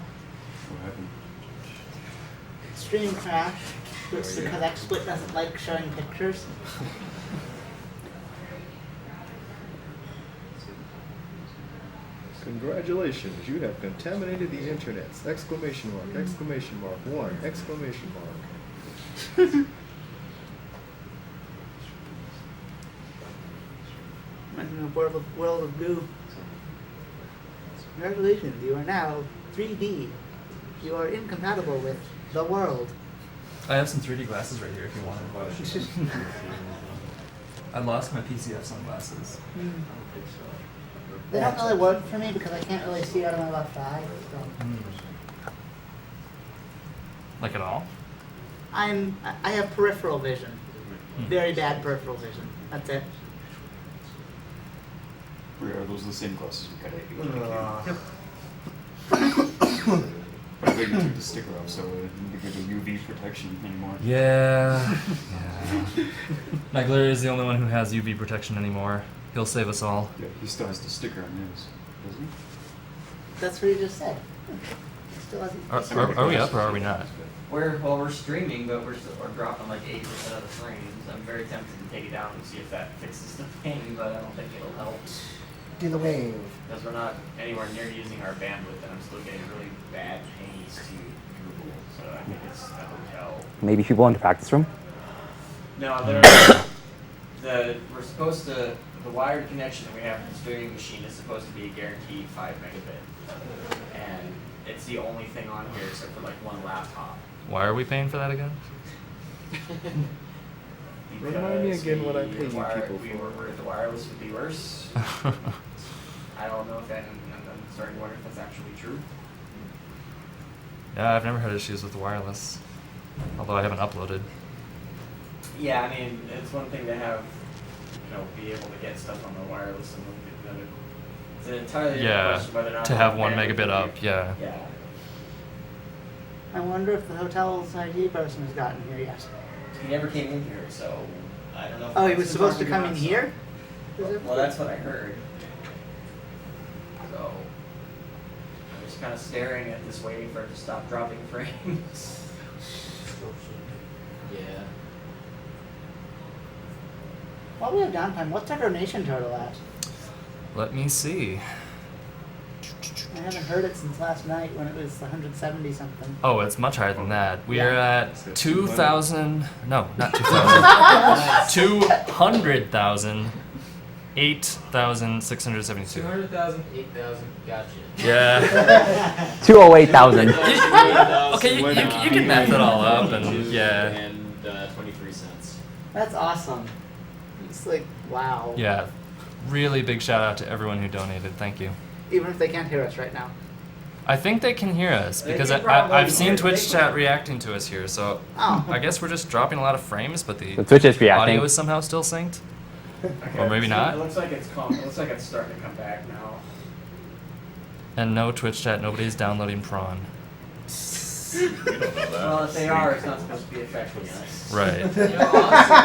What happened? Stream crash. It's because XSplit doesn't like showing pictures. Congratulations, you have contaminated the internet. Exclamation mark, exclamation mark, 1, exclamation mark. In a world of goo. Congratulations, you are now 3D. You are incompatible with the world. I have some 3D glasses right here if you want them. I lost my PCF sunglasses. They don't really work for me because I can't really see out of my left eye. So. Like at all? I have peripheral vision. Very bad peripheral vision. That's it. Are those the same glasses we got at Yep. But I think you took the sticker off, so it didn't give you UV protection anymore. Yeah. Magler is the only one who has UV protection anymore. He'll save us all. Yeah, he still has the sticker on his, doesn't he? That's what he just said. Still hasn't. Are we up or are we not? We're streaming, but we're dropping like 80% of the frames. I'm very tempted to take it down and see if that fixes the thing, but I don't think it'll help. Do the wave. Because we're not anywhere near using our bandwidth, and I'm still getting really bad pings to Google. So I think it's the hotel. Maybe people in the practice room? No, we're supposed to. The wired connection that we have to the streaming machine is supposed to be a guaranteed 5 megabit, and it's the only thing on here except for like one laptop. Why are we paying for that again? Remind me again what I pay you We people were for. worried the wireless would be worse. I don't know if that. I'm starting to wonder if that's actually true. Yeah, I've never had issues with the wireless. Although I haven't uploaded. Yeah, I mean, it's one thing to have, be able to get stuff on the wireless, and another. It's an entirely different question whether or not to have 1 megabit up, yeah. Yeah. I wonder if the hotel's IT person has gotten here yet. He never came in here, so I don't know. Oh, he was supposed to come in here? Well, that's what I heard. So I'm just kind of staring at this, waiting for it to stop dropping frames. Yeah. While we have downtime, what's our donation total at? Let me see. I haven't heard it since last night when it was 170 something. Oh, it's much higher than that. We are at 2,000. No, not 2,000. 200,000. 8,672. 200,000, 8,000. Gotcha. Yeah. 208,000. Okay, you can math it all up and yeah. And 23 cents. That's awesome. It's like, wow. Yeah. Really big shout out to everyone who donated. Thank you. Even if they can't hear us right now. I think they can hear us because can probably I've seen hear- Twitch chat reacting to us here, so Oh. I guess we're just dropping a lot of frames, but the Twitch is reacting. audio is somehow still synced. Okay, Or maybe so not. It looks like it's calm. It looks like it's starting to come back now. And no Twitch chat, nobody's downloading prawn. Well, if they are, it's not supposed to be affecting us. Right. Honestly,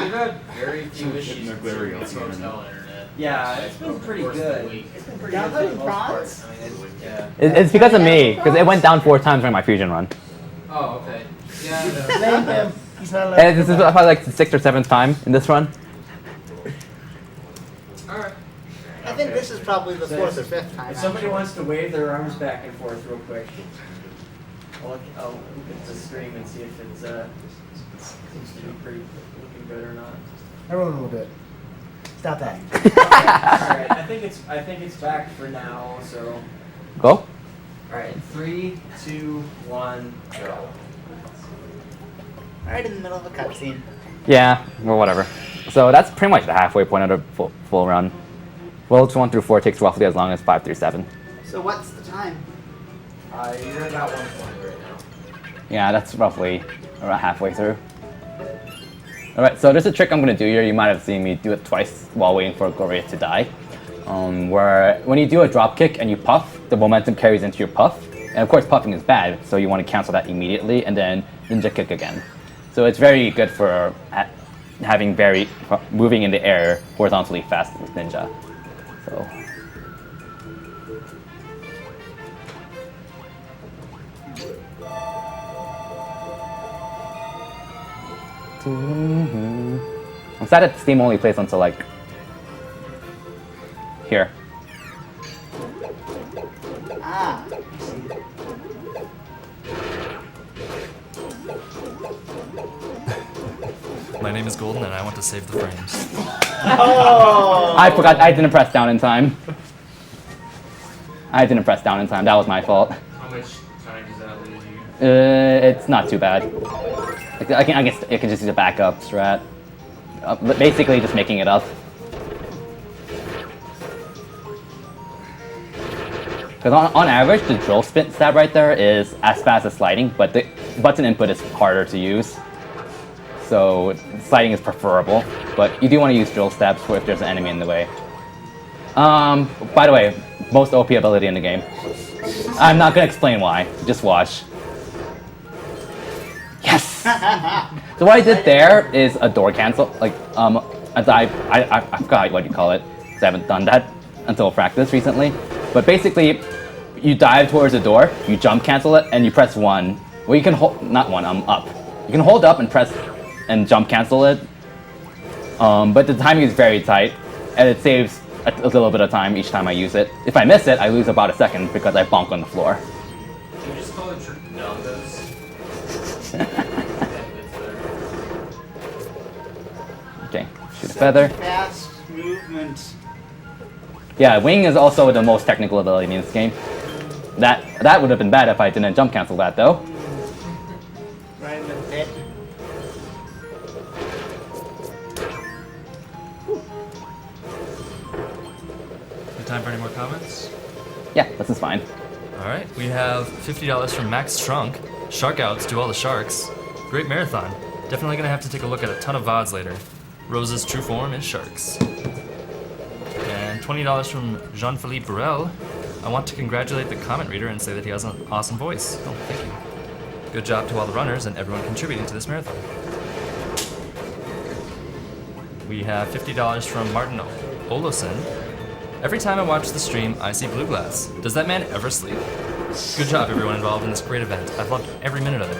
we've had very few issues Getting ugly with on the hotel internet. Yeah, it's been pretty good. It's been pretty good for the Downloading most part. prawns? I mean, yeah. It's because of me, because it went down 4 times during my fusion run. Oh, okay. Yeah. Blame him. He's not allowed And to this go is back. probably like the 6th or 7th time in this run. Alright. I think this is probably the 4th or 5th time. If somebody actually. wants to wave their arms back and forth real quick. I'll look at the stream and see if it's seems to be pretty looking good or not. Everyone will do it. Stop that. Alright, I think it's back for now, so Go. alright, 3, 2, 1, go. Right in the middle of a cutscene. Yeah, well, whatever. So that's pretty much the halfway point of the full run. Worlds 1 through 4 takes roughly as long as 5 through 7. So what's the time? You're about 1 point right now. Yeah, that's roughly around halfway through. Alright, so there's a trick I'm going to do here. You might have seen me do it twice while waiting for Gloria to die. Where when you do a drop kick and you puff, the momentum carries into your puff. And of course puffing is bad, so you want to cancel that immediately and then ninja kick again. So it's very good for moving in the air horizontally fast with ninja. So. I'm sad that Steam only plays until like here. Ah. My name is Golden, and I want to save the frames. Oh. I forgot. I didn't press down in time. That was my fault. How much time does that lose you? It's not too bad. I guess it can just use a backup strat. But basically, just making it up. Because on average, the drill spin stab right there is as fast as sliding, but the button input is harder to use. So sliding is preferable, but you do want to use drill stabs for if there's an enemy in the way. By the way, most OP ability in the game. I'm not gonna explain why. Just watch. Yes. So what I did there is a door cancel. Like I forgot what you call it, because I haven't done that until practice recently. But basically, you dive towards the door, you jump cancel it, and you press 1. Well, you can hold not 1. Up. You can hold up and press and jump cancel it. But the timing is very tight, and it saves a little bit of time each time I use it. If I miss it, I lose about a second because I bonk on the floor. Can you just call it Numbers? Okay, shoot a feather. Fast movement. Yeah, wing is also the most technical ability in this game. That would have been bad if I didn't jump cancel that though. Right in the pit. Good time for any more comments? Yeah, this is fine. Alright, we have $50 from Max Trunk. Shark outs to all the sharks. Great marathon. Definitely gonna have to take a look at a ton of VODs later. Rose's true form is sharks. And $20 from Jean-Philippe Burrell. I want to congratulate the comment reader and say that he has an awesome voice. Oh, thank you. Good job to all the runners and everyone contributing to this marathon. We have $50 from Martin Olofsson. Every time I watch the stream, I see blue glass. Does that man ever sleep? Good job, everyone involved in this great event. I've loved every minute of it.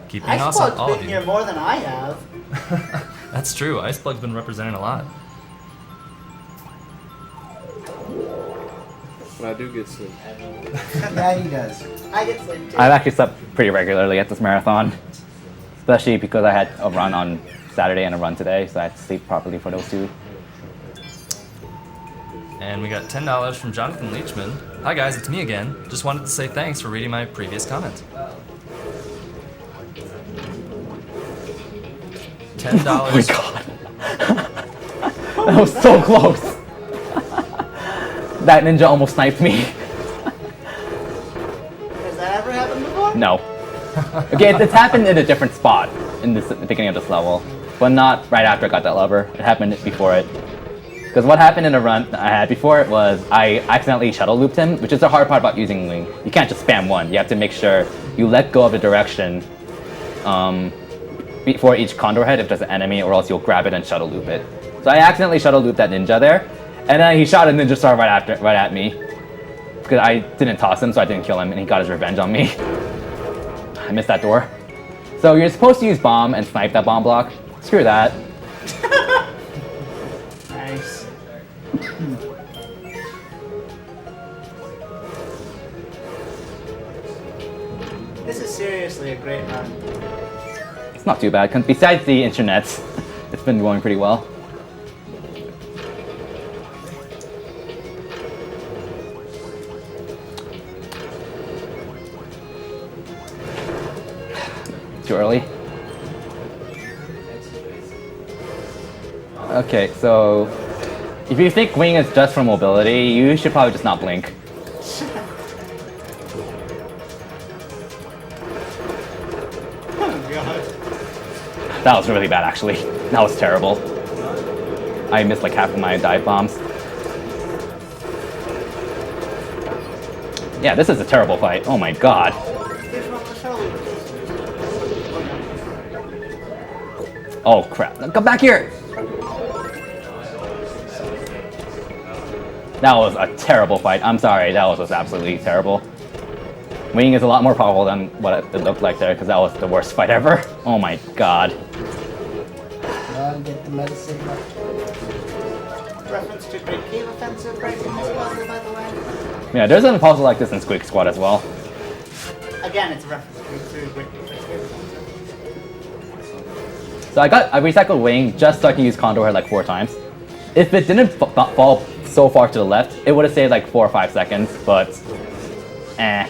Keep being awesome, all of been you. here more than I have. That's true. Iceplug's been representing a lot. But I do get sleep. Yeah, he does. I get sleep too. I've actually slept pretty regularly at this marathon, especially because I had a run on Saturday and a run today, so I had to sleep properly for those two. And we got $10 from Jonathan Leachman. Hi guys, it's me again. Just wanted to say thanks for reading my previous comment. $10. Oh my god. That was so close. That ninja almost sniped me. Has that ever happened before? No. Okay, it's happened in a different spot in the beginning of this level, but not right after I got that lever. It happened before it. Because what happened in a run I had before it was I accidentally shuttle looped him, which is the hard part about using wing. You can't just spam one. You have to make sure you let go of the direction before each condor head if there's an enemy, or else you'll grab it and shuttle loop it. So I accidentally shuttle looped that ninja there, and then he shot a ninja star right at me. Because I didn't toss him, so I didn't kill him, and he got his revenge on me. I missed that door. So you're supposed to use bomb and snipe that bomb block. Screw that. Nice. This is seriously a great run. It's not too bad. Besides the internet, it's been going pretty well. Too early. Okay, so if you think wing is just for mobility, you should probably just not blink. That was really bad, actually. That was terrible. I missed like half of my dive bombs. Yeah, this is a terrible fight. Oh my god. Oh crap. Come back here! That was a terrible fight. I'm sorry, that was just absolutely terrible. Wing is a lot more powerful than what it looked like there, because that was the worst fight ever. Oh my god. Get the medicine. Reference to Great Cave Offensive breaking this puzzle, by the way. Yeah, there's a puzzle like this in Squeak Squad as well. Again, it's a reference to Great Cave Offensive. So I recycled Wing just so I can use Condor Head like 4 times. If it didn't fall so far to the left, it would have saved like 4 or 5 seconds, but I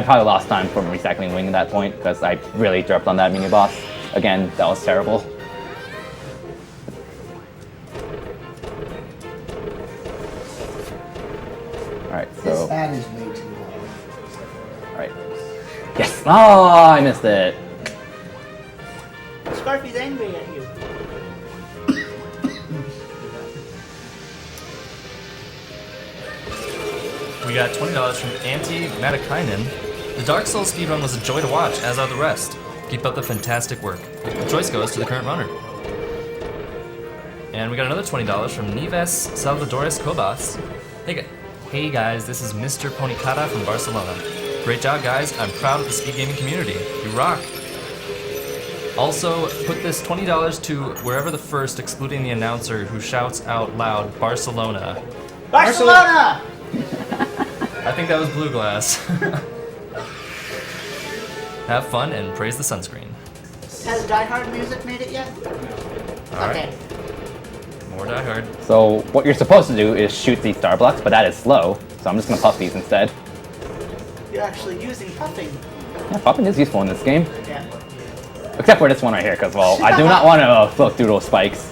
probably lost time from recycling Wing at that point because I really dropped on that mini boss. Again, that was terrible. Alright, so... This ad is way too long. Alright. Yes! Oh, I missed it! Scarfy's angry at you. We got $20 from Antti Matikainen. The Dark Souls speedrun was a joy to watch, as are the rest. Keep up the fantastic work. The choice goes to the current runner. And we got another $20 from Neves Salvadores Cobas. Hey guys, this is Mr. Ponicata from Barcelona. Great job guys, I'm proud of the speed gaming community. You rock. Also, put this $20 to wherever the first, excluding the announcer who shouts out loud, Barcelona. Barcelona! I think that was Blue Glass. Have fun and praise the sunscreen. Has Die Hard music made it yet? Alright. More Die Hard. So what you're supposed to do is shoot these star blocks, but that is slow. So I'm just gonna puff these instead. You're actually using puffing. Yeah, puffing is useful in this game. Yeah. Except for this one right here, because, well, I do not want to float through those spikes.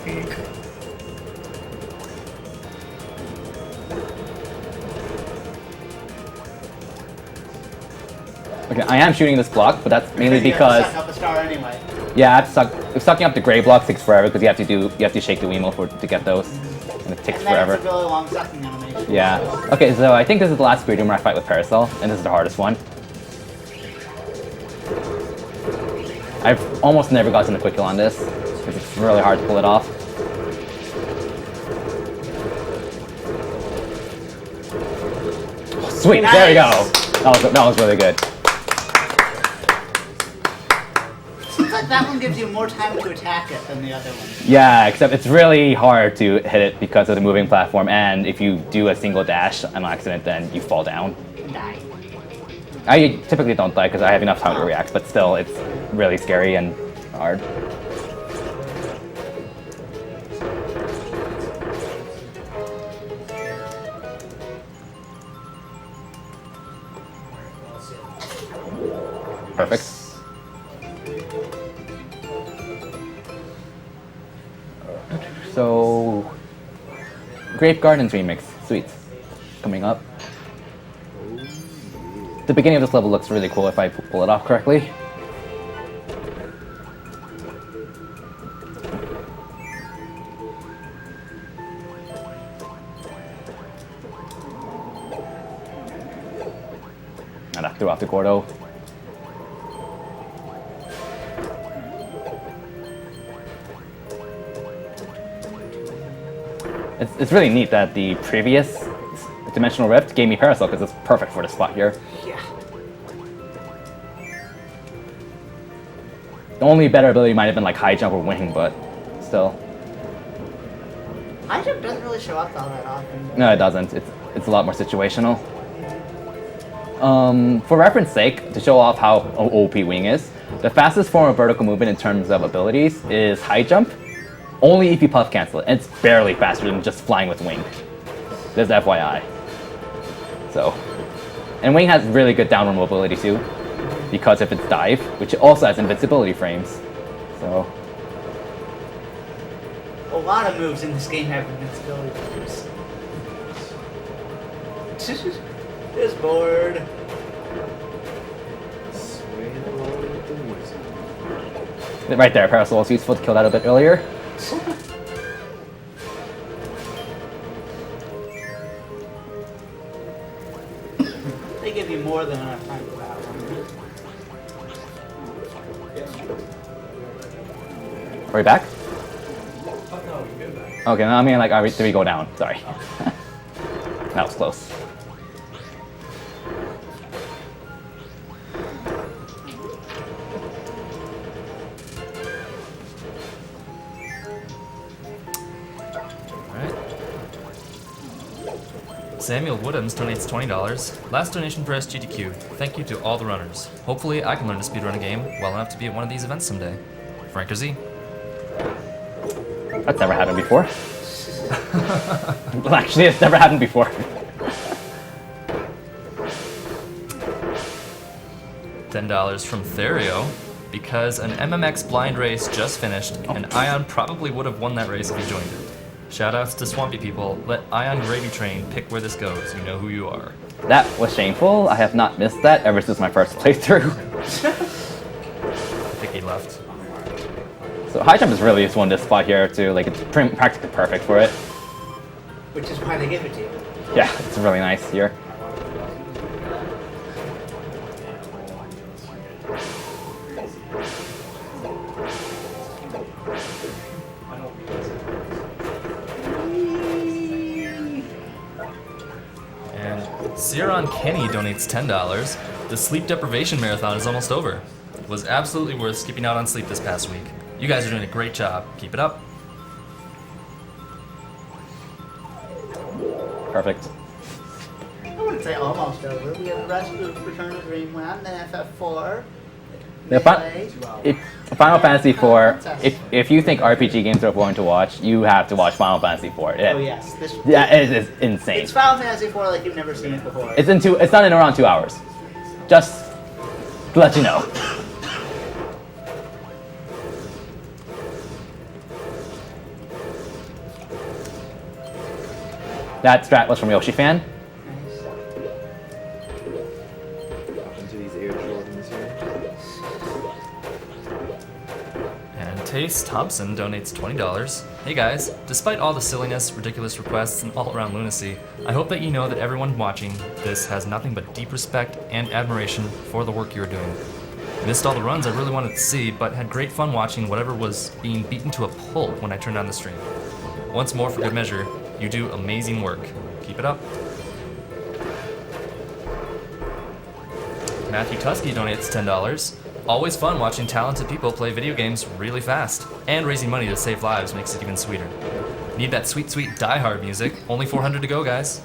Okay, I am shooting this block, but that's mainly because... Suck up a star anyway. Yeah, sucking up the gray block takes forever, because you have to shake the Wiimote to get those. And it takes forever. It's a really long sucking animation. Yeah. Okay, so I think this is the last speedrun where I fight with Parasol, and this is the hardest one. I've almost never gotten a quick kill on this, because it's really hard to pull it off. Sweet, nice. There we go! That was really good. Seems like that one gives you more time to attack it than the other one. Yeah, except it's really hard to hit it because of the moving platform, and if you do a single dash on accident, then you fall down. And die. I typically don't die because I have enough time to react, but still, it's really scary and hard. Perfect. So, Grape Gardens remix, sweet, coming up. The beginning of this level looks really cool if I pull it off correctly. And I threw off the Gordo. It's really neat that the previous Dimensional Rift gave me Parasol because it's perfect for the spot here. Yeah. The only better ability might have been like High Jump or Wing, but still. High Jump doesn't really show up all that often. No, it doesn't. It's a lot more situational. For reference sake, to show off how OP Wing is, the fastest form of vertical movement in terms of abilities is high jump, only if you puff cancel it, and it's barely faster than just flying with Wing. There's FYI. So, and Wing has really good downward mobility too, because of its dive, which also has invincibility frames. So, A lot of moves in this game have invincibility frames. Just bored. Swaying along with the music. right there, Parasol was useful to kill that a bit earlier. They give you more than enough time for that one. Are we back? Okay, no, I mean, like, did we go down? Sorry. That was close. Alright. Samuel Woodhams donates $20. Last donation for SGDQ. Thank you to all the runners. Hopefully I can learn to speedrun a game well enough to be at one of these events someday. Frank Z. That's never happened before. Well, actually, it's never happened before. $10 from Therio. Because an MMX blind race just finished, and Ion probably would have won that race if he joined it. Shoutouts to Swampy people. Let Ion Gravy Train pick where this goes. You know who you are. That was shameful. I have not missed that ever since my first playthrough. I think he left. So high jump is really just one this spot here too. Like, it's practically perfect for it. Which is why they give it to you. Yeah, it's really nice here. And Siron Kenny donates $10. The sleep deprivation marathon is almost over. It was absolutely worth skipping out on sleep this past week. You guys are doing a great job. Keep it up. Perfect. I wouldn't say almost over. We have the rest of Return to Dreamland, then FF4. The Final Fantasy IV, if you think RPG games are boring to watch, you have to watch Final Fantasy IV. Oh yes. Yeah, it is insane. It's Final Fantasy IV like you've never seen it before. It's not in around 2 hours. Just to let you know. That strat was from Yoshi Fan. Into these Air Jordans here. And Tace Thompson donates $20. Hey guys, despite all the silliness, ridiculous requests, and all-around lunacy, I hope that you know that everyone watching this has nothing but deep respect and admiration for the work you're doing. Missed all the runs I really wanted to see, but had great fun watching whatever was being beaten to a pulp when I turned on the stream. Once more, for good measure, you do amazing work. Keep it up. Matthew Tusky donates $10. Always fun watching talented people play video games really fast, and raising money to save lives makes it even sweeter. Need that sweet, sweet Die Hard music. Only 400 to go, guys.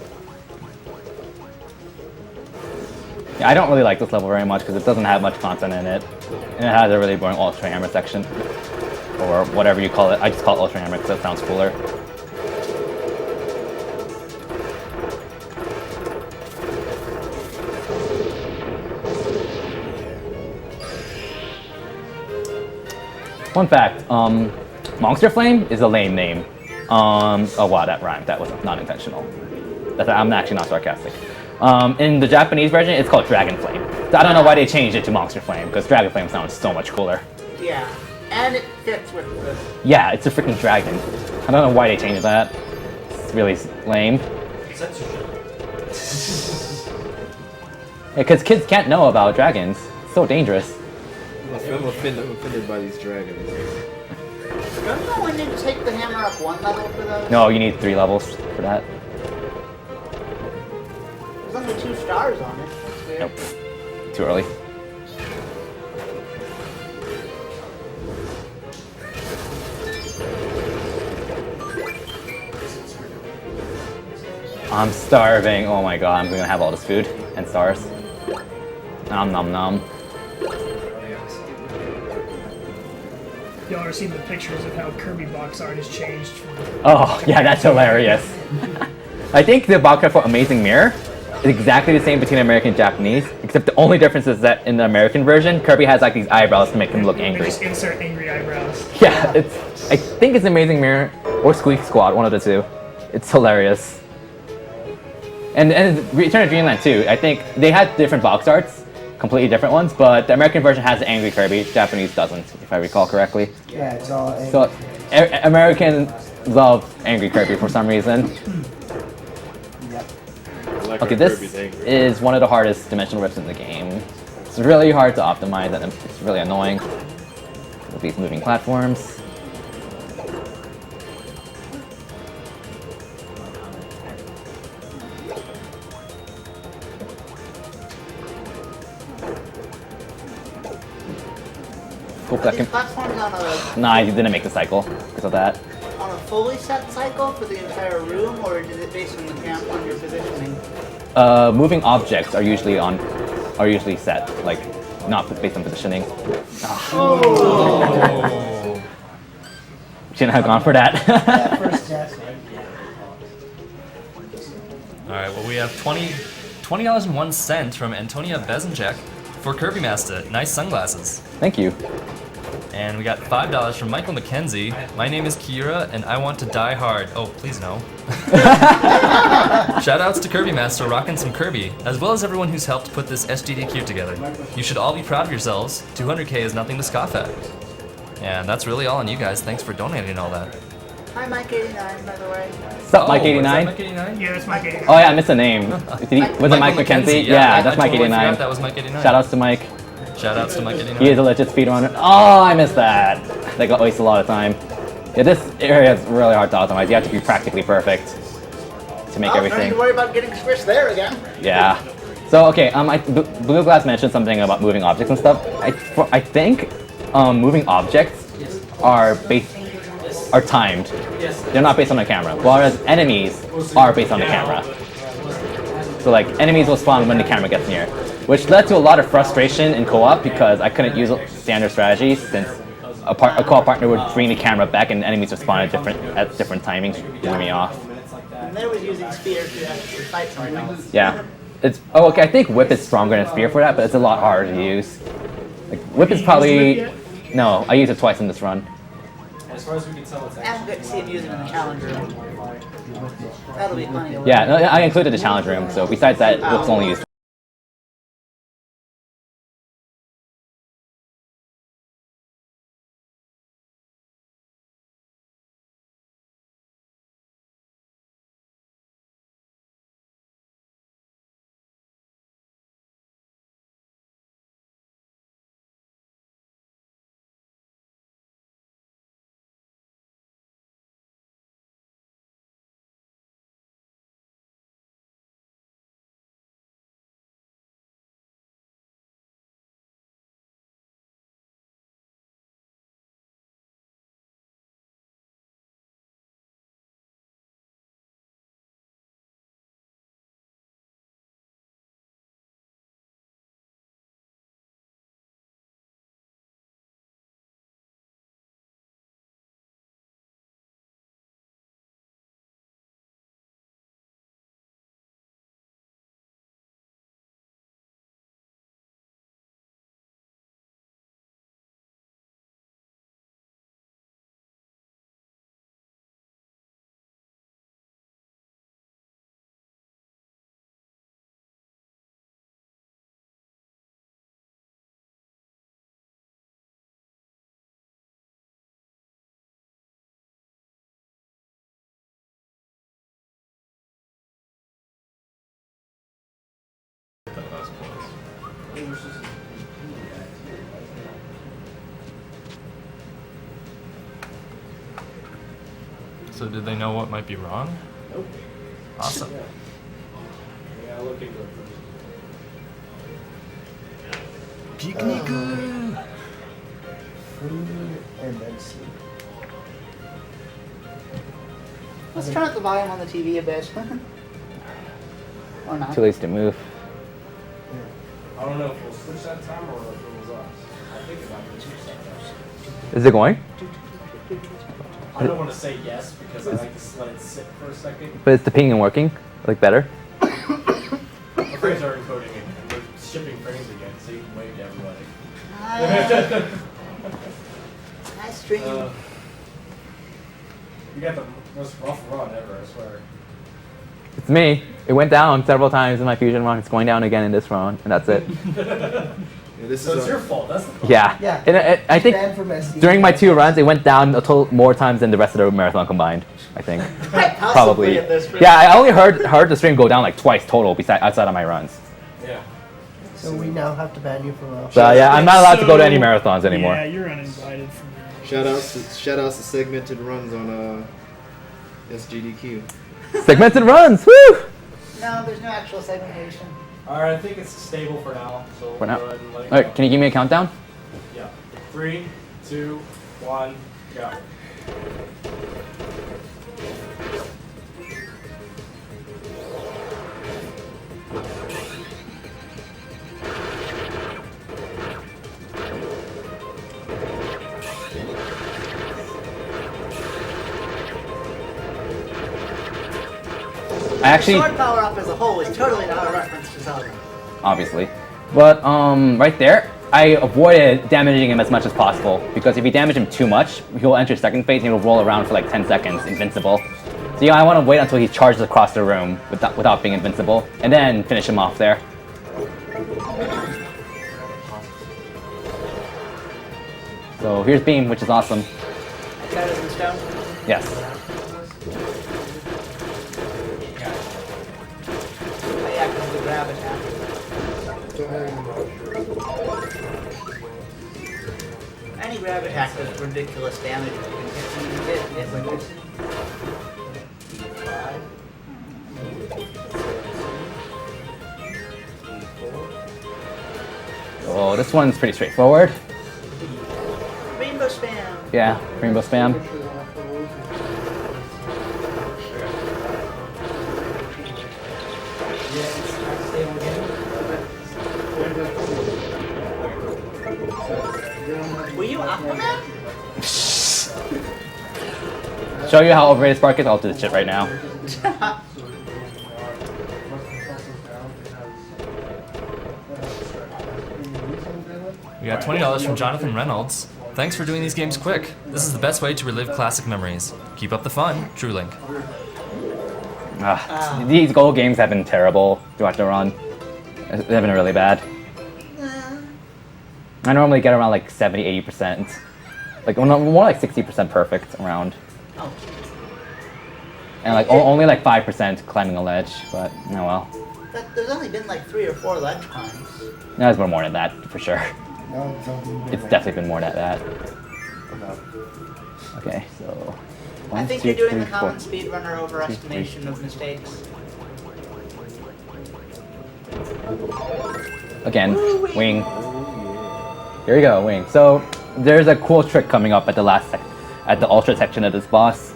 Yeah, I don't really like this level very much because it doesn't have much content in it. And it has a really boring Ultra Hammer section. Or whatever you call it. I just call it Ultra Hammer because that sounds cooler. Fun fact, Monster Flame is a lame name. Oh wow, that rhymed. That was not intentional. I'm actually not sarcastic. In the Japanese version, it's called Dragon Flame. So I don't know why they changed it to Monster Flame, because Dragon Flame sounds so much cooler. Yeah, and it fits with the... Yeah, it's a freaking dragon. I don't know why they changed that. It's really lame. Because kids can't know about dragons. It's so dangerous. I'm offended by these dragons. Don't you know when you take the hammer up one level for those? No, you need 3 levels for that. There's only 2 stars on it. That's weird. Nope. Too early. I'm starving. Oh my god, I'm gonna have all this food and stars. Nom nom nom. Y'all are seeing the pictures of how Kirby box art has changed from. Oh, yeah, that's hilarious. I think the box art for Amazing Mirror is exactly the same between American and Japanese, except the only difference is that in the American version, Kirby has like these eyebrows to make him look They angry. just insert angry eyebrows. Yeah, I think it's Amazing Mirror or Squeak Squad, one of the two. It's hilarious. And Return of Dreamland too. I think they had different box arts, completely different ones, but the American version has the angry Kirby, Japanese doesn't, if I recall correctly. Yeah, it's all. So Americans love angry Kirby for some reason. Okay, this is one of the hardest dimensional rips in the game. It's really hard to optimize and it's really annoying with these moving platforms. Hope that These can. platforms on a Nah, you didn't make the cycle because of that. on a fully set cycle for the entire room, or is it based on the camp on your positioning? Moving objects are usually set, like not based on positioning. Oh. Shouldn't have gone for that. First guess. All right, well, we have $20.01 from Antonia Bezenchek for Kirbymastah. Nice sunglasses. Thank you. And we got $5 from Michael McKenzie. My name is Kira, and I want to die hard. Oh, please no. Shoutouts to Kirbymastah rocking some Kirby, as well as everyone who's helped put this SGDQ together. You should all be proud of yourselves. 200K is nothing to scoff at. And that's really all on you guys. Thanks for donating all that. Hi, Mike89, by the way. What's up, Mike was 89? that Mike 89? Yeah, that's my game. Oh yeah, I missed the name. Was it Mike McKenzie? Yeah, that's Mike totally 89. forgot that was Mike 89. Shoutouts to Mike. Shoutouts to Mike 89. He is a legit speedrunner. Oh, I missed that. That got wasted a lot of time. Yeah, this area is really hard to optimize. You have to be practically perfect to make Don't need everything. to worry about getting squished there again. Yeah. So okay, Blue Glass mentioned something about moving objects and stuff. I think moving objects are timed. They're not based on the camera, whereas enemies are based on the camera. So like enemies will spawn when the camera gets near, which led to a lot of frustration in co-op because I couldn't use standard strategies since a co-op partner would bring the camera back and enemies would spawn at different timings, throwing me off. And they was using spear to actually fight something. Yeah. Okay, I think Whip is stronger than Spear for that, but it's a lot harder to use. Like Whip is probably no, I used it twice in this run. As far as we can tell, it's And we'll get to see him using it in the challenge room. That'll be funny. Yeah, no, I included the challenge room, so besides that, Whip's only used. So did they know what might be wrong? Nope. Awesome. Yeah, look into it. Picnic. Food and then sleep. Let's turn up the volume on the TV a bit. Or not. Too late to move. Oh, don't know if we'll switch that time or if it was us. I think it might be switch that time. Is it going? I don't want to say yes because I like to let it sit for a second. But is the pinging working? Like better? My frames are encoding it, and we're shipping frames again, so you can wave to everybody. Nice stream. You got the most rough run ever, I swear. It's me. It went down several times in my fusion run. It's going down again in this run, and that's it. So it's your fault. That's the problem. Yeah. Yeah. And I think Banned from SD. during my 2 runs, it went down a total more times than the rest of the marathon combined. I think. Probably. At this rate. Yeah, I only heard the stream go down like twice total outside of my runs. Yeah. So we now have to ban you from a. So yeah, I'm not allowed to go to any marathons anymore. Yeah, you're uninvited from there. Shoutouts to segmented runs on SGDQ. Segmented runs. Woo! No, there's no actual segmentation. Alright, I think it's stable for now. So we'll For now. go ahead and let it All right, go. can you give me a countdown? Yeah. 3, 2, 1, go. I actually, Sword power up as a whole is totally not a reference to Zelda. obviously, but right there, I avoided damaging him as much as possible because if you damage him too much, he'll enter second phase and he'll roll around for like 10 seconds, invincible. So yeah, I want to wait until he charges across the room without being invincible, and then finish him off there. So here's Beam, which is awesome. Shadows in Stone. Yes. Oh yeah, because of the grab attack. Any grab attack does ridiculous damage. You can hit like this. Oh, this one's pretty straightforward. Rainbow spam. Yeah, rainbow spam. Were you Aquaman? Show you how overrated Spark is. I'll do this shit right now. We got $20 from Jonathan Reynolds. Thanks for doing these games quick. This is the best way to relive classic memories. Keep up the fun, True Link. These gold games have been terrible throughout the run. They've been really bad. I normally get around like 70-80%. Like more like 60% perfect around. Oh. And like only like 5% climbing a ledge, but oh well. But there's only been like 3 or 4 ledge climbs. No, there's been more than that for sure. No, it's only It's definitely been more than that. Okay, so. I think you're doing the common speedrunner overestimation of mistakes. Again, wing. Here we go, wing. So there's a cool trick coming up at the at the ultra section of this boss.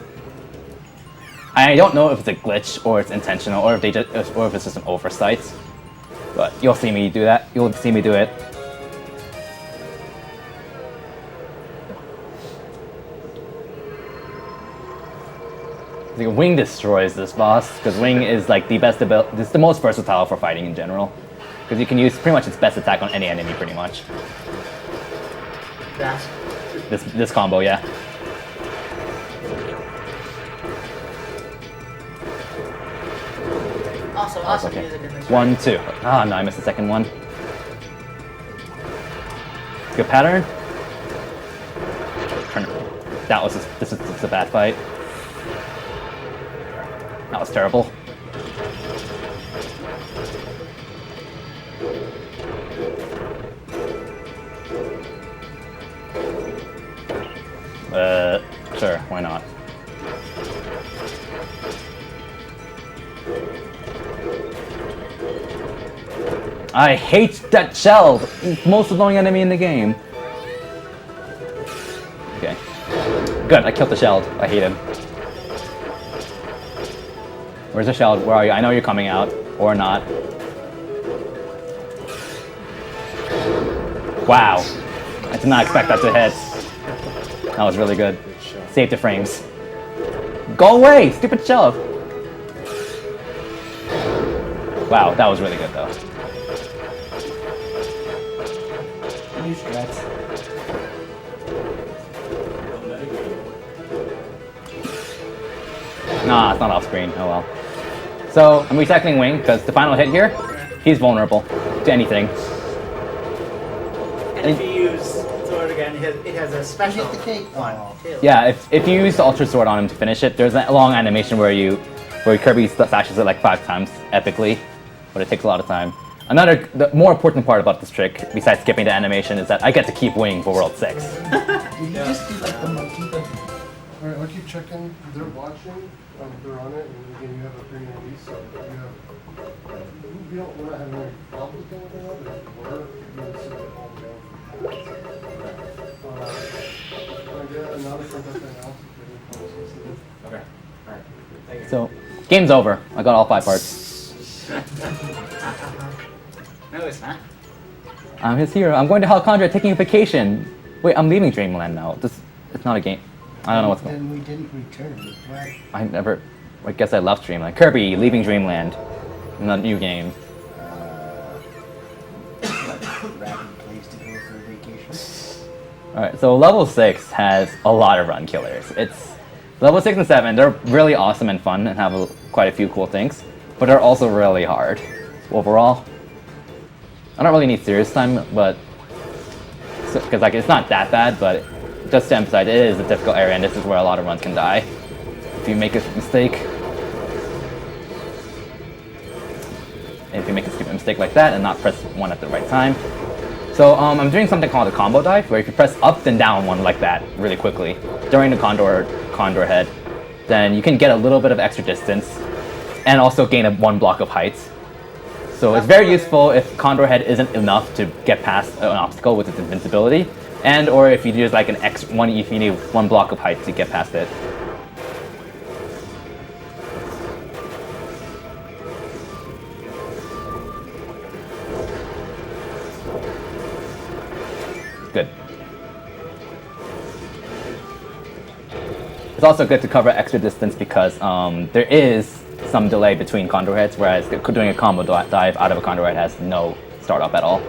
I don't know if it's a glitch or it's intentional or if it's just an oversight. But you'll see me do that. You'll see me do it. The wing destroys this boss because wing is like the best ability. It's the most versatile for fighting in general because you can use pretty much its best attack on any enemy pretty much. That's This combo, yeah. also awesome Okay. music in this. 1, 2. Ah, no, I missed the second one. Good pattern. That was this is a bad fight. That was terrible. Sure, why not? I hate that shell! It's the most annoying enemy in the game. Okay. Good, I killed the shell. I hate him. Where's the shell? Where are you? I know you're coming out. Or not. Wow. I did not expect that to hit. That was really good. Save the frames. Go away, stupid shove. Wow, that was really good though. New strats. Nah, it's not off screen. Oh well. So I'm recycling Wing because the final hit here, he's vulnerable to anything. And if you use sword again, it has a special one too. Yeah, if you use the Ultra Sword on him to finish it, there's a long animation where Kirby slashes it like 5 times epically, but it takes a lot of time. The more important part about this trick, besides skipping the animation, is that I get to keep Wing for World 6. Did you just do like the monkey? Alright, I'll keep checking. They're watching. They're on it, and again, you have a premium release, so we're not having any problems with anything else. We're doing sit at home Okay. Alright. Thank you. So, game's over. I got all 5 parts. No, it's not. I'm his hero. I'm going to HAL Laboratory taking a vacation. Wait, I'm leaving Dreamland now. It's not a game. I don't know what's going on. Then we didn't return. Right? I guess I left Dreamland. Kirby, leaving Dreamland. In a new game. Rapid place to go for a vacation. Alright, so level 6 has a lot of run killers. It's level 6 and 7, they're really awesome and fun and have quite a few cool things, but they're also really hard. Overall, I don't really need serious time, but because it's not that bad, but just to emphasize, it is a difficult area, and this is where a lot of runs can die. If you make a mistake, if you make a stupid mistake like that and not press 1 at the right time. So I'm doing something called a combo dive, where if you press up and down 1 like that really quickly during the condor head, then you can get a little bit of extra distance and also gain 1 block of height. So it's very useful if condor head isn't enough to get past an obstacle with its invincibility, and or if you use like if you need 1 block of height to get past it. Good. It's also good to cover extra distance because there is some delay between condor heads, whereas doing a combo dive out of a condor head has no startup at all.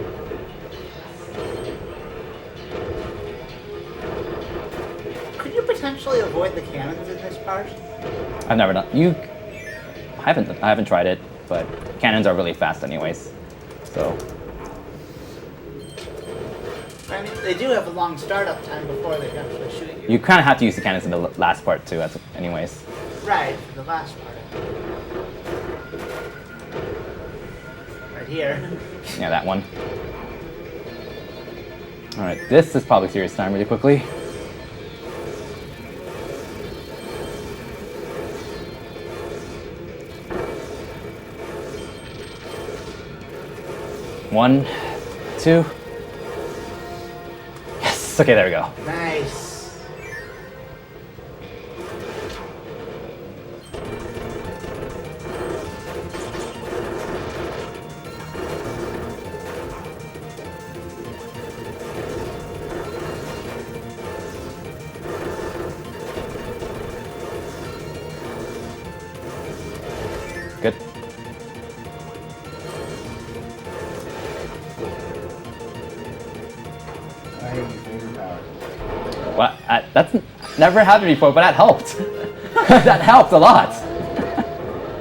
Could you potentially avoid the cannons in this part? I've never done. I haven't tried it, but cannons are really fast anyways. So. I mean, they do have a long startup time before they actually shoot you. You kind of have to use the cannons in the last part too, anyways. Right, the last part. Right here. Yeah, that one. Alright, this is probably serious time really quickly. One, 2. Yes! Okay, there we go. Nice. Good. Well, that's never happened before, but that helped. That helped a lot.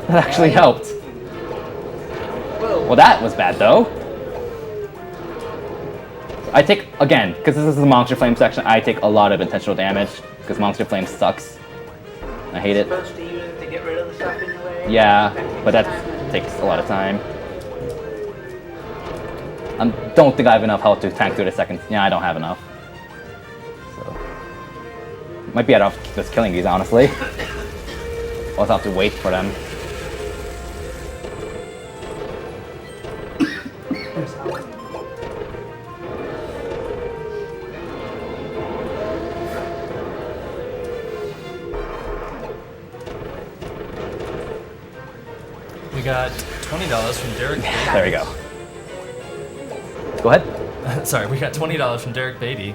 That actually helped. Well, that was bad though. I take, again, because this is the Monster Flame section, I take a lot of intentional damage, because Monster Flame sucks. I hate it. Supposed to use it to get rid of the stuff in your way? Yeah, but that takes a lot of time. I don't think I have enough health to tank through the second. Yeah, I don't have enough. So, might be better off just killing these, honestly. I'll also have to wait for them. We got $20 from Derek. There we go. Go ahead. sorry, we got $20 from Derek Beatty.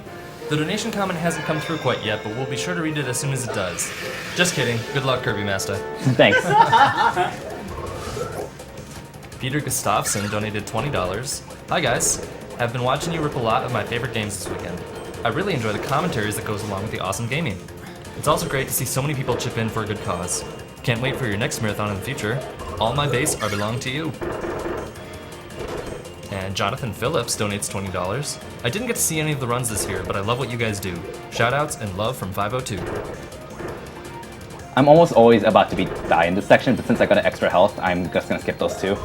The donation comment hasn't come through quite yet, but we'll be sure to read it as soon as it does. Just kidding. Good luck, Kirbymastah. Thanks. Peter Gustafson donated $20. Hi guys. I've been watching you rip a lot of my favorite games this weekend. I really enjoy the commentaries that goes along with the awesome gaming. It's also great to see so many people chip in for a good cause. Can't wait for your next marathon in the future. All my base are belong to you. And Jonathan Phillips donates $20. I didn't get to see any of the runs this year, but I love what you guys do. Shoutouts and love from 502. I'm almost always about to die in this section, but since I got an extra health, I'm just gonna skip those two.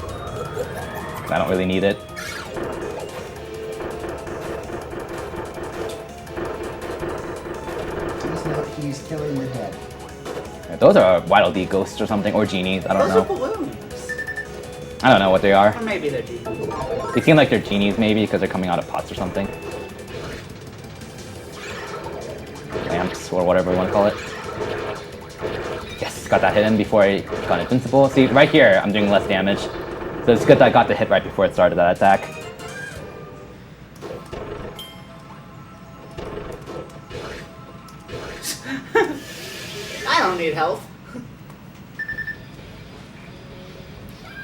I don't really need it. Please note he's killing the dead. Those are Wild D ghosts or something, or genies, I don't Those know. are balloons. I don't know what they are. Or maybe they're genies. They seem like they're genies maybe, because they're coming out of pots or something. Lamps, or whatever you want to call it. Yes, got that hit in before I got invincible. See, right here, I'm doing less damage. So it's good that I got the hit right before it started that attack. I don't need health.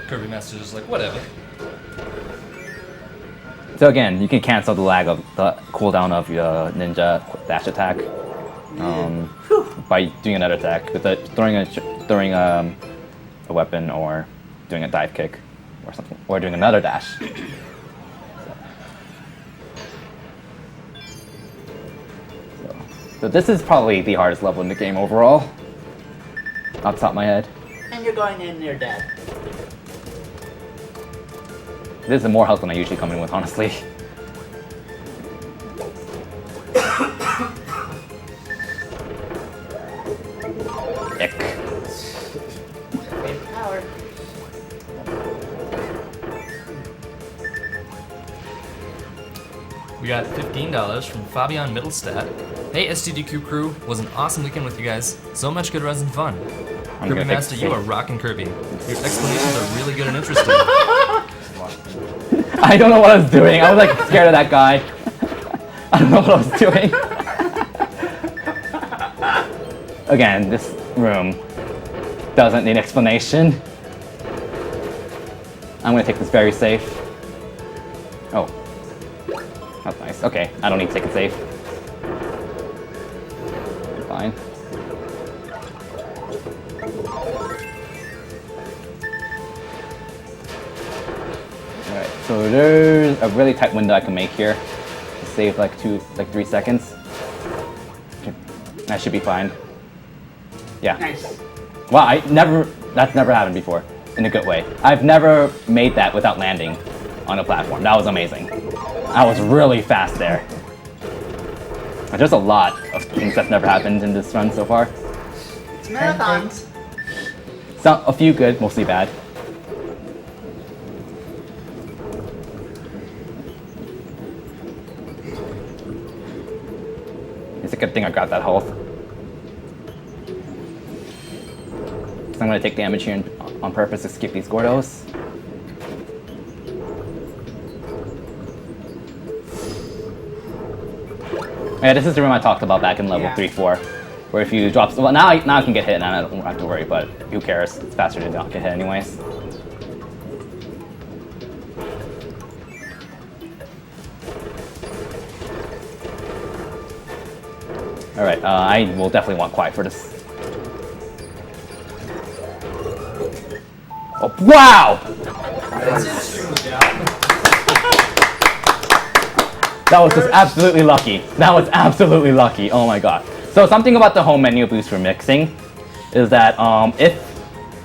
Kirbymastah's just like, whatever. So again, you can cancel the lag of the cooldown of your ninja dash attack by doing another attack with throwing a weapon or doing a dive kick or something, or doing another dash. So this is probably the hardest level in the game overall, off the top of my head. And you're going in near dead. This is more health than I usually come in with, honestly. Ick. Power. We got $15 from Fabian Mittelstadt. Hey SGDQ crew, was an awesome weekend with you guys. So much good res and fun. Kirbymastah, you are rocking Kirby. Your explanations are really good and interesting. I don't know what I was doing. I was like scared of that guy. I don't know what I was doing. Again, this room doesn't need explanation. I'm gonna take this very safe. Oh. That's nice. Okay, I don't need to take it safe. Fine. Alright, so there's a really tight window I can make here to save like 3 seconds. Okay. That should be fine. Yeah. Nice. Wow, that's never happened before, in a good way. I've never made that without landing on a platform. That was amazing. I was really fast there. But there's a lot of things that's never happened in this run so far. It's marathons. A few good, mostly bad. It's a good thing I got that health. I'm going to take damage here on purpose to skip these Gordos. Yeah, this is the room I talked about back in level 3-4, where if you drop... Well, now I can get hit and I don't have to worry, but who cares? It's faster to not get hit anyways. Alright, I will definitely want quiet for this. Oh, wow! That was just absolutely lucky. That was absolutely lucky. Oh my god. So something about the home menu boost for mixing is that if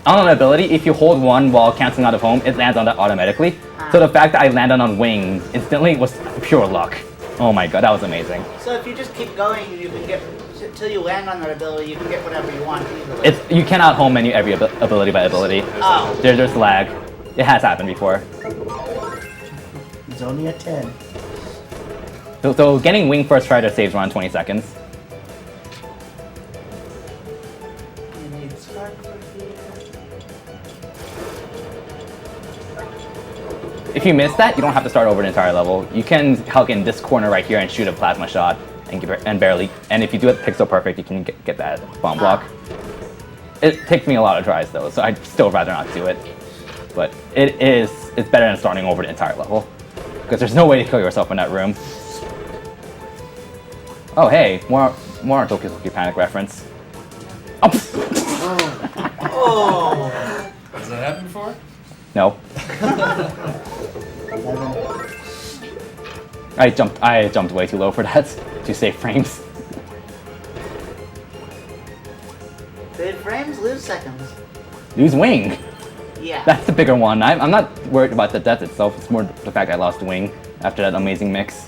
on an ability, if you hold one while canceling out of home, it lands on that automatically. So the fact that I landed on wings instantly was pure luck. Oh my god, that was amazing. So if you just keep going, you can get until you land on that ability. You can get whatever you want easily. You cannot home menu every ability by ability. Oh. There's lag. It has happened before. It's only a 10. So getting wing first try to saves around 20 seconds. You need spark for here. if you miss that, you don't have to start over the entire level. You can hug in this corner right here and shoot a plasma shot and barely. And if you do it pixel perfect, you can get that bomb block. It takes me a lot of tries though, so I'd still rather not do it. But it's better than starting over the entire level, because there's no way to kill yourself in that room. Oh hey, more Tokyo Panic reference. Oh. Oh. Has that happened before? No. I jumped way too low for that to save frames. Save frames, lose seconds. Lose wing. Yeah. That's the bigger one. I'm not worried about the death itself. It's more the fact I lost wing after that amazing mix.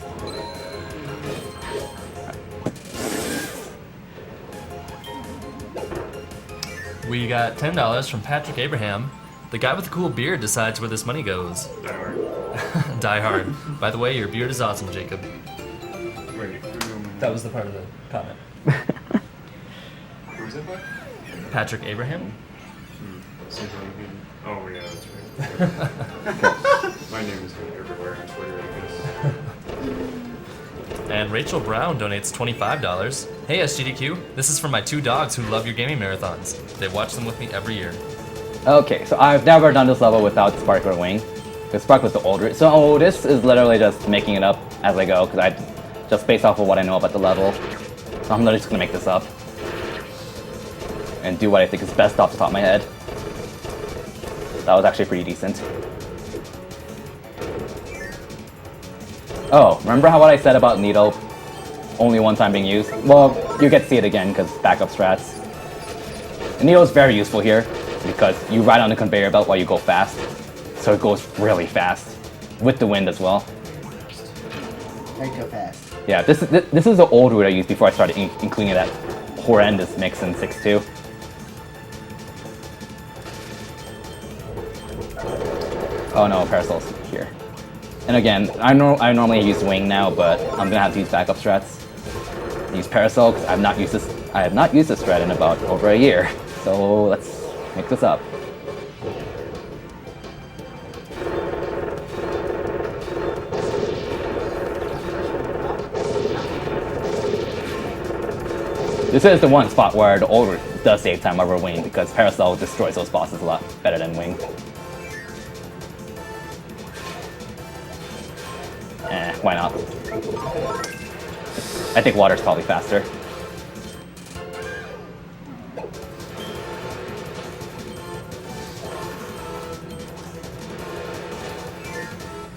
We got $10 from Patrick Abraham. The guy with the cool beard decides where this money goes. Die hard. Die hard. By the way, your beard is awesome, Jacob. Wait, That was the part of the comment. who was that by? Patrick Abraham? Oh yeah, that's right. My name is everywhere on Twitter, I guess. And Rachel Brown donates $25. Hey SGDQ, this is for my 2 dogs who love your gaming marathons. They watch them with me every year. Okay, so I've never done this level without Spark or Wing. Because Spark was the older. So this is literally just making it up as I go, because I just based off of what I know about the level. So I'm literally just gonna make this up and do what I think is best off the top of my head. That was actually pretty decent. Oh, remember what I said about Needle only one time being used? Well, you get to see it again because backup strats. The Needle is very useful here because you ride on the conveyor belt while you go fast. So it goes really fast. With the wind as well. I go fast. Yeah, this is the old route I used before I started including that horrendous mix in 6.2. Oh no, Parasol's here. And again, I normally use Wing now, but I'm gonna have to use backup strats. Use Parasol because I have not used this strat in about over a year. So let's make this up. This is the one spot where the old route does save time over Wing because Parasol destroys those bosses a lot better than Wing. Why not? I think water's probably faster.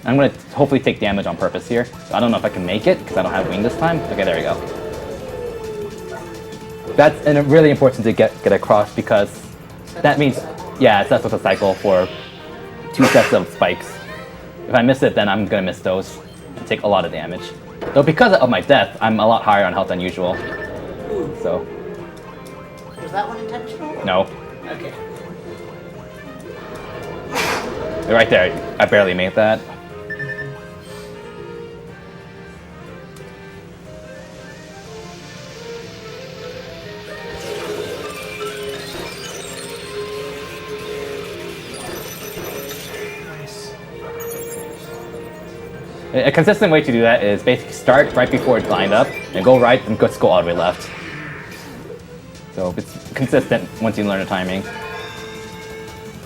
I'm gonna hopefully take damage on purpose here. So I don't know if I can make it because I don't have Wing this time. Okay, there we go. That's really important to get across because that means, yeah, it sets up a cycle for 2 sets of spikes. If I miss it, then I'm gonna miss those and take a lot of damage. Though because of my death, I'm a lot higher on health than usual. So. Was that one intentional? No. Okay. Right there, I barely made that. A consistent way to do that is basically start right before it's lined up, and go right, and go all the way left. So it's consistent once you learn the timing.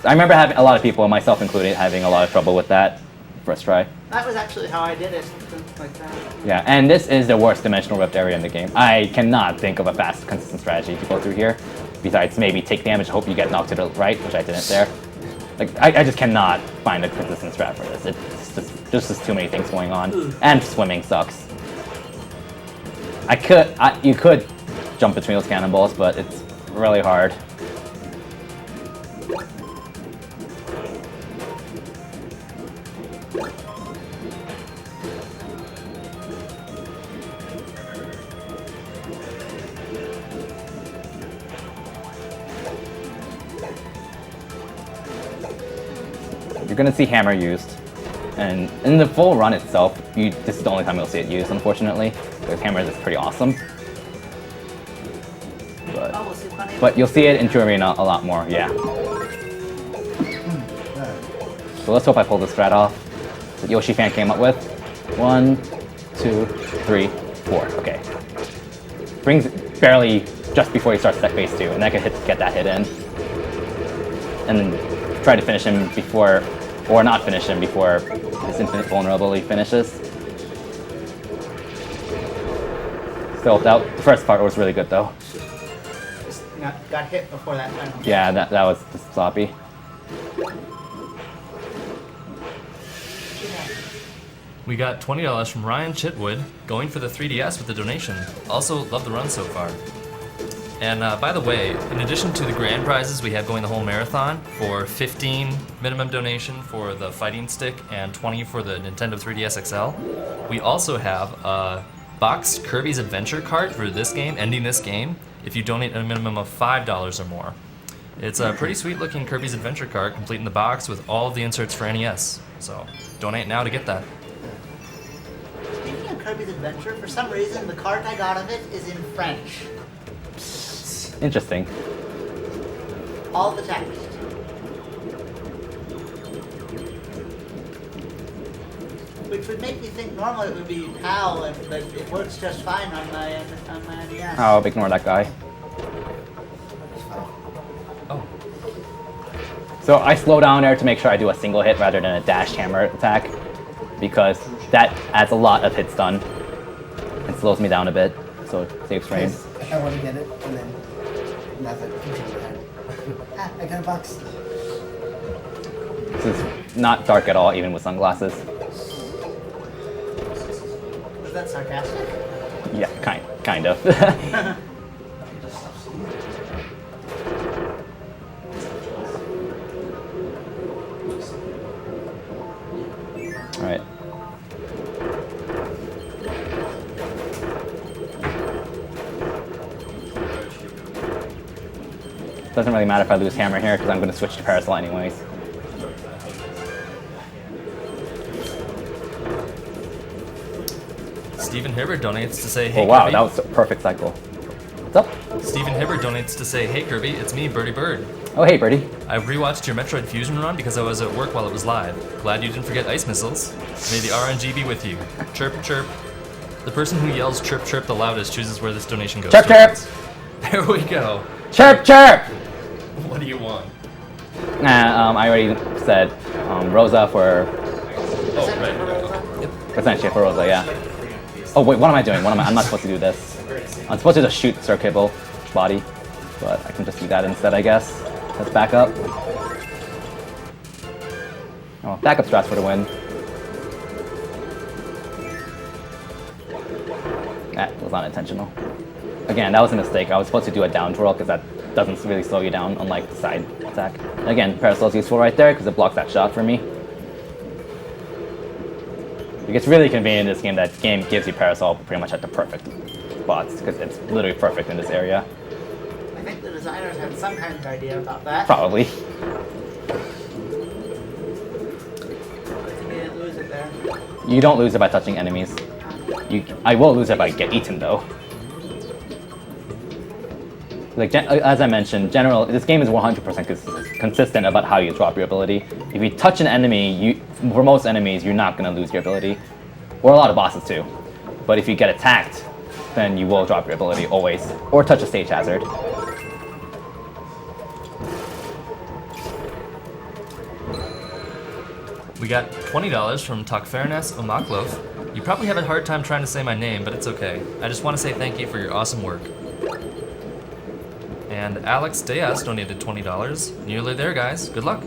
I remember having a lot of people, myself included, having a lot of trouble with that first try. That was actually how I did it, like that. Yeah, and this is the worst dimensional rift area in the game. I cannot think of a fast, consistent strategy to go through here, besides maybe take damage, hope you get knocked to the right, which I didn't there. Like, I just cannot find a consistent strat for this. There's just too many things going on, and swimming sucks. You could jump between those cannonballs, but it's really hard. You're gonna see hammer used. And in the full run itself, this is the only time you'll see it used, unfortunately. Because hammer is pretty awesome. But you'll see it in True Arena a lot more, yeah. So let's hope I pull this strat off. the Yoshi fan came up with. 1, 2, 3, 4. Okay. Brings barely just before he starts that phase 2, and I can get that hit in. And then try to finish him before, or not finish him before his infinite vulnerability finishes. Still, the first part was really good though. Just got hit before that final. Yeah, that was sloppy. We got $20 from Ryan Chitwood, going for the 3DS with the donation. Also, love the run so far. And by the way, in addition to the grand prizes we have going the whole marathon, for 15 minimum donation for the fighting stick and 20 for the Nintendo 3DS XL, we also have a boxed Kirby's Adventure cart for this game, ending this game, if you donate a minimum of $5 or more. It's a pretty sweet looking Kirby's Adventure cart, complete in the box with all of the inserts for NES. So, donate now to get that. Speaking of Kirby's Adventure, for some reason the card I got of it is in French. Interesting. All the text. Which would make me think normally it would be HAL, but it works just fine on my NES. I'll ignore that guy. Oh. So I slow down there to make sure I do a single hit rather than a dash hammer attack, because that adds a lot of hit stun and slows me down a bit, so it saves frames. I want to get it, and then nothing. I got a box. This is not dark at all, even with sunglasses. Was that sarcastic? Yeah, kind of. All right. Doesn't really matter if I lose hammer here because I'm going to switch to parasol anyways. Stephen Hibbert donates to say, hey Oh wow, Kirby. that was a perfect cycle. What's up? Stephen Hibbert donates to say, hey Kirby, it's me, Birdie Bird. Oh hey, Birdie. I rewatched your Metroid Fusion run because I was at work while it was live. Glad you didn't forget ice missiles. May the RNG be with you. Chirp, chirp. The person who yells chirp, chirp the loudest chooses where this donation goes. Chirp, chirp! There we go. Chirp, chirp! What do you want? Nah, I already said Rosa for... Oh, right. Yep. Essentially for Rosa, yeah. Oh wait, what am I doing? I'm not supposed to do this. I'm supposed to just shoot Sir Kibble body, but I can just do that instead, I guess. Let's back up. Oh, backup strats for the win. That was not intentional. Again, that was a mistake. I was supposed to do a down twirl because that doesn't really slow you down, unlike the side attack. Again, Parasol's useful right there because it blocks that shot for me. It's really convenient in this game that game gives you Parasol pretty much at the perfect spots because it's literally perfect in this area. I think the designers had some kind of idea about that. Probably. You didn't lose it there. You don't lose it by touching enemies. I will lose it if I get eaten though. Like as I mentioned, this game is 100% consistent about how you drop your ability. If you touch an enemy, for most enemies, you're not going to lose your ability. Or a lot of bosses too. But if you get attacked, then you will drop your ability always. Or touch a stage hazard. We got $20 from Takfernes Omaklov. You probably have a hard time trying to say my name, but it's okay. I just want to say thank you for your awesome work. And Alex Diaz donated $20. Nearly there, guys. Good luck.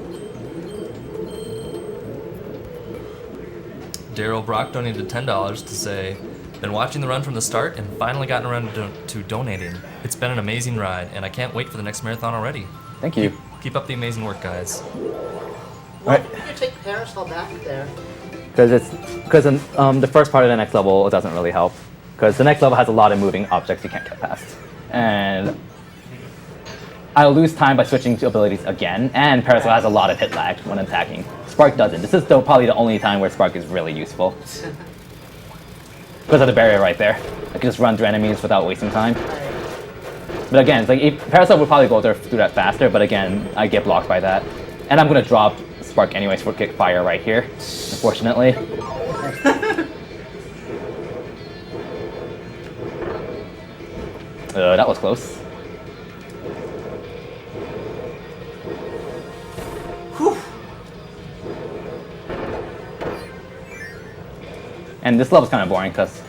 Daryl Brock donated $10 to say, been watching the run from the start and finally gotten around to donating. It's been an amazing ride, and I can't wait for the next marathon already. Thank you. Keep up the amazing work, guys. Well, you could take Parasol back there. Because the first part of the next level doesn't really help. Because the next level has a lot of moving objects you can't get past. And I'll lose time by switching to abilities again, and Parasol has a lot of hit lag when attacking. Spark doesn't. This is still probably the only time where Spark is really useful. Because of the barrier right there. I can just run through enemies without wasting time. But again, it's like Parasol would probably go through that faster, but again, I get blocked by that. And I'm going to drop spark anyways for kick fire right here, unfortunately. That was close. Whew. And this level's kind of boring because,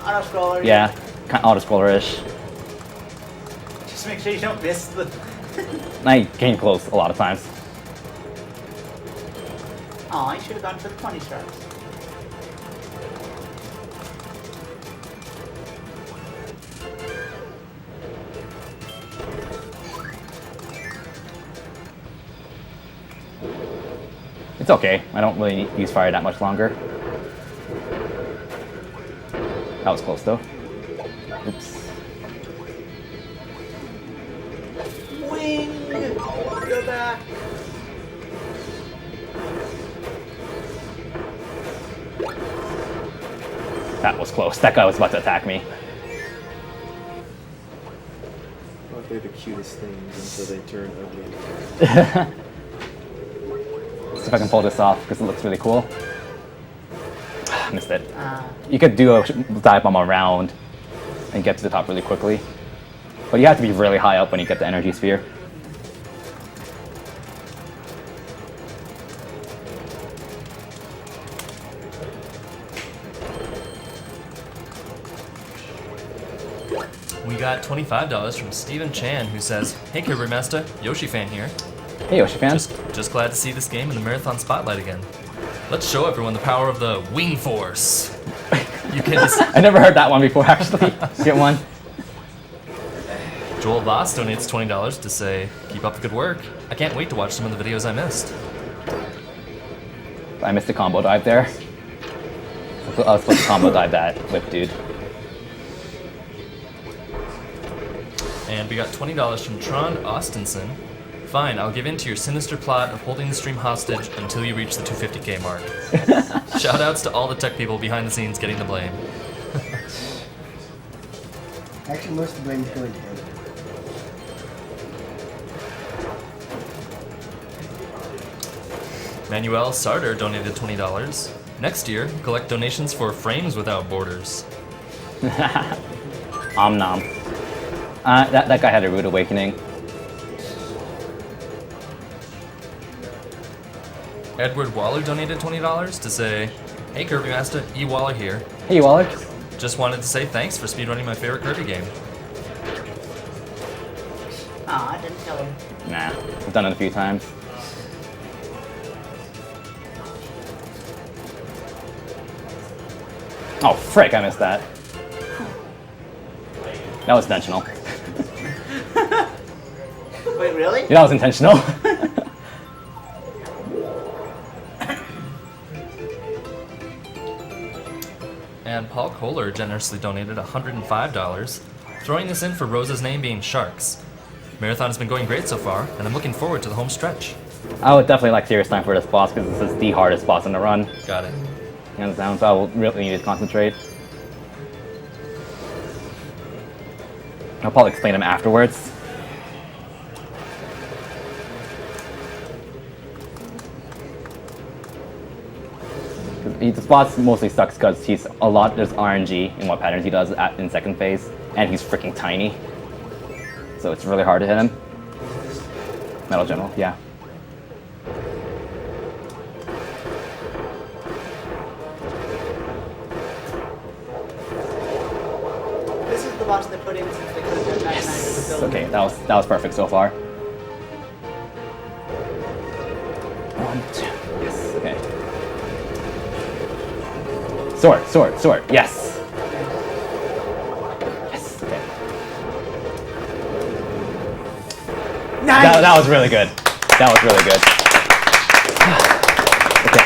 Auto-scroller. yeah, kind of auto-scroller-ish. Just make sure you don't miss the... I came close a lot of times. Oh, I should have gone for the 20 stars. It's okay. I don't really use fire that much longer. That was close though. Oops. Wing! Go back! That was close. That guy was about to attack me. Aren't they the cutest things until they turn ugly? See if I can pull this off because it looks really cool. Missed it. Ah. You could do a dive bomb around and get to the top really quickly. But you have to be really high up when you get the energy sphere. We got $25 from Steven Chan, who says, "Hey Kirbymastah, Yoshi fan here. Hey Yoshi fan. Just glad to see this game in the marathon spotlight again. Let's show everyone the power of the Wing Force. You can just..." I never heard that one before actually. Get one. Joel Voss donates $20 to say, "Keep up the good work. I can't wait to watch some of the videos I missed." I missed a combo dive there. I was supposed to combo dive that whip dude. And we got $20 from Tron Austinson. "Fine, I'll give in to your sinister plot of holding the stream hostage until you reach the 250k mark. Shoutouts to all the tech people behind the scenes getting the blame." Actually, most of the blame is going to him. Manuel Sarter donated $20. "Next year, collect donations for Frames Without Borders." Om nom. That guy had a rude awakening. Edward Waller donated $20 to say, "Hey Kirbymastah, E. Waller here. Hey Waller. Just wanted to say thanks for speedrunning my favorite Kirby game." Aw, I didn't tell him. Nah, I've done it a few times. Oh frick, I missed that. That was intentional. Wait, really? Yeah, that was intentional. And Paul Kohler generously donated $105, throwing this in for Rose's name being Sharks. Marathon has been going great so far, and I'm looking forward to the home stretch. I would definitely like serious time for this boss because this is the hardest boss in the run. Got it. Hands down, so I will really need to concentrate. I'll probably explain them afterwards. This boss mostly sucks because there's RNG in what patterns he does in second phase, and he's freaking tiny. So it's really hard to hit him. Metal General, yeah. This is the boss they put in since they could have done 99 with the building. Okay, that was perfect so far. 1, 2, yes, okay. Sword, yes! Yes, okay. Nice! That was really good. That was really good. Okay.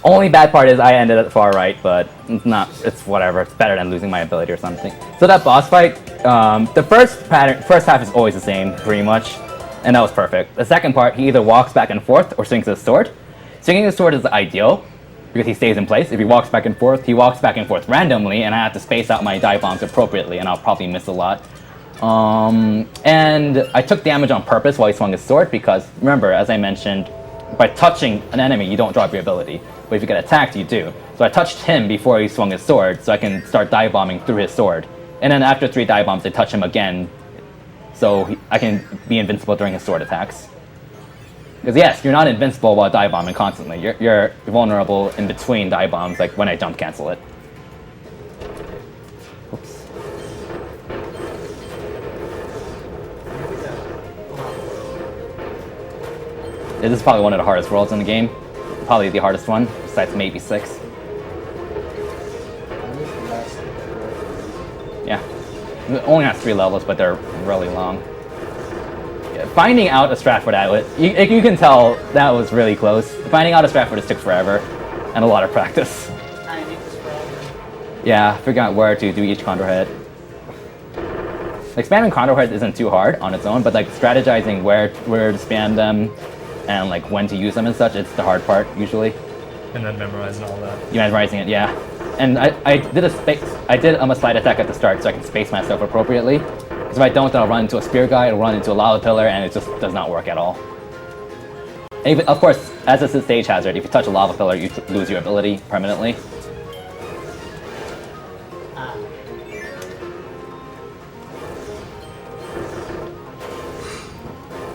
Only bad part is I ended at the far right, but it's whatever. It's better than losing my ability or something. So that boss fight, the first half is always the same, pretty much. And that was perfect. The second part, he either walks back and forth or swings his sword. Swinging his sword is ideal, because he stays in place. If he walks back and forth, he walks back and forth randomly, and I have to space out my dive bombs appropriately, and I'll probably miss a lot. And I took damage on purpose while he swung his sword because, remember, as I mentioned, by touching an enemy, you don't drop your ability. But if you get attacked, you do. So I touched him before he swung his sword, so I can start dive bombing through his sword. And then after 3 dive bombs, I touch him again, so I can be invincible during his sword attacks. Because yes, you're not invincible while dive bombing constantly. You're vulnerable in between dive bombs, like when I jump cancel it. Oops. This is probably one of the hardest worlds in the game. Probably the hardest one, besides maybe 6. Yeah. It only has 3 levels, but they're really long. Yeah, finding out a strat for that, you can tell that was really close. Finding out a strat for this took forever, and a lot of practice. I need this forever. Yeah, figuring out where to do each condor head. Like, spamming condor heads isn't too hard on its own, but like strategizing where to spam them, and like when to use them and such, it's the hard part usually. And then memorizing all that. You memorizing it, yeah. And I did a slide attack at the start so I can space myself appropriately. Because if I don't, then I'll run into a spear guy, I'll run into a lava pillar, and it just does not work at all. And even, of course, as a stage hazard, if you touch a lava pillar, you lose your ability permanently.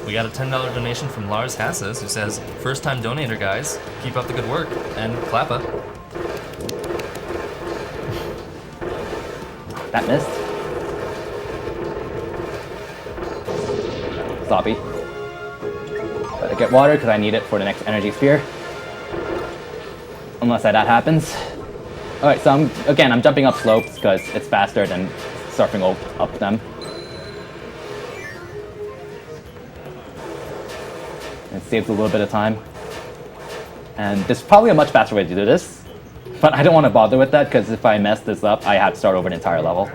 We got a $10 donation from Lars Hasses, who says, "First time donator, guys. Keep up the good work." And Klappa. That missed. Sloppy. But I get water because I need it for the next energy sphere. Unless that happens. Alright, so I'm jumping up slopes because it's faster than surfing up them. It saves a little bit of time. And there's probably a much faster way to do this. But I don't want to bother with that because if I mess this up, I have to start over an entire level.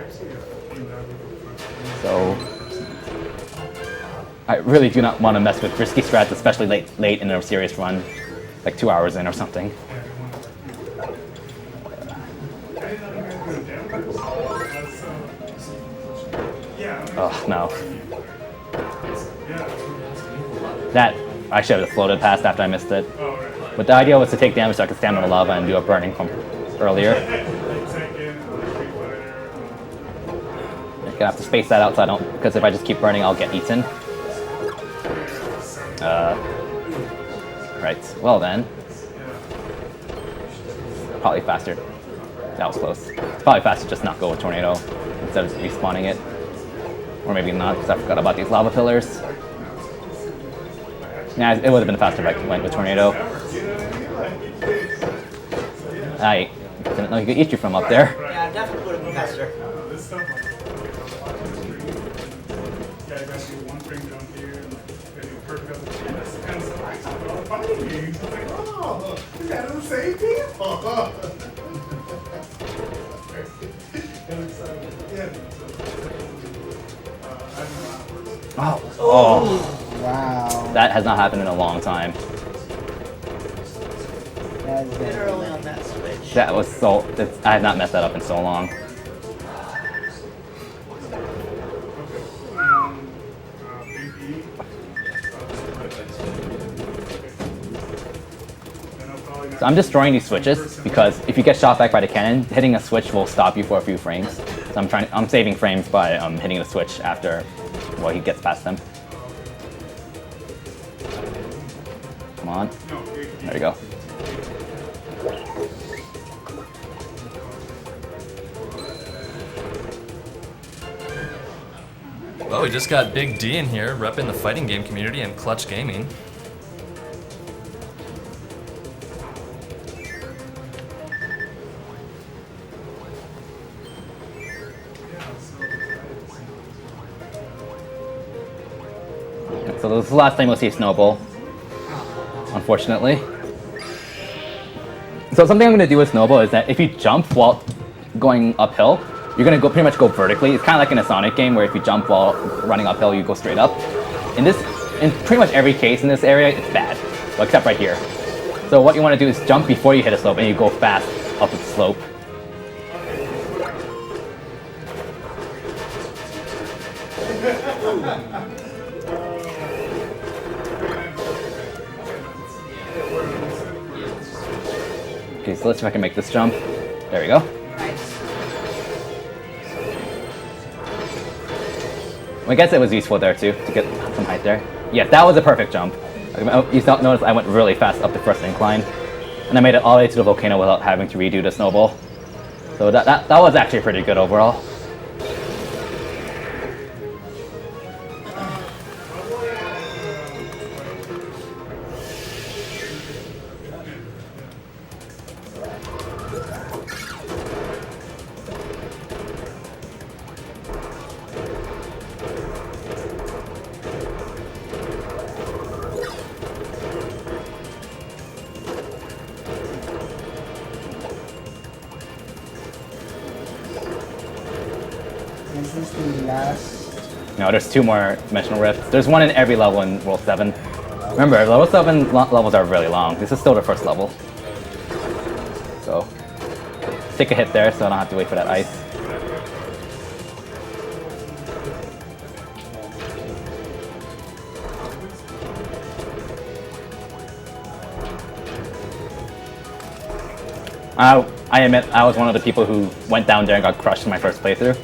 So I really do not want to mess with risky strats, especially late in a serious run, like 2 hours in or something. Oh no. That I should have floated past after I missed it. But the idea was to take damage so I could stand on the lava and do a burning from earlier. I'm gonna have to space that out so I don't, because if I just keep burning, I'll get eaten. Right, well then. Probably faster. That was close. It's probably faster to just not go with Tornado instead of respawning it. Or maybe not, because I forgot about these lava pillars. Yeah, it would have been faster if I went with Tornado. I didn't know he could eat you from up there. Yeah, definitely would have been faster. Oh. Wow. That has not happened in a long time. Literally on that switch. That was so... I have not messed that up in so long. So I'm destroying these switches because if you get shot back by the cannon, hitting a switch will stop you for a few frames. So I'm saving frames by hitting the switch after, well, he gets past them. Come on. There you go. Well, we just got Big D in here, repping the fighting game community and Clutch Gaming. So this is the last time we'll see Snowball, unfortunately. So something I'm going to do with Snowball is that if you jump while going uphill, you're going to pretty much go vertically. It's kind of like in a Sonic game where if you jump while running uphill, you go straight up. In pretty much every case in this area, it's bad, well, except right here. So what you want to do is jump before you hit a slope and you go fast up the slope. Okay, so let's see if I can make this jump. There we go. Well, I guess it was useful there too, to get some height there. Yes, that was a perfect jump. You notice I went really fast up the first incline, and I made it all the way to the volcano without having to redo the snowball. So that was actually pretty good overall. Is this the last? No, there's 2 more dimensional rifts. There's 1 in every level in World 7. Remember, level 7 levels are really long. This is still the first level. So, take a hit there so I don't have to wait for that ice. I admit, I was one of the people who went down there and got crushed in my first playthrough.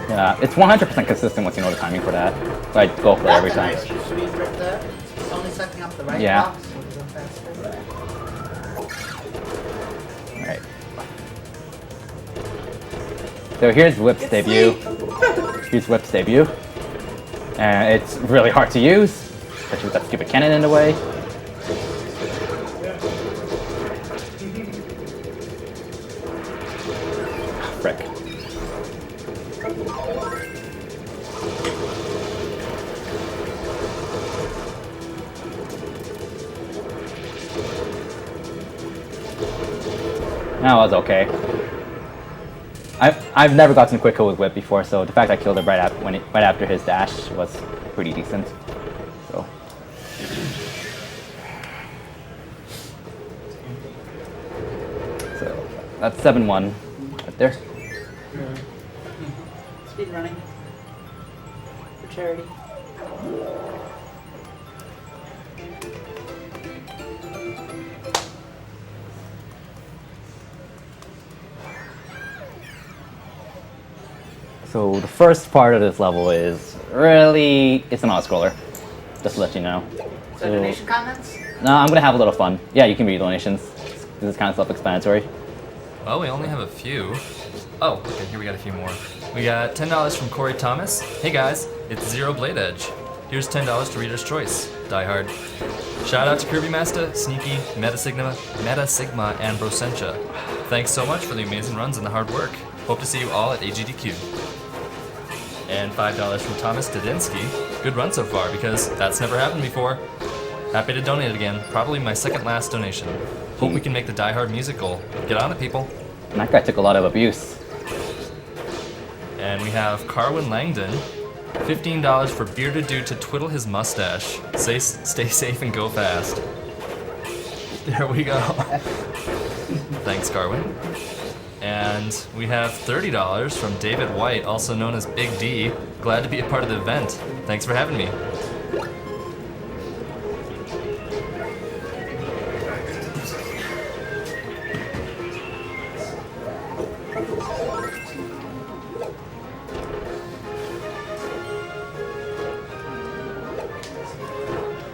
Yeah, it's 100% consistent once you know the timing for that. So I go for it every time. Nice speed right there. It's only setting up the right Yeah. box. So we go faster. Alright. So here's Whip's debut. Here's Whip's debut. And it's really hard to use, especially with that stupid cannon in the way. Frick. That was okay. I've never gotten quick kill with Whip before, so the fact I killed him right after his dash was pretty decent. So. So that's 7-1 right there. Speed running. For charity. So the first part of this level is really, it's an auto-scroller, just to let you know. So donation comments? No, I'm gonna have a little fun. Yeah, you can read donations. This is kind of self-explanatory. Well, we only have a few. Oh, okay, here we got a few more. We got $10 from Corey Thomas. Hey guys, it's Zero Blade Edge. Here's $10 to Reader's Choice. Die Hard. Shout out to Kirbymastah, Sneaky, Meta Sigma, and Brosentia. Thanks so much for the amazing runs and the hard work. Hope to see you all at HGDQ. And $5 from Thomas Dadinsky. Good run so far, because that's never happened before. Happy to donate again. Probably my second last donation. Hope we can make the Die Hard music goal. Get on it, people. And that guy took a lot of abuse. And we have Carwin Langdon. $15 for Bearded Dude to twiddle his mustache. Stay safe and go fast. There we go. Thanks, Carwin. And we have $30 from David White, also known as Big D. Glad to be a part of the event. Thanks for having me.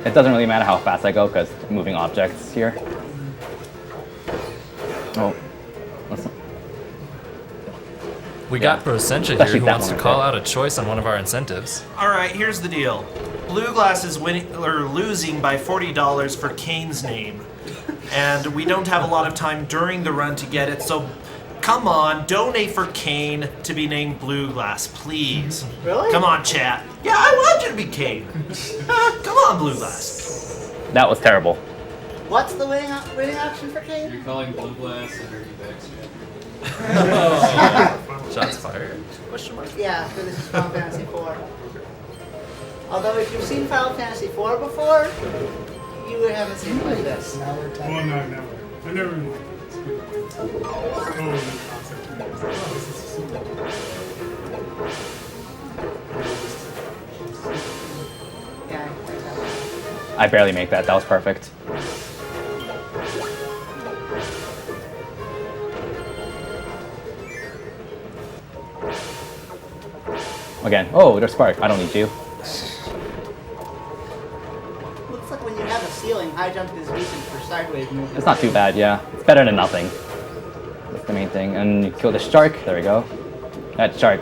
It doesn't really matter how fast I go because moving objects here. Oh. We got Brosentia here who wants to call out a choice on one of our incentives. Alright, here's the deal. Blue Glass is losing by $40 for Kane's name. And we don't have a lot of time during the run to get it, so come on, donate for Kane to be named Blue Glass, please. Really? Come on, chat. Yeah, I want you to be Kane. Come on, Blue Glass. That was terrible. What's the winning option for Kane? You're calling Blue Glass a dirty backstep. Shots fired. Question mark? Yeah, so this is Final Fantasy IV. Although if you've seen Final Fantasy IV before, you haven't seen it like this. Well, no, never. I never. Yeah. I barely make that. That was perfect. Again. Oh, there's Spark. I don't need you. Looks like when you have a ceiling, high jump is decent for sideways movement. It's not too bad, yeah. It's better than nothing. That's the main thing. And you kill the shark. There we go. That shark.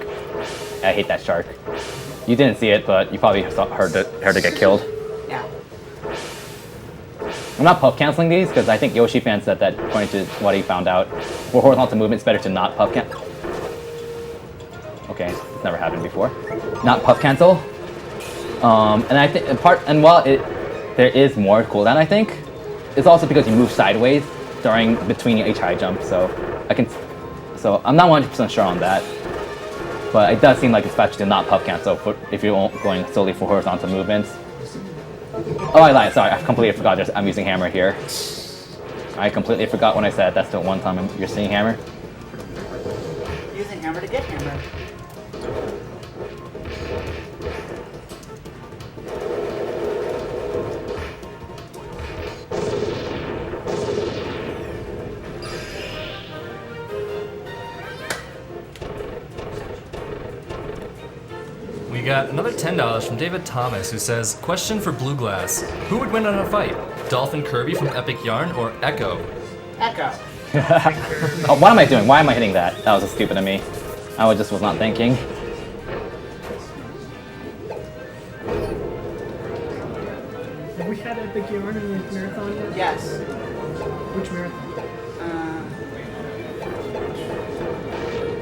I hate that shark. You didn't see it, but you probably heard it get killed. Yeah. I'm not puff canceling these because I think Yoshi fan said that according to what he found out, for horizontal movement, it's better to not puff cancel. Okay, it's never happened before. Not puff cancel. And I think while there is more cooldown, I think it's also because you move sideways between each high jump. So I'm not 100% sure on that. But it does seem like it's better to not puff cancel if you're going solely for horizontal movements. Oh, I lied. Sorry, I completely forgot. I'm using hammer here. I completely forgot when I said that's the one time you're seeing hammer. Using hammer to get hammer. We got another $10 from David Thomas, who says, question for Blue Glass. Who would win in a fight? Dolphin Kirby from Epic Yarn or Echo? Echo. Oh, what am I doing? Why am I hitting that? That was stupid of me. I just was not thinking. Have we had Epic Yarn in the marathon yet? Yes. Which marathon? I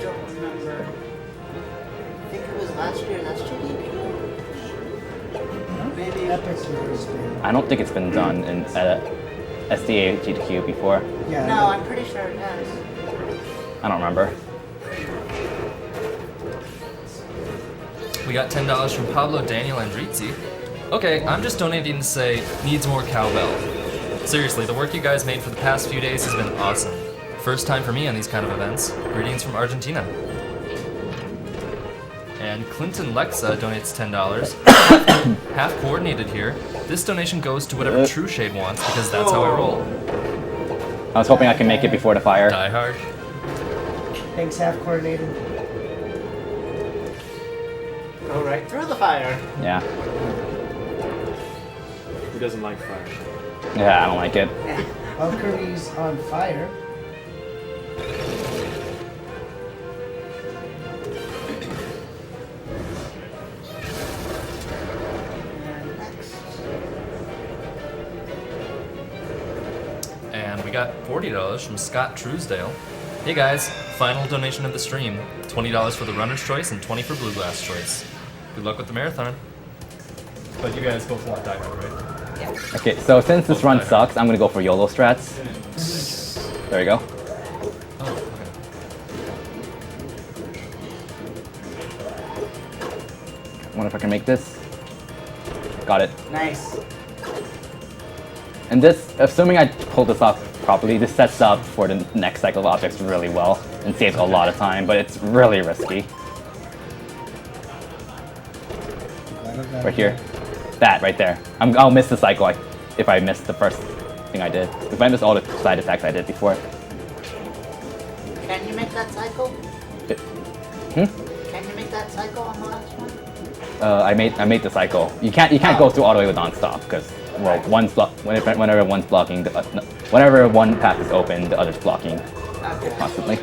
don't remember. I think it was last year. SGDQ? Maybe. Epic Yarn's been. I don't think it's been done in SGDQ before. Yeah. No, I'm pretty sure it has. I don't remember. We got $10 from Pablo Daniel Andrizzi. Okay, I'm just donating to say, needs more cowbell. Seriously, the work you guys made for the past few days has been awesome. First time for me on these kind of events. Greetings from Argentina. And Clinton Lexa donates $10. Half coordinated here. This donation goes to whatever True Shade wants because that's how I roll. I was hoping I can make it before the fire. Die hard. Thanks, half coordinated. Go right through the fire. Yeah. Who doesn't like fire? Yeah, I don't like it. While Kirby's on fire. And we got $40 from Scott Truesdale. Hey guys, final donation of the stream. $20 for the runner's choice and $20 for Blue Glass choice. Good luck with the marathon. But you guys both want Die Hard, right? Yeah. Okay, so since this run sucks, I'm gonna go for YOLO strats. There we go. Oh, I wonder if I can make this. Got it. Nice. And this, assuming I pull this off properly, this sets up for the next cycle of objects really well and saves a lot of time, but it's really risky. Right here. That right there. I'll miss the cycle if I miss the first thing I did. If I miss all the side attacks I did before. Can you make that cycle? Hmm? Can you make that cycle on the last one? I made the cycle. You can't go through all the way with non-stop because whenever one's blocking, whenever one path is open, the other's blocking constantly.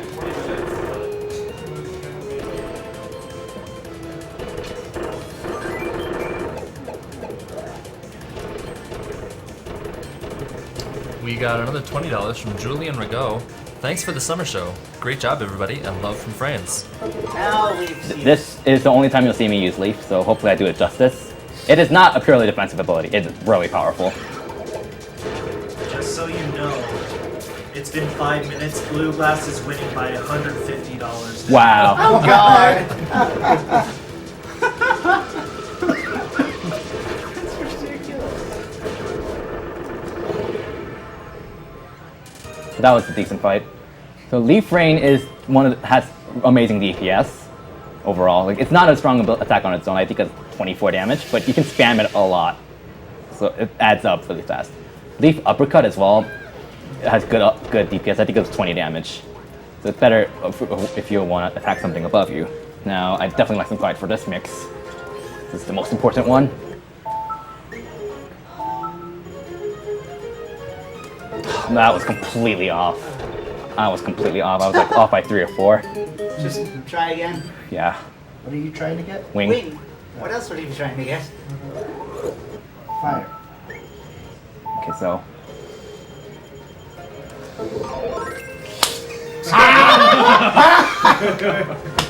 We got another $20 from Julian Rago. Thanks for the summer show. Great job, everybody, and love from France. Now we've seen This is the only time you'll see me use Leaf, so hopefully I do it justice. It is not a purely defensive ability. It is really powerful. Just so you know, it's been 5 minutes. Blue Glass is winning by $150. Wow. Oh God! It's ridiculous. So that was a decent fight. So Leaf Rain is has amazing DPS overall. Like it's not a strong attack on its own. I think it's 24 damage, but you can spam it a lot, so it adds up really fast. Leaf Uppercut as well. It has good DPS. I think it's 20 damage. So it's better if you want to attack something above you. Now I definitely like some fight for this mix. This is the most important one. That was completely off. I was completely off. I was like off by 3 or 4. Just try again. Yeah. What are you trying to get? Wing. Wing. What else would you be trying to get? Fire. Okay, so.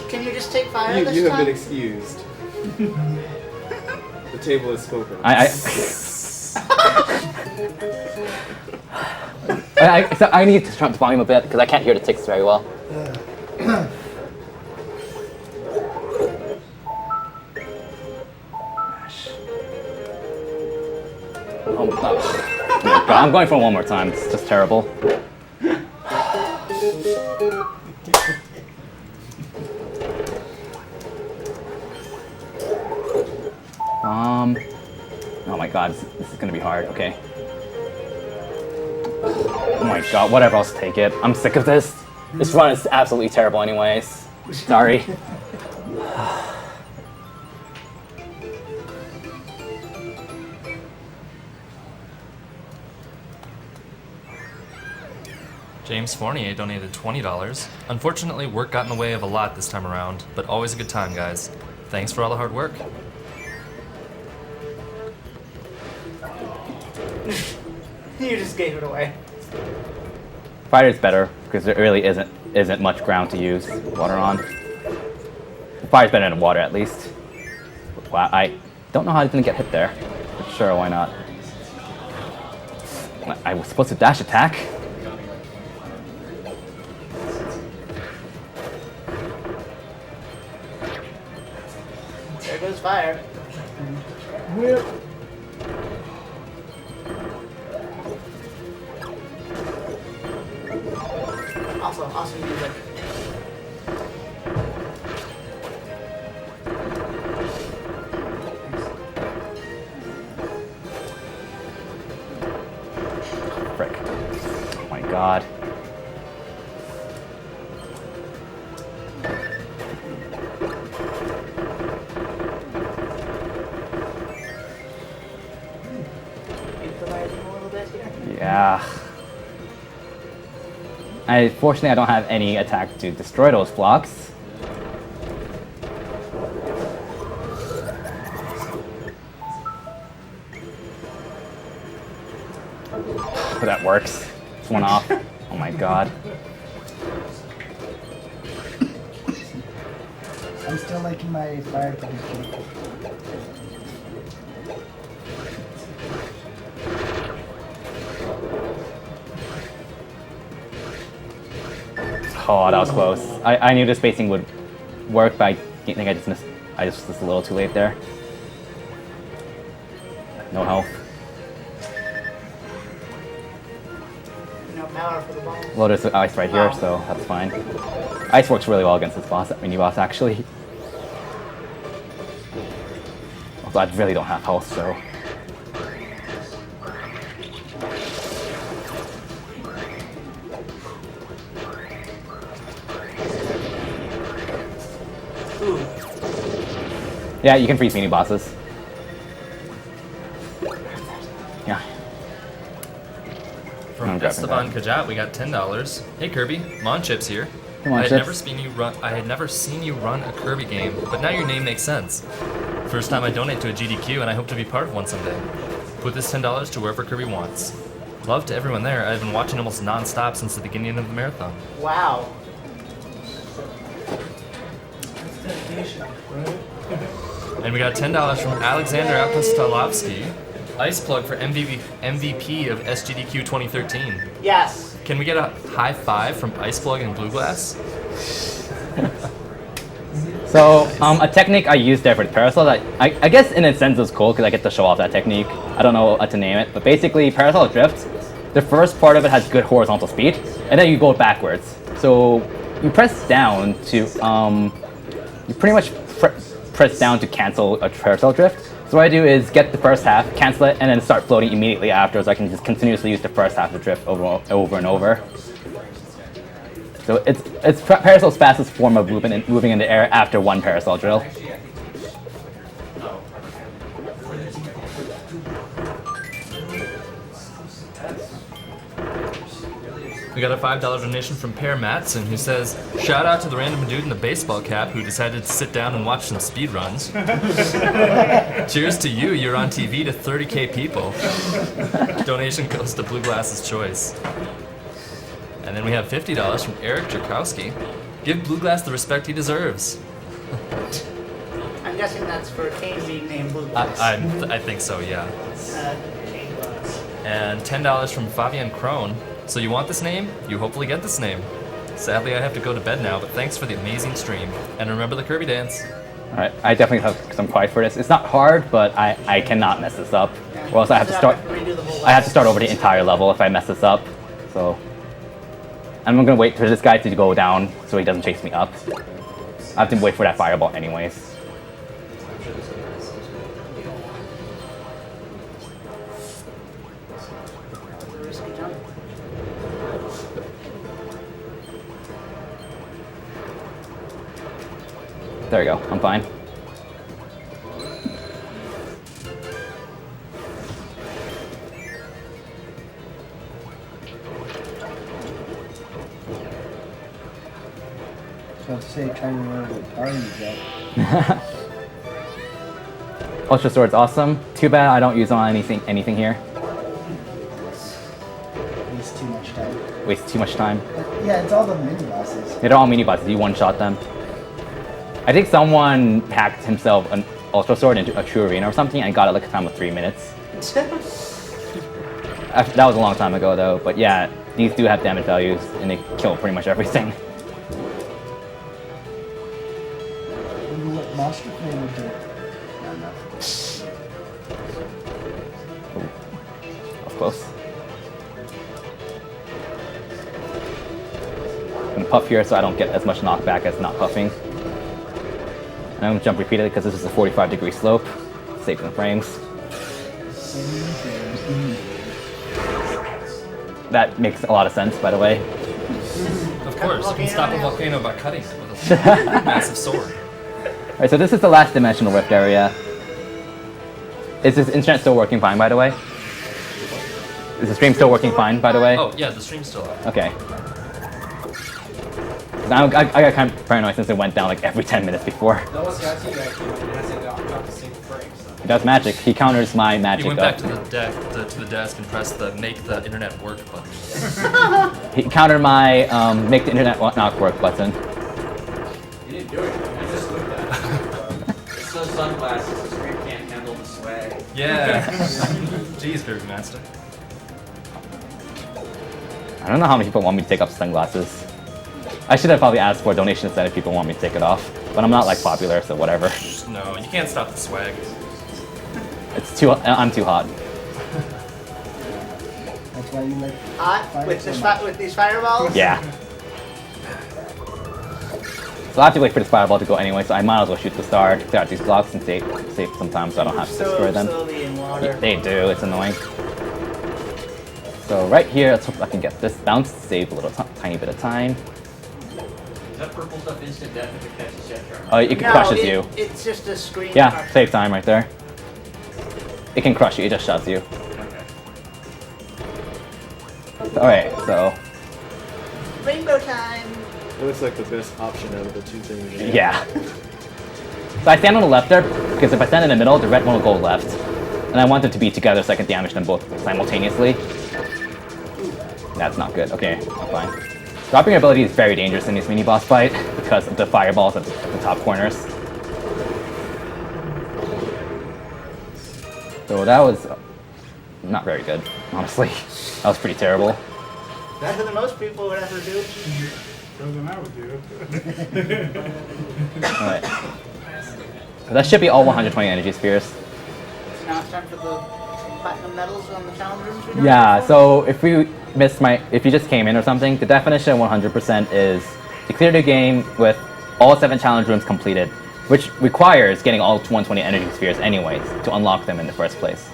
Can you just take fire this You have time? been excused. The table has spoken. So I need to turn up the volume a bit because I can't hear the ticks very well. Oh my God, I'm going for it one more time. It's just terrible. Oh my God, this is gonna be hard. Okay. Oh my God, whatever, I'll just take it. I'm sick of this. This run is absolutely terrible anyways. Sorry. James Fournier donated $20. Unfortunately, work got in the way of a lot this time around, but always a good time, guys. Thanks for all the hard work. You just gave it away. Fighter's better because there really isn't much ground to use water on. Fire's better than water at least. Wow, I don't know how I didn't get hit there. But sure, why not? I was supposed to dash attack. There goes fire. Awesome music. Frick. Oh my God. Improvising a little bit here. Yeah. Fortunately, I don't have any attack to destroy those blocks. That works. It's one off. Oh my God. I'm still liking my fire technique. Oh, that was close. I knew the spacing would work, but I think I just was a little too late there. No health. No power for the ball. Well, there's ice right here, so that's fine. Ice works really well against this boss, mini boss actually. Although I really don't have health, so. Yeah, you can freeze mini bosses. Yeah. From Esteban Kajat, we got $10. Hey Kirby, Monchips here. Come on, I had Chips. never seen you run a Kirby game, but now your name makes sense. First time I donate to a GDQ, and I hope to be part of one someday. Put this $10 to wherever Kirby wants. Love to everyone there. I've been watching almost non-stop since the beginning of the marathon. Wow. And we got $10 from Alexander Apostolovsky. Ice plug for MVP of SGDQ 2013. Yes. Can we get a high five from Ice Plug and Blue Glass? So, a technique I used there for the Parasol that I guess in a sense is cool because I get to show off that technique. I don't know what to name it, but basically Parasol Drift the first part of it has good horizontal speed, and then you go backwards. So you press down to you pretty much press down to cancel a carousel drift. So what I do is get the first half, cancel it, and then start floating immediately after, so I can just continuously use the first half to drift over and over. So it's Parasol's fastest form of moving in the air after one parasol drill. We got a $5 donation from Per Matson, who says, "Shout out to the random dude in the baseball cap who decided to sit down and watch some speed runs. Cheers to you, you're on TV to 30K people." Donation goes to Blue Glass's choice. And then we have $50 from Eric Jerkowski. "Give Blue Glass the respect he deserves." I'm guessing that's for Kane being named Blue Glass. I think so, yeah. Kane Glass. And $10 from Fabian Krohn. "So you want this name? You hopefully get this name. Sadly, I have to go to bed now, but thanks for the amazing stream. And remember the Kirby dance." Alright, I definitely have some pride for this. It's not hard, but I cannot mess this up. Or else I have to start over the entire level if I mess this up. So I'm gonna wait for this guy to go down so he doesn't chase me up. I have to wait for that fireball anyways. There we go, I'm fine. So I'll say trying to remember what car you get. Ultra Sword's awesome. Too bad I don't use on anything here. Waste too much time. Waste too much time. Yeah, it's all the mini bosses. They're all mini bosses, you one-shot them. I think someone hacked himself an Ultra Sword into a true arena or something and got it like a time of 3 minutes. That was a long time ago though, but yeah, these do have damage values and they kill pretty much everything. Wonder what Monster Flame would do. That was close. I'm gonna puff here so I don't get as much knockback as not puffing. And I'm gonna jump repeatedly because this is a 45-degree slope. Save some frames. That makes a lot of sense, by the way. Of course, you can stop a volcano by cutting it with a massive sword. Alright, so this is the last dimensional rift area. Is this internet still working fine, by the way? Is the stream still working fine, by the way? Oh, yeah, the stream's still up. Okay. I got kind of paranoid since it went down like every 10 minutes before. That was Gachi that hasn't got a single frame. So. He does magic. He counters my magic. He went back to the desk and pressed the make the internet work button. He countered my make the internet not work button. You didn't do it. You just looked at it. It's those sunglasses. The screen can't handle the swag. Yeah. Jeez, Kirbymastah. I don't know how many people want me to take off sunglasses. I should have probably asked for donations then if people want me to take it off. But I'm not like popular, so whatever. No, you can't stop the swag. It's too. I'm too hot. That's why you like Hot with these fireballs? Yeah. So I have to wait for this fireball to go anyway, so I might as well shoot the star to clear out these blocks and save some time so I don't have to destroy them. Slowly in water. They do, it's annoying. So right here, let's hope I can get this bounce, save a little tiny bit of time. Is that purple stuff instant death if it catches you? Oh, it crushes you. It's just a screen. Yeah, save time right there. It can crush you, it just shoves you. Alright, so... Rainbow time! It looks like the best option out of the two things. Yeah. So I stand on the left there, because if I stand in the middle, the red one will go left. And I want them to be together so I can damage them both simultaneously. That's not good. Okay, I'm fine. Dropping ability is very dangerous in this mini-boss fight because of the fireballs at the top corners. So that was not very good, honestly. That was pretty terrible. Better than most people would ever do. Better than I would do. Alright. So that should be all 120 energy spheres. Now it's time for the platinum medals on the challenge rooms? we did Yeah, before? so if you just came in or something, the definition of 100% is to clear the game with all 7 challenge rooms completed, which requires getting all 120 energy spheres anyways to unlock them in the first place.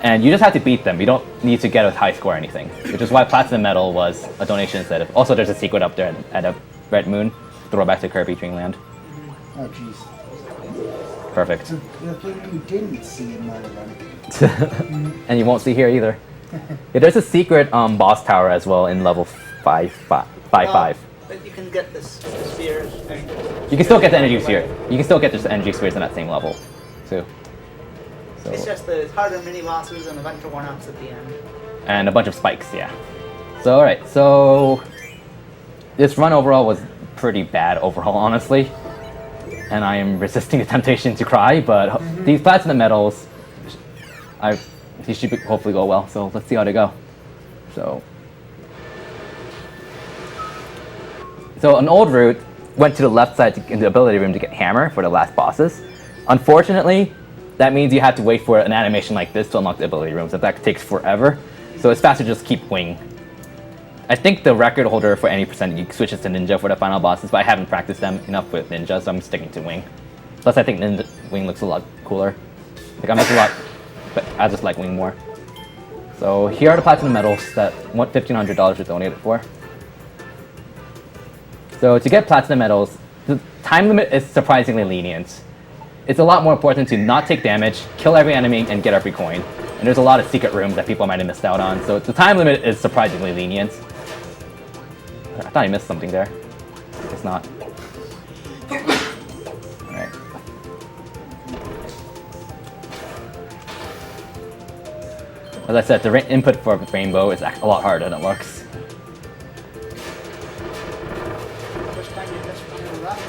And you just have to beat them. You don't need to get a high score or anything, which is why platinum medal was a donation instead of. Also, there's a secret up there at a red moon. Throw back to Kirby Dreamland. Oh, jeez. Perfect. The thing you didn't see in my run. And you won't see here either. Yeah, there's a secret boss tower as well in level 5. But you can get this spheres. You can still get the energy sphere. You can still get the energy spheres in that same level, too. So. It's just the harder mini bosses and a bunch of one-ups at the end. And a bunch of spikes, yeah. So alright, so this run overall was pretty bad overall, honestly. And I am resisting the temptation to cry, but these platinum medals, these should hopefully go well. So let's see how they go. So an old route went to the left side in the ability room to get hammer for the last bosses. Unfortunately, that means you have to wait for an animation like this to unlock the ability rooms, and that takes forever. So it's faster to just keep wing. I think the record holder for any percent switches to ninja for the final bosses, but I haven't practiced them enough with ninja, so I'm sticking to wing. Plus, I think ninja wing looks a lot cooler. Like but I just like wing more. So here are the platinum medals that $1,500 were donated for. So to get platinum medals, the time limit is surprisingly lenient. It's a lot more important to not take damage, kill every enemy, and get every coin. And there's a lot of secret rooms that people might have missed out on, so the time limit is surprisingly lenient. I thought I missed something there. It's not. Alright. As I said, the input for Rainbow is a lot harder than it looks. First time you missed one in a run.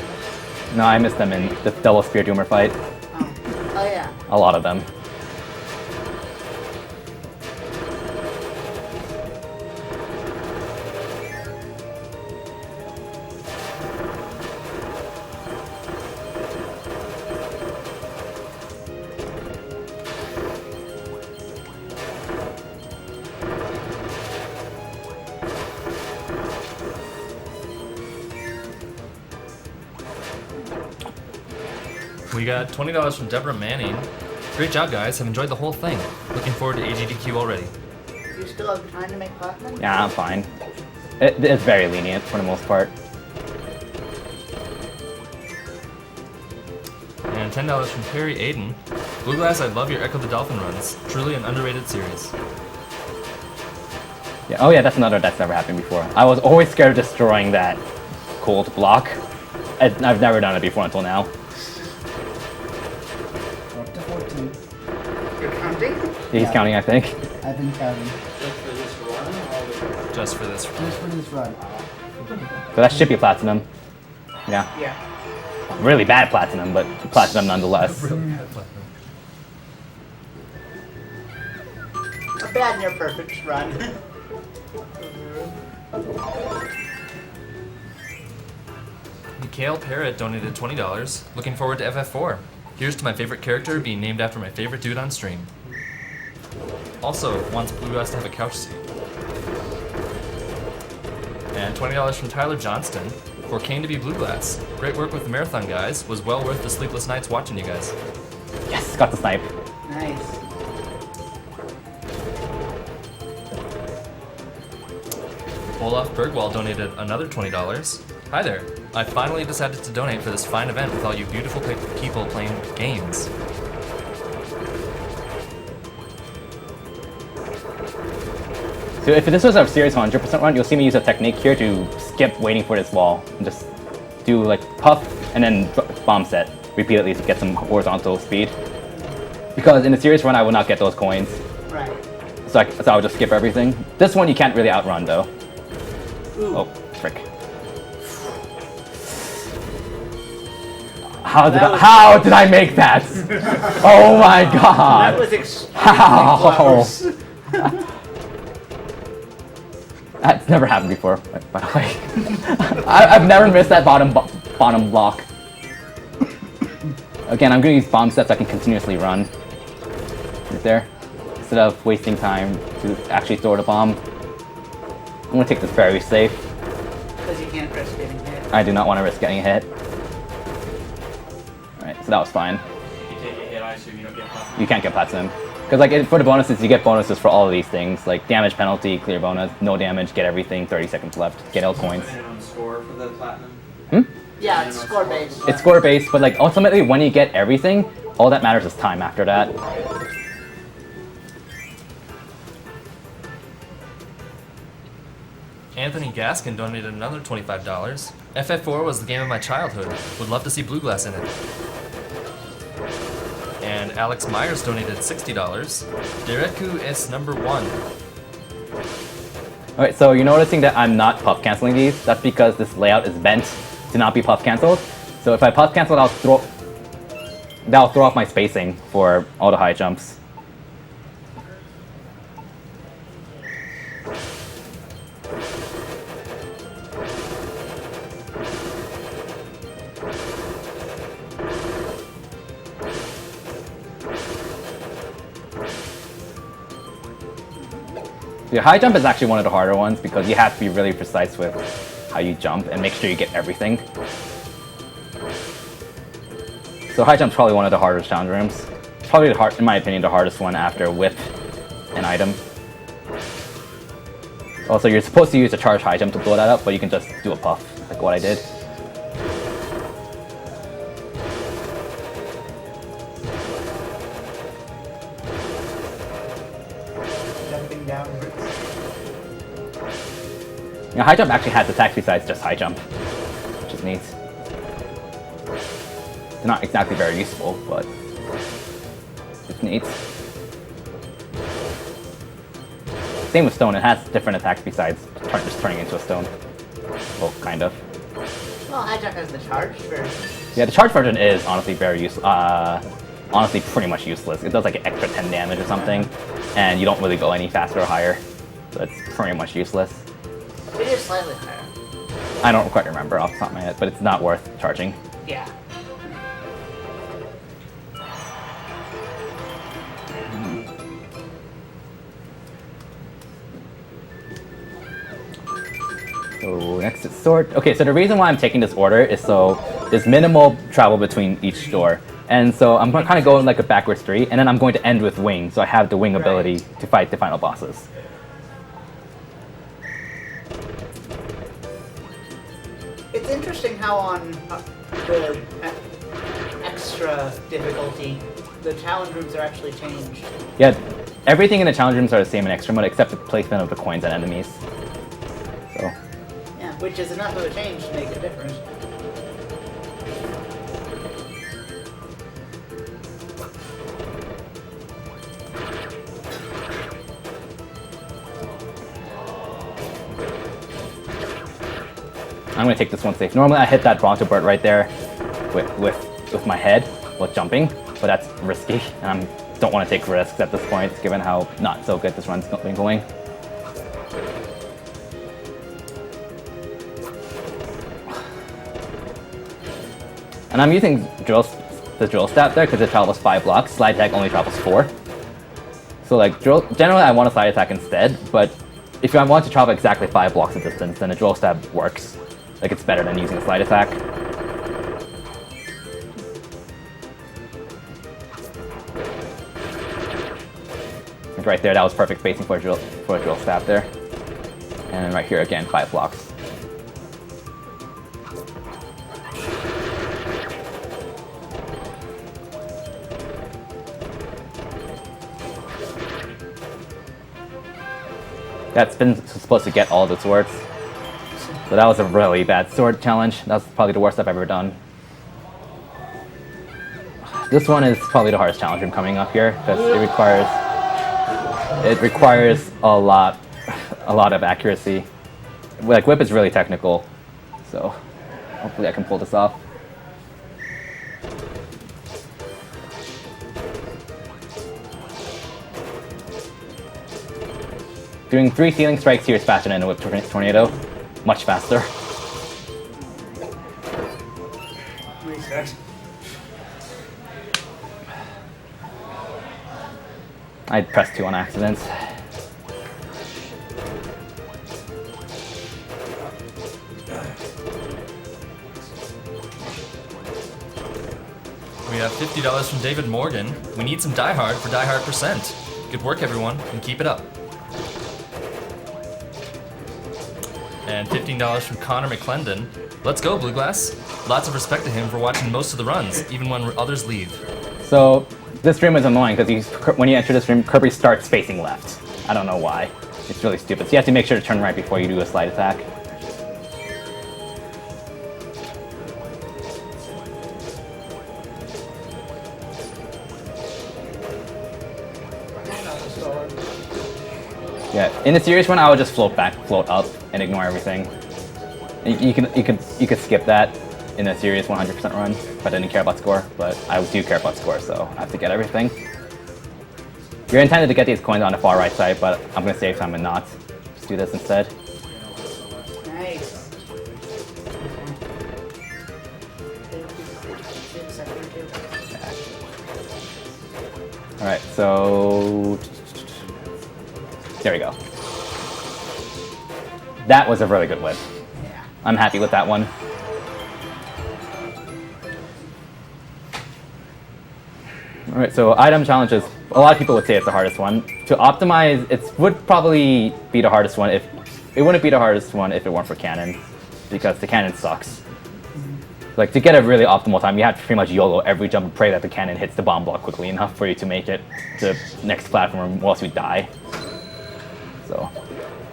No, I missed them in the double spear doomer fight. Oh yeah. A lot of them. We got $20 from Deborah Manning. Great job, guys. Have enjoyed the whole thing. Looking forward to HGDQ already. Do you still have time to make platinum? Yeah, I'm fine. It's very lenient for the most part. And $10 from Perry Aiden. Blue Glass, I love your Echo the Dolphin runs. Truly an underrated series. Yeah. Oh yeah, that's another that's never happened before. I was always scared of destroying that cold block. I've never done it before until now. Up to 14. You're counting? He's Yeah. counting, I think. I've been counting. Just for this run. Just for this run. So that should be platinum. Yeah. Yeah. Really bad platinum, but platinum nonetheless. A bad near perfect run. Mikhail Parrott donated $20. Looking forward to FF4. Here's to my favorite character being named after my favorite dude on stream. Also, wants Blue Glass to have a couch seat. And $20 from Tyler Johnston for Kane to be Blue Glass. Great work with the marathon, guys. Was well worth the sleepless nights watching you guys. Yes, got the snipe. Nice. Olaf Bergwall donated another $20. Hi there. I finally decided to donate for this fine event with all you beautiful people playing games. So if this was a serious 100% run, you'll see me use a technique here to skip waiting for this wall and just do like puff and then bomb set repeatedly to get some horizontal speed. Because in a serious run, I will not get those coins. Right. So I'll just skip everything. This one you can't really outrun though. Ooh. Oh, frick. How did I make that? Oh my god! That was extremely How? close. That's never happened before, by the way. I've never missed that bottom block. Again, I'm going to use bomb sets I can continuously run. Right there. instead of wasting time to actually throw the bomb. I'm gonna take this very safe. Because you can't risk getting hit. I do not want to risk getting hit. Alright, so that was fine. You take a hit, I assume you don't get platinum. You can't get platinum. Because like for the bonuses, you get bonuses for all of these things. Like damage penalty, clear bonus, no damage, get everything, 30 seconds left, get all coins. Minimum score for the platinum? Yeah, it's score based. It's score based, but like ultimately when you get everything, all that matters is time after that. Anthony Gaskin donated another $25. FF4 was the game of my childhood. Would love to see Blue Glass in it. And Alex Myers donated $60. Dereku es number 1. Alright, so you're noticing that I'm not puff canceling these. That's because this layout is bent to not be puff canceled. So if I puff cancel, that'll throw off my spacing for all the high jumps. The high jump is actually one of the harder ones because you have to be really precise with how you jump and make sure you get everything. So high jump's probably one of the hardest challenge rooms. It's probably, in my opinion, the hardest one after whip and item. Also, you're supposed to use a charge high jump to blow that up, but you can just do a puff, like what I did. Jumping downwards. You know, high jump actually has attacks besides just high jump, which is neat. They're not exactly very useful, but it's neat. Same with stone, it has different attacks besides just turning into a stone. Well, kind of. Well, high jump has the charge version. Yeah, the charge version is honestly very useful. Honestly, pretty much useless. It does like an extra 10 damage or something, and you don't really go any faster or higher. So it's pretty much useless. It is slightly higher. I don't quite remember off the top of my head, but it's not worth charging. Yeah. So next is sword. Okay, so the reason why I'm taking this order is so there's minimal travel between each door. And so I'm going to kind of go in like a backwards 3, and then I'm going to end with wing, so I have the wing ability to fight the final bosses. It's interesting how on the extra difficulty, the challenge rooms are actually changed. Yeah, everything in the challenge rooms are the same in extra mode except the placement of the coins and enemies. So. Yeah, which is enough of a change to make a difference. I'm going to take this one safe. Normally I hit that Bronto Bird right there with my head while jumping, but that's risky, and I don't want to take risks at this point, given how not so good this run's been going. And I'm using the drill stat there because it travels 5 blocks. Slide attack only travels 4. So like generally I want a slide attack instead, but if I want to travel exactly 5 blocks of distance, then a drill stab works. Like it's better than using a slide attack. Like right there, that was perfect spacing for a drill stab there. And then right here again, 5 blocks. That's been supposed to get all the swords. So that was a really bad sword challenge. That's probably the worst I've ever done. This one is probably the hardest challenge room coming up here because it requires a lot of accuracy. Like whip is really technical, so hopefully I can pull this off. Doing 3 ceiling strikes here is faster than a whip tornado. Much faster. Reset. I pressed 2 on accident. We have $50 from David Morgan. We need some Die Hard for Die Hard %. Good work, everyone, and keep it up. And $15 from Connor McClendon. Let's go, Blue Glass. Lots of respect to him for watching most of the runs, even when others leave. So this stream is annoying because when you enter the stream, Kirby starts facing left. I don't know why. It's really stupid. So you have to make sure to turn right before you do a slide attack. Yeah, in the serious one, I would just float up, and ignore everything. You could skip that in a serious 100% run if I didn't care about score, but I do care about score, so I have to get everything. You're intended to get these coins on the far right side, but I'm gonna save time and not. Just do this instead. Nice. All right, so there we go. That was a really good whip. Yeah. I'm happy with that one. All right, so item challenges. A lot of people would say it's the hardest one. To optimize, it would probably be the hardest one if it wouldn't be the hardest one if it weren't for cannon, because the cannon sucks. Like to get a really optimal time, you have to pretty much YOLO every jump and pray that the cannon hits the bomb block quickly enough for you to make it to the next platform, or else you die. So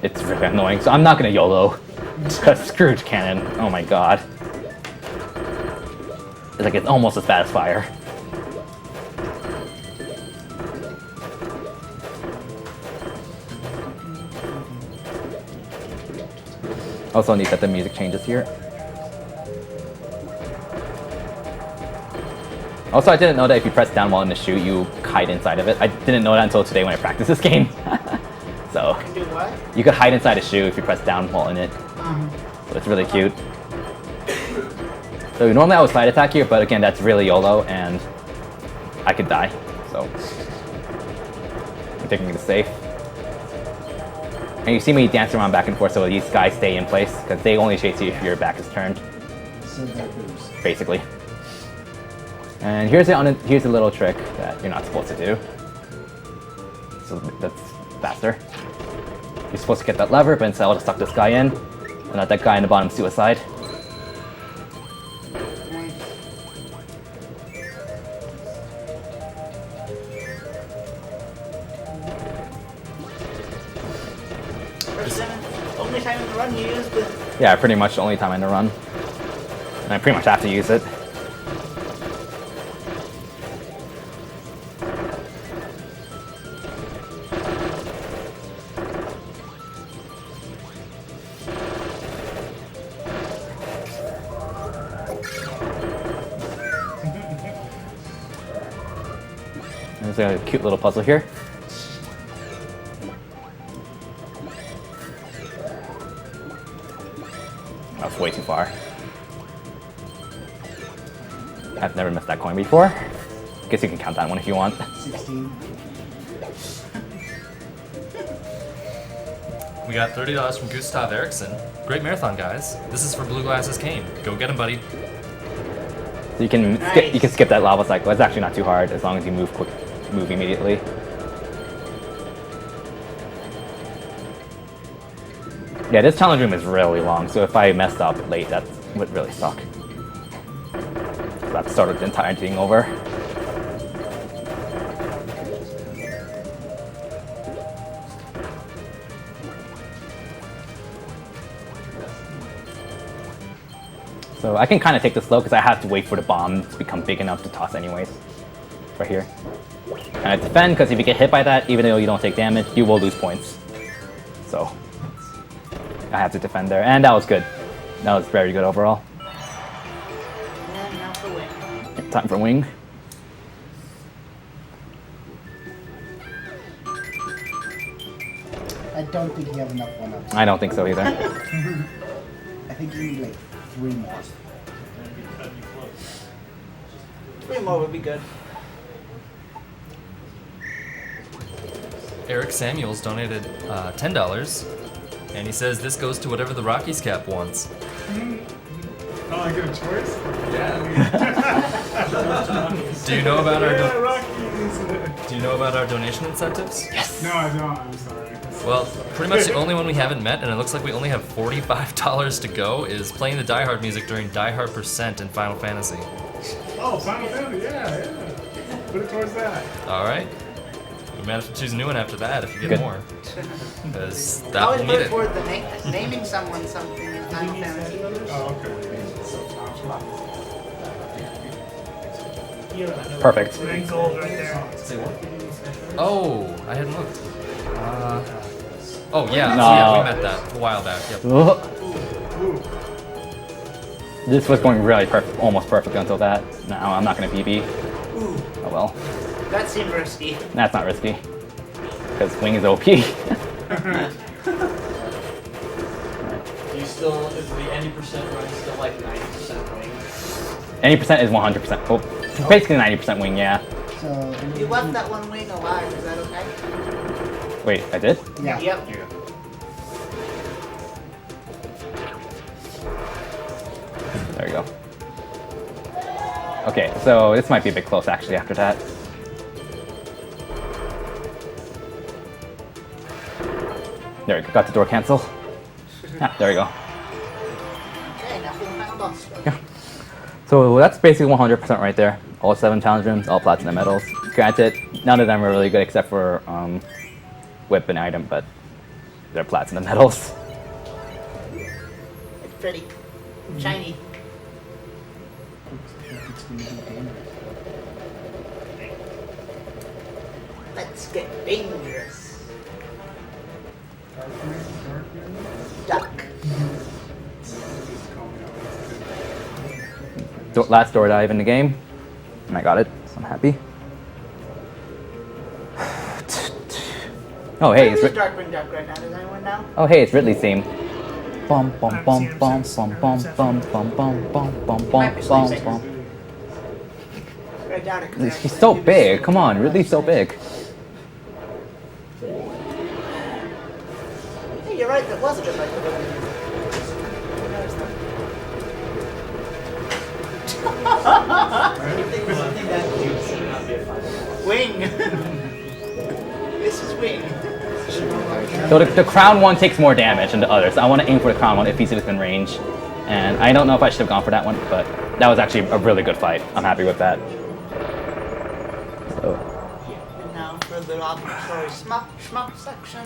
it's really annoying. So I'm not gonna YOLO. Because Scrooge cannon. Oh my god. It's like it's almost as bad as fire. Also need that the music changes here. Also, I didn't know that if you press down while in the shoe, you hide inside of it. I didn't know that until today when I practiced this game. So Do what? you could hide inside a shoe if you press down while in it. So it's really cute. So normally I would slide attack here, but again, that's really YOLO, and I could die. So I'm taking it safe. And you see me dance around back and forth so these guys stay in place, because they only chase you if your back is turned. Basically. And here's a little trick that you're not supposed to do. So that's faster. You're supposed to get that lever, but instead I'll just suck this guy in, and let that guy in the bottom suicide. Only time in the run you used it. Yeah, pretty much the only time in the run. And I pretty much have to use it. There's a cute little puzzle here. That's way too far. I've never missed that coin before. Guess you can count that one if you want. 16. We got $30 from Gustav Eriksson. Great marathon, guys. This is for Blue Glass's cane. Go get him, buddy. So you can skip that lava cycle. It's actually not too hard as long as you move immediately. Yeah, this challenge room is really long, so if I messed up late, that would really suck. So that started the entire thing over. So I can kind of take this slow because I have to wait for the bomb to become big enough to toss anyways. Right here. And I defend because if you get hit by that, even though you don't take damage, you will lose points. So I have to defend there, and that was good. That was very good overall. And now for wing. Time for wing. I don't think you have enough one-ups. I don't think so either. I think you need like 3 more. 3 more would be good. Eric Samuels donated $10, and he says this goes to whatever the Rockies cap wants. Oh, I get a choice? Yeah. Do you know about our Rockies! Do you know about our donation incentives? Yes. No, I don't. I'm sorry. Well, pretty much the only one we haven't met, and it looks like we only have $45 to go, is playing the Die Hard music during Die Hard % in Final Fantasy. Oh, Final Fantasy, yeah. Put it towards that. Alright. We might have to choose a new one after that if you get Good. more. Because I that always will need look it. forward to naming someone something in Final Fantasy. Oh, okay. Perfect. Green gold right there. Oh, I hadn't looked. Oh yeah, No. so yeah, we met that a while back. Yep. Ugh. This was going really perfect, almost perfect until that. No, I'm not gonna PB. Oh well. That seemed risky. That's not risky. Because Wing is OP. Do you still, is the any percent run still like 90% wing? Any percent is 100%. Oh, basically 90% Wing, yeah. So You left that one wing alive, is that okay? Wait, I did? yeah. Yep. There we go. Okay, so this might be a bit close actually after that. There we go, got the door cancel. Ah, there we go. Okay, now for the final boss. Yeah. So that's basically 100% right there. All 7 challenge rooms, all platinum medals. Granted, none of them are really good except for whip and item, but they're platinum medals. It's pretty. Shiny. Let's get dangerous. Duck. Last door dive in the game, and I got it, so I'm happy. Oh hey, it's Who's Darkwing Duck right now? Does anyone know? oh hey, it's Ridley's theme. Bum bum I've bum seen him bum since- bum ever bum since. bum bum bum bum bum Might bum be bum sleep bum. I doubt it. 'Cause He's so big. Come on, Ridley's so big. Hey, you're right. That was a bit like the Wing. This is Wing. So the crown one takes more damage than the others. I want to aim for the crown one if he's within range. And I don't know if I should have gone for that one, but that was actually a really good fight. I'm happy with that. So, And now for the laboratory shmup section.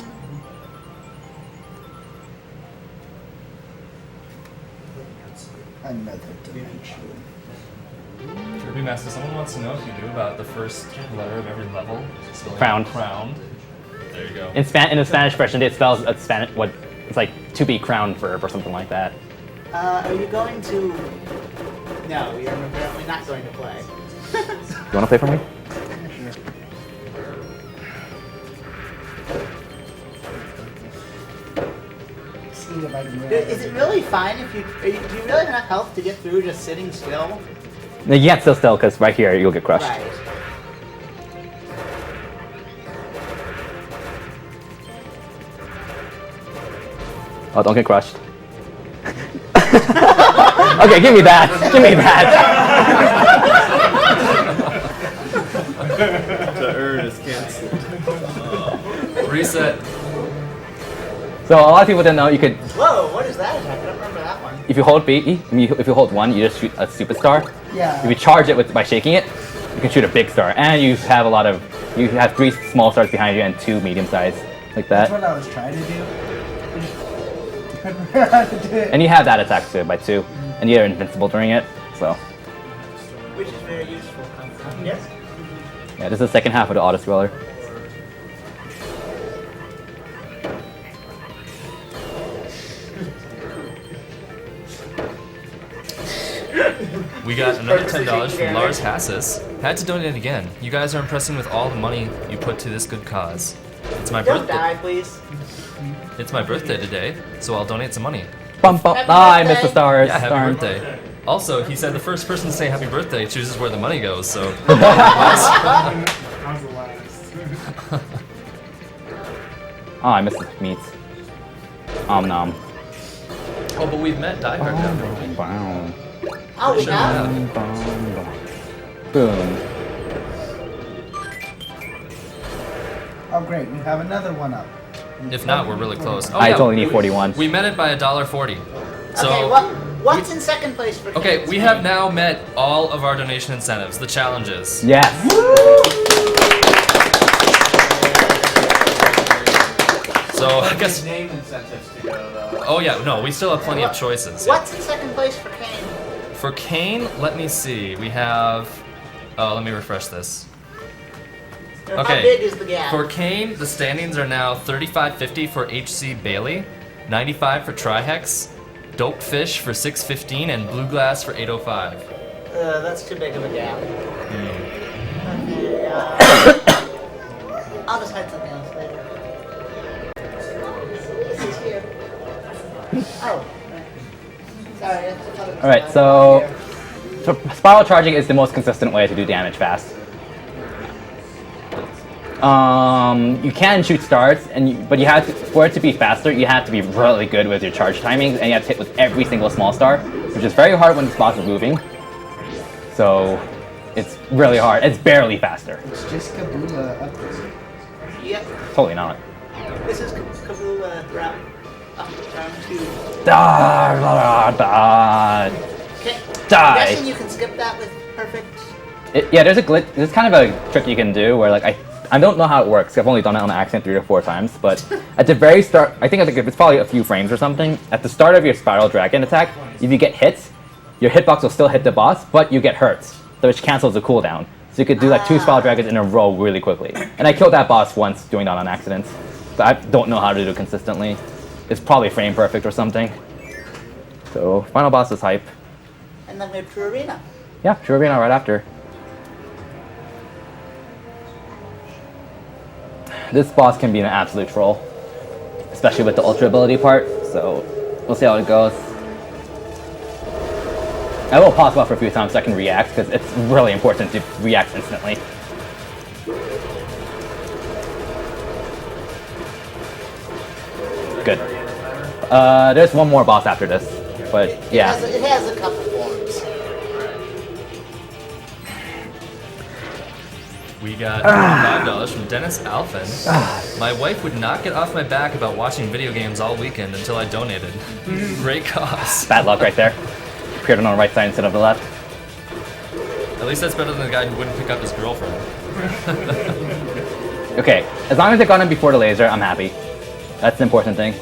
Another dimension. Kirbymastah, someone wants to know if you knew about the first letter of every level. Spelling Crowned. Crowned. There you go. in the Spanish version, it spells Spanish what it's like to be crowned verb or something like that. Are you going to? No, you're apparently not going to play. You want to play for me? See if I can Is it really fine if you? Do you really have enough health to get through just sitting still? No, you can't still because right here you'll get crushed. Right. Oh, don't get crushed. Okay, give me that. Give me that. The urn is cancelled. Reset. So a lot of people didn't know you could, Whoa! What is that attack? I don't remember that one. if you hold B, if you hold 1, you just shoot a superstar. Yeah. If you charge it by shaking it, you can shoot a big star, and you have you have 3 small stars behind you and 2 medium sized, like That's that. what I was trying to do. I remember how to do it. And you have that attack too by 2, and you're invincible during it. So Which is very useful. Yes. yeah, this is the second half of the auto scroller. We got another $10 from Lars Hassis. Had to donate again. You guys are impressing with all the money you put to this good cause. It's my Don't birthday. die, please. It's my birthday today, so I'll donate some money. Bum bum. Happy Ah, I missed the birthday. stars. Yeah, happy Darn. birthday. Also, he said the first person to say happy birthday chooses where the money goes, so. How's the last? Oh, I missed the meats. Nom. Oh, but we've met Die Hard now, don't we? Wow. Oh, we have? Boom. Oh, great. We have another one up. If not, we're really close. Oh, I yeah, only need 41. We met it by $1.40. So, Okay, what's in second place for okay, Kane's we name? have now met all of our donation incentives, the challenges. Yes. So I guess. Name incentives to go though. Oh yeah, no, we still have plenty of choices. What's in second place for Kane? For Kane, let me see. We have. Oh, let me refresh this. How big is the gap? For Kane, the standings are now 35.50 for HC Bailey, 95 for Trihex, Dope Fish for 615, and Blue Glass for 805. That's too big of a gap. Okay, I'll decide something else later. This is here. Oh. Sorry. Alright, so spiral charging is the most consistent way to do damage fast. You can shoot stars, but you have to, for it to be faster, you have to be really good with your charge timings, and you have to hit with every single small star, which is very hard when the boss is moving. So it's really hard. It's barely faster. It's just Kabula up there. Yep. Totally not. This is Kabula round 2. Okay. Die. I'm guessing you can skip that with perfect. Yeah, there's a glitch. There's kind of a trick you can do where, like, I don't know how it works. I've only done it on accident 3 or 4 times, but at the very start, I think it's probably a few frames or something. At the start of your spiral dragon attack, if you get hit, your hitbox will still hit the boss, but you get hurt, which cancels the cooldown. So you could do like 2 spiral dragons in a row really quickly. And I killed that boss once doing that on accident. So I don't know how to do it consistently. It's probably frame perfect or something. So final boss is hype. And then we have True Arena. Yeah, True Arena right after. This boss can be an absolute troll, especially with the ultra ability part, so we'll see how it goes. I will pause buffer a few times so I can react, because it's really important to react instantly. Good. There's one more boss after this, but yeah. It has a couple forms. We got $5 from Dennis Alphen. My wife would not get off my back about watching video games all weekend until I donated. Great cause. Bad luck right there. Appeared on the right side instead of the left. At least that's better than the guy who wouldn't pick up his girlfriend. Okay, as long as I got him before the laser, I'm happy. That's the important thing.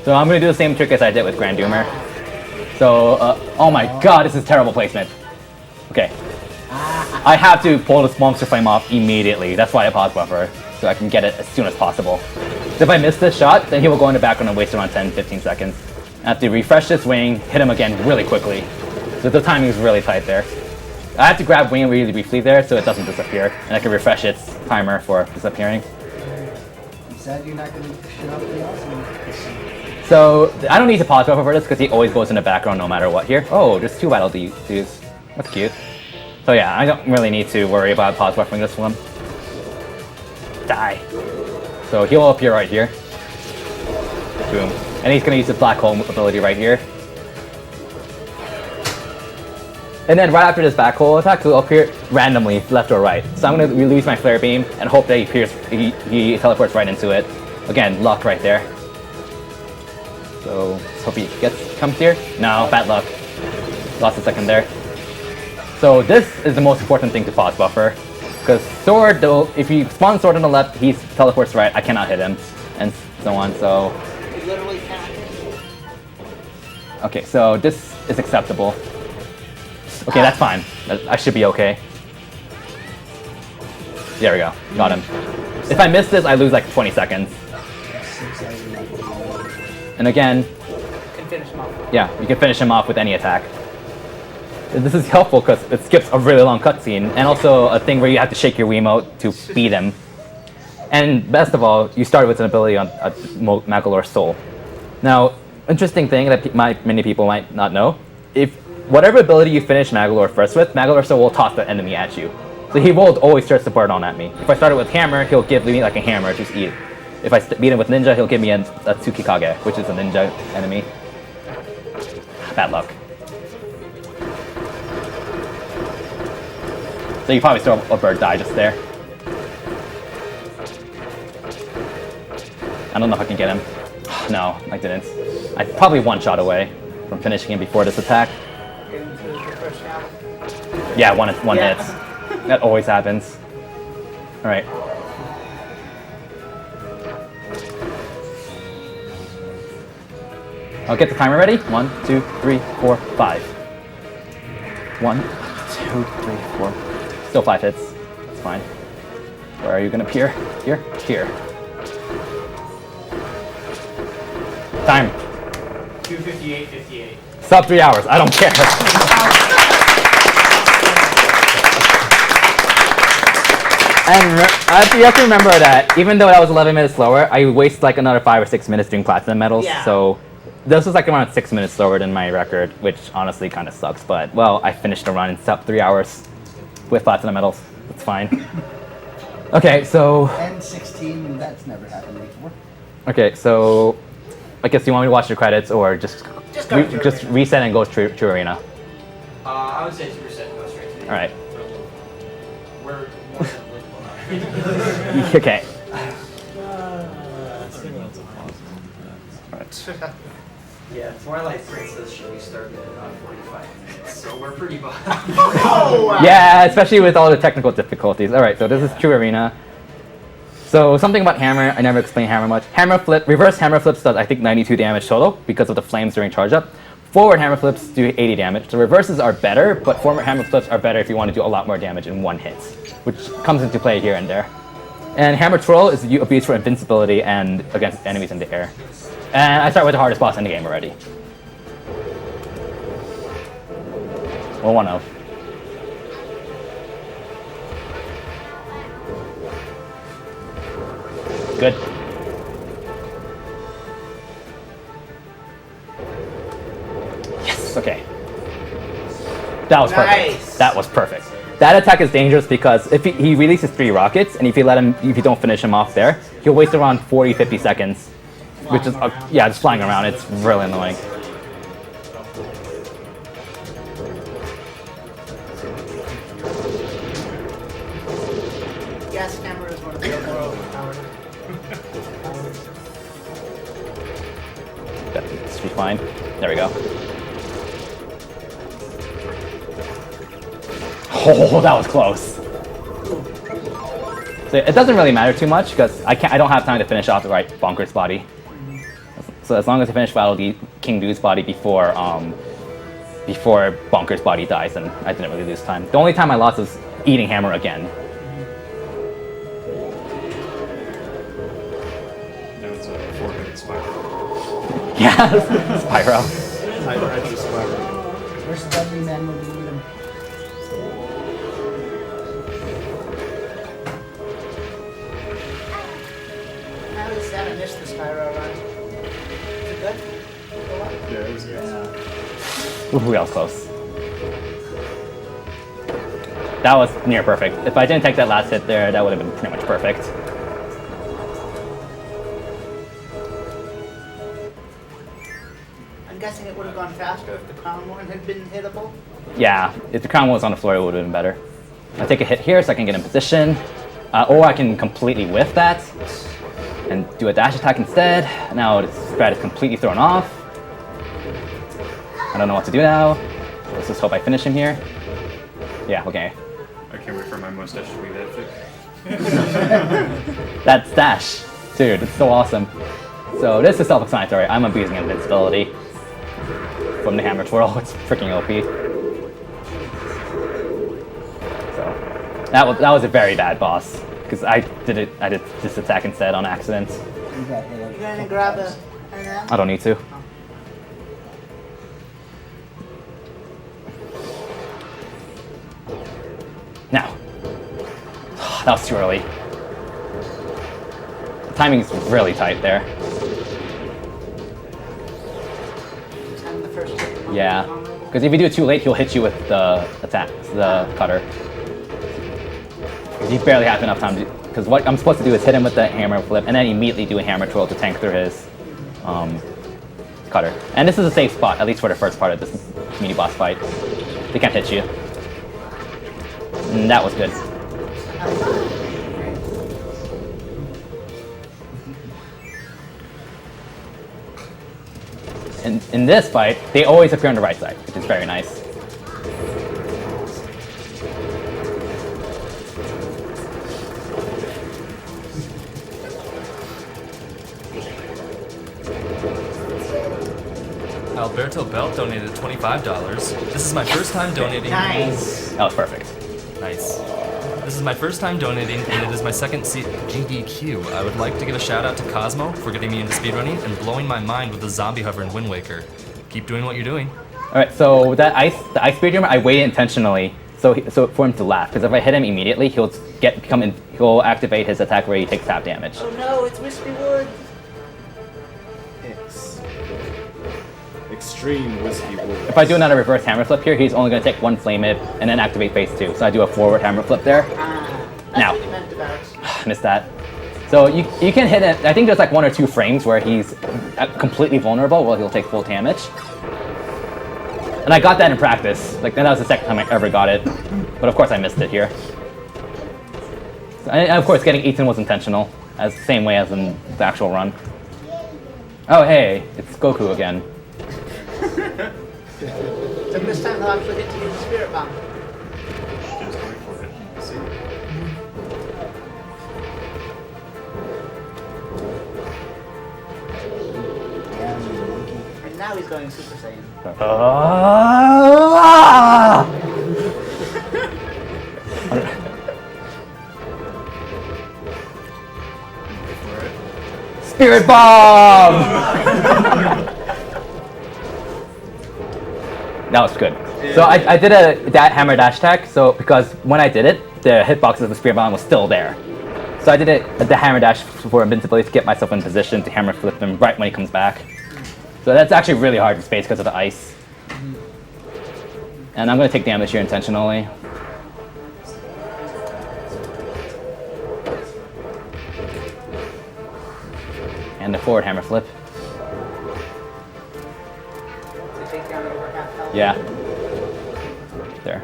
So I'm going to do the same trick as I did with Grand Doomer. So, oh my god, this is terrible placement. Okay. I have to pull this monster flame off immediately. That's why I pause buffer, so I can get it as soon as possible. So if I miss this shot, then he will go in the background and waste around 10-15 seconds. I have to refresh this wing, hit him again really quickly. So the timing is really tight there. I have to grab wing really briefly there so it doesn't disappear, and I can refresh its timer for disappearing. You said you're not going to shut up the awesome. So I don't need to pause buffer for this because he always goes in the background no matter what here. Oh, there's 2 battle dudes. That's cute. So yeah, I don't really need to worry about pause buffering this one. Die. So he will appear right here. Boom. And he's going to use the black hole ability right here. And then right after this black hole attack, he'll appear randomly left or right. So I'm going to release my flare beam and hope that he teleports right into it. Again, luck right there. So let's hope he comes here. No, bad luck. Lost a second there. So this is the most important thing to pause buffer. Because sword, though, if you spawn sword on the left, he teleports right, I cannot hit him. And so on, so... You literally can't. Okay, so this is acceptable. Okay, that's fine. I should be okay. There we go. Got him. If I miss this, I lose like 20 seconds. And again... You can finish him off. Yeah, you can finish him off with any attack. This is helpful because it skips a really long cutscene, and also a thing where you have to shake your Wiimote to beat him. And best of all, you start with an ability on Magolor's Soul. Now, interesting thing that many people might not know, if whatever ability you finish Magolor first with, Magolor's Soul will toss the enemy at you. So he will always start to burn on at me. If I started with Hammer, he'll give me like a hammer, just eat it. If I beat him with ninja, he'll give me a Tsukikage, which is a ninja enemy. Bad luck. So you probably saw a bird die just there. I don't know if I can get him. No, I didn't. I'm probably one shot away from finishing him before this attack. Yeah, one hit. That always happens. Alright. I'll get the timer ready. 1, 2, 3, 4, 5. 1, 2, 3, 4. Still 5 hits. That's fine. Where are you gonna appear? Here? Here. Time. 2:58:58. Sub 3 hours. I don't care. And you have to remember that even though that was 11 minutes slower, I wasted like another 5 or 6 minutes doing platinum medals. Yeah. So this was like around 6 minutes slower than my record, which honestly kind of sucks. But well, I finished the run in sub 3 hours with platinum medals. It's fine. Okay, so. And 16, that's never happened before. Okay, so I guess you want me to watch the credits or just reset and go to arena. I would say 2% go straight to the All right. We're more than Okay. Yeah, Twilight Princess should be started at about 45 minutes, so we're pretty behind. Yeah, especially with all the technical difficulties. All right, so this is true arena. So something about hammer, I never explained hammer much. Hammer flip, reverse hammer flips does I think 92 damage total because of the flames during charge up. Forward hammer flips do 80 damage. The reverses are better, but forward hammer flips are better if you want to do a lot more damage in one hit, which comes into play here and there. And hammer twirl is abused for invincibility and against enemies in the air. And I start with the hardest boss in the game already. Well, one of. Good. Yes, okay. That was perfect. Nice. That was perfect. That attack is dangerous because if he releases 3 rockets, and if you don't finish him off there, he'll waste around 40-50 seconds. Which is, yeah, just flying around. It's really annoying. Gas camera is one of the more overpowered. That should be fine. There we go. Oh, that was close. So it doesn't really matter too much because I don't have time to finish off the right Bonker's body. So as long as I finish King Doo's body before Bonker's body dies, then I didn't really lose time. The only time I lost was eating hammer again. Now it's a 4-minute spiral. Yeah, Spyro. I just spiral. Where's the ugly man when you need him? I was sad I missed the Spyro run. Is it good? Yeah, it was good. Ooh, that was close. That was near perfect. If I didn't take that last hit there, that would have been pretty much perfect. I'm guessing it would have gone faster if the crown one had been hittable. Yeah, if the crown was on the floor, it would have been better. I take a hit here so I can get in position, or I can completely whiff that and do a dash attack instead. Now the spread is completely thrown off. I don't know what to do now. Let's just hope I finish him here. Yeah, okay. I can't wait for my mustache to be that thick. That dash, dude, it's so awesome. So this is self-explanatory. I'm abusing invincibility from the hammer twirl. It's freaking OP. So that was a very bad boss because I did this attack instead on accident. You gonna grab a I don't need to. Now. That was too early. The timing is really tight there. Yeah. Because if you do it too late, he'll hit you with the attack, the cutter. You barely have enough time to because what I'm supposed to do is hit him with the hammer flip and then immediately do a hammer twirl to tank through his cutter. And this is a safe spot, at least for the first part of this mini boss fight. They can't hit you. And that was good. In this fight, they always appear on the right side, which is very nice. Alberto Belt donated $25. This is my first time donating. Nice. That was perfect. Nice. This is my first time donating, and it is my second SGDQ. I would like to give a shout out to Cosmo for getting me into speedrunning and blowing my mind with the zombie hover in Wind Waker. Keep doing what you're doing. All right, so the ice speed drummer, I waited intentionally so for him to laugh, because if I hit him immediately, he'll activate his attack where he takes half damage. Oh no, it's Wispy Wood. Extreme Whiskey Wood. If I do another reverse hammer flip here, he's only going to take one flame hit and then activate phase 2. So I do a forward hammer flip there. That's Now, what you meant about. missed that. So you can hit it. I think there's like 1 or 2 frames where he's completely vulnerable, where he'll take full damage. And I got that in practice. Like, that was the second time I ever got it. But of course I missed it here. And of course getting 18 was intentional, as the same way as in the actual run. Oh hey, it's Goku again. So this time they'll actually get to use the Spirit Bomb. Just wait for it. See. And now he's going Super Saiyan. Spirit Bomb! That was good. So I did that hammer dash attack, so because when I did it, the hitbox of the Spirit Bomb was still there. So I did the hammer dash for invincibility to get myself in position to hammer flip him right when he comes back. So that's actually really hard to space because of the ice. And I'm going to take damage here intentionally. And the forward hammer flip. Yeah. There.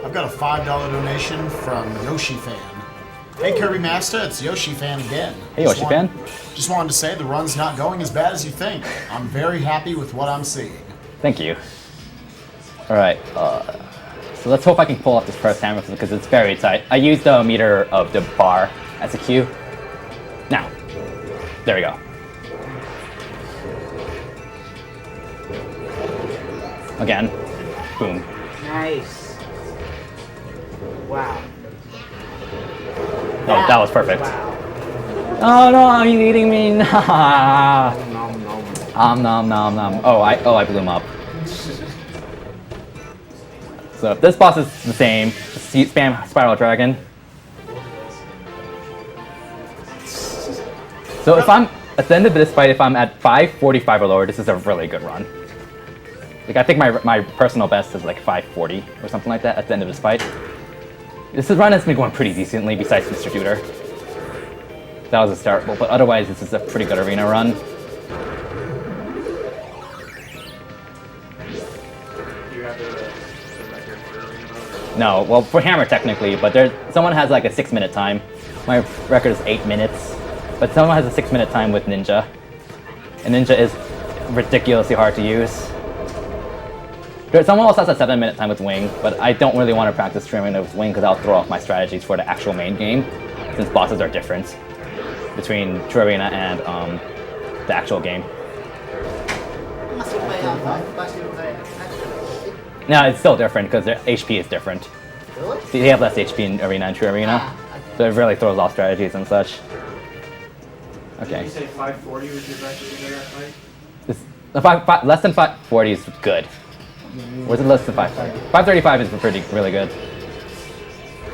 I've got a $5 donation from Yoshi Fan. Hey Kirbymastah, it's Yoshi Fan again. Hey Yoshi Fan. Just wanted to say the run's not going as bad as you think. I'm very happy with what I'm seeing. Thank you. Alright, so let's hope I can pull off this first hammer because it's very tight. I used the meter of the bar as a cue. Now, there we go. Again, boom. Nice. Wow. Oh, that was perfect. Wow. Oh no, he's eating me. Nom nom nom nom. Oh, I blew him up. So this boss is the same. Just spam Spiral Dragon. So if I'm at the end of this fight, if I'm at 545 or lower, this is a really good run. Like I think my personal best is like 540 or something like that at the end of this fight. This run has been going pretty decently besides Mr. Duder. That was a start, but otherwise this is a pretty good arena run. You have the record for arena mode? No, well for Hammer technically, but someone has like a 6-minute time. My record is 8 minutes, but someone has a 6-minute time with Ninja. And Ninja is ridiculously hard to use. Someone else has a 7-minute time with Wing, but I don't really want to practice streaming with Wing because I'll throw off my strategies for the actual main game, since bosses are different between True Arena and the actual game. Must have played on No, it's still different because their HP is different. Really? They have less HP in Arena and True Arena, so it really throws off strategies and such. Okay. Did you say 540 was your record in that fight? Less than 540 is good. Was it less than 530? 535 is really good.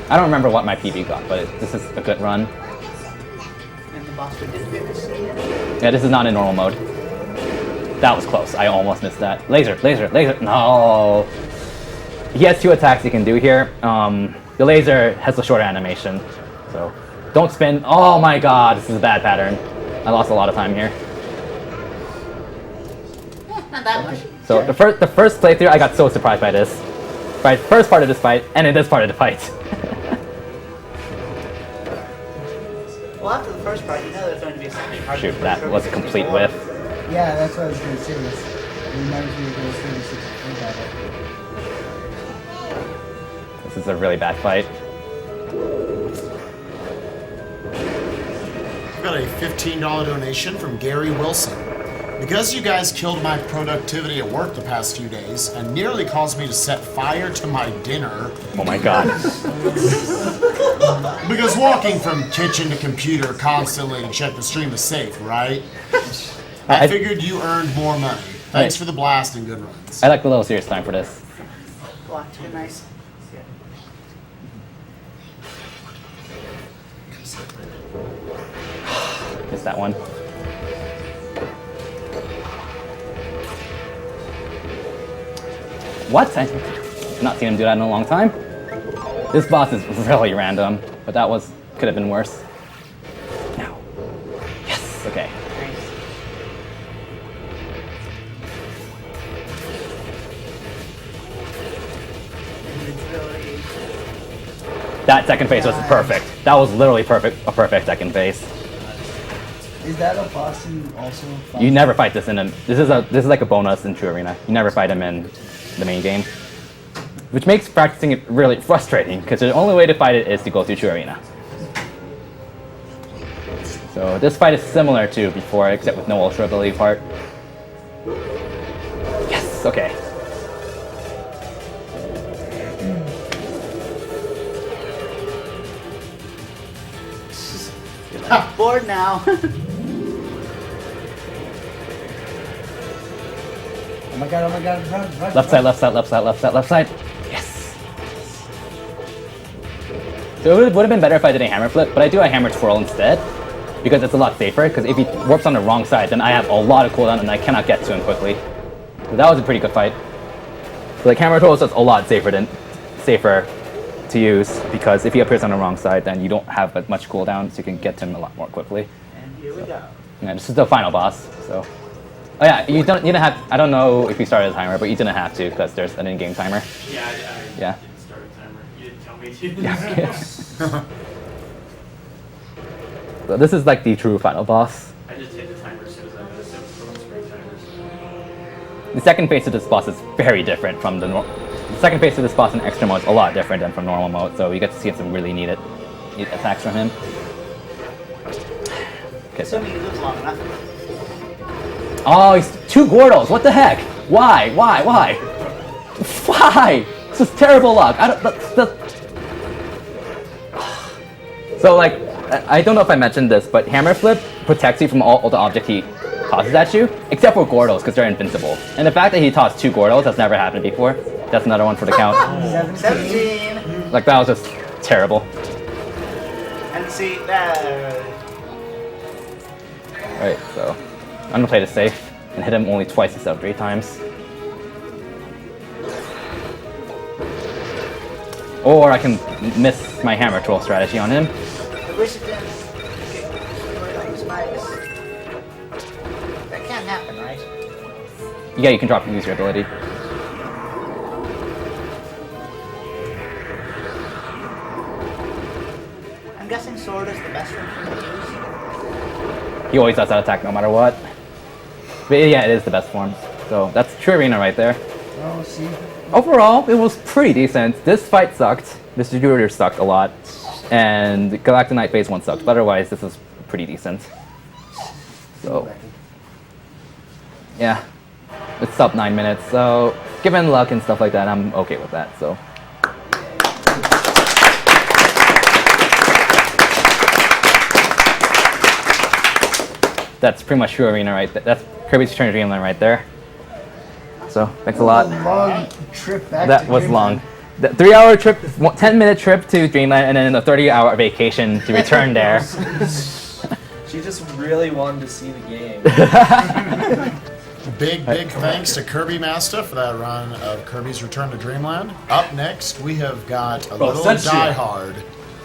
I don't remember what my PB got, but this is a good run. And the boss did this. Yeah, this is not in normal mode. That was close. I almost missed that. Laser, laser, laser. No. he has 2 attacks he can do here. The laser has a shorter animation, so don't spin. Oh my god, this is a bad pattern. I lost a lot of time here. Not that much. So the first playthrough, I got so surprised by this. By the first part of this fight, and in this part of the fight. Well, after the first part, you know there's going to be something hard. Shoot, that was a complete whiff. Yeah, that's what I was going to say. It reminds me of those 36 battle. This is a really bad fight. I've got a $15 donation from Gary Wilson. Because you guys killed my productivity at work the past few days and nearly caused me to set fire to my dinner. Oh my god. Because walking from kitchen to computer constantly to check the stream is safe, right? I figured you earned more money. Thanks for the blast and good runs. I like a little serious time for this. Block too nice. Missed that one. What? I've not seen him do that in a long time. This boss is really random, but that could have been worse. No. Yes, okay. That second phase was perfect. That was literally perfect, a perfect second phase. Is that a boss you also fight? You never fight this in him. This is like a bonus in True Arena. You never fight him in the main game, which makes practicing it really frustrating because the only way to fight it is to go through True Arena. So this fight is similar to before, except with no ultra ability part. Yes. Okay. Bored now. Oh my god, run. Left side, left side, left side, left side, left side. Yes. So it would have been better if I did a hammer flip, but I do a hammer twirl instead because it's a lot safer, because if he warps on the wrong side, then I have a lot of cooldown and I cannot get to him quickly. So that was a pretty good fight. So like hammer twirl is just a lot safer to use, because if he appears on the wrong side, then you don't have as much cooldown, so you can get to him a lot more quickly. And here we go. Yeah, this is the final boss, so. Oh yeah, you didn't have, I don't know if you started a timer, but you didn't have to, because there's an in-game timer. Yeah, I Yeah. didn't start a timer. You didn't tell me to. Yeah. So this is like the true final boss. I just hit the timer as soon as I noticed it was throwing spring timers. The second phase of this boss is very different from the second phase of this boss in extra mode is a lot different than from normal mode, so you get to see some really neat attacks from him. Okay. Assuming he lives long enough. Oh, he's 2 Gordos. What the heck? Why? Why? This is terrible luck. So like, I don't know if I mentioned this, but hammer flip protects you from all the objects he tosses at you, except for Gordos, because they're invincible. And the fact that he tossed 2 Gordos has never happened before. That's another one for the count. 17. Like that was just terrible. And see that. Right, so I'm gonna play this safe and hit him only twice instead of 3 times. Or I can miss my hammer troll strategy on him. I wish it didn't. That can't happen, right? Yeah, you can drop and use your ability. I'm guessing sword is the best one for me to use. He always does that attack no matter what. But yeah, it is the best form. So that's True Arena right there. Oh, see? Overall, it was pretty decent. This fight sucked. This Distributor sucked a lot. And Galactic Knight Phase 1 sucked. But otherwise, this was pretty decent. So, yeah. It's up 9 minutes. So, given luck and stuff like that, I'm okay with that. So. That's pretty much True Arena right there. That's Kirby's Return to Dreamland right there. So, thanks a lot. Long trip back That to was Dreamland. long. The 3-hour trip, 10-minute trip to Dreamland, and then a 30-hour vacation to return there. She just really wanted to see the game. Big thanks to Kirbymastah for that run of Kirby's Return to Dreamland. Up next, we have got a little Die Hard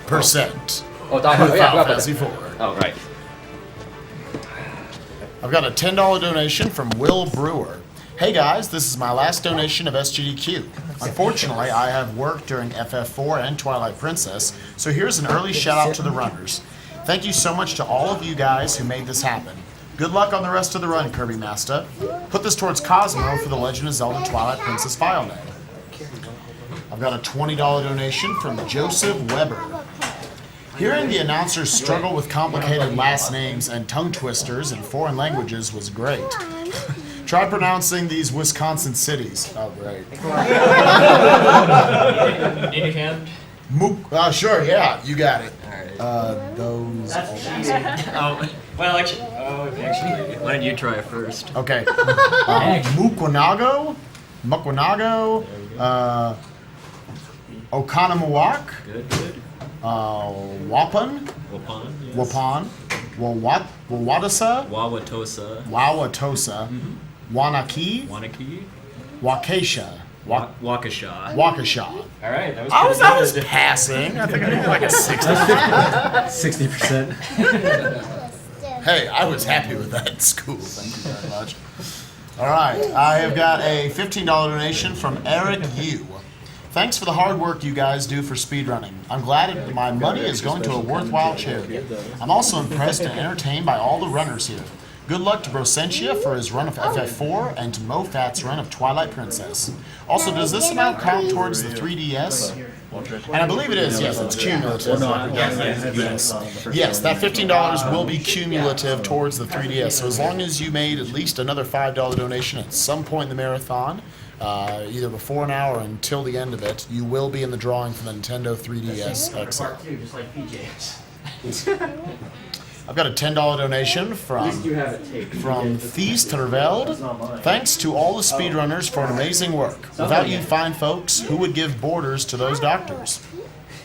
percent. Oh, Die Hard. With Oh, yeah, Final I forgot Fantasy about IV. that. Oh, right. I've got a $10 donation from Will Brewer. Hey guys, this is my last donation of SGDQ. Unfortunately, I have worked during FF4 and Twilight Princess, so here's an early shout out to the runners. Thank you so much to all of you guys who made this happen. Good luck on the rest of the run, Kirbymastah. Put this towards Cosmo for the Legend of Zelda Twilight Princess file name. I've got a $20 donation from Joseph Weber. Hearing the announcers struggle with complicated last names and tongue twisters in foreign languages was great. Try pronouncing these Wisconsin cities. Oh, great. Need a hand? Sure, yeah, you got it. Alright. Those. Well, actually, why don't you try it first? Okay. Mukwanago, Okanamawak, Good. Wapan, Wawadasa, Wawatosa, Wanaki, Wakesha, Waukesha. All right, that was I was passing. I think I did like a 60%. Hey, I was happy with that in school. Thank you very much. All right, I have got a $15 donation from Eric Yu. Thanks for the hard work you guys do for speedrunning. I'm glad my money is going to a worthwhile charity. I'm also impressed and entertained by all the runners here. Good luck to Brosentia for his run of FF4 and to Mofat's run of Twilight Princess. Also, does this amount count towards the 3DS? And I believe it is, yes, it's cumulative. Yes, that $15 will be cumulative towards the 3DS. So as long as you made at least another $5 donation at some point in the marathon, either before now or until the end of it, you will be in the drawing for the Nintendo 3DS XL. Just like PJs. I've got a $10 donation from Thies Terveld. Thanks to all the speedrunners for an amazing work. Without you fine folks, who would give borders to those doctors?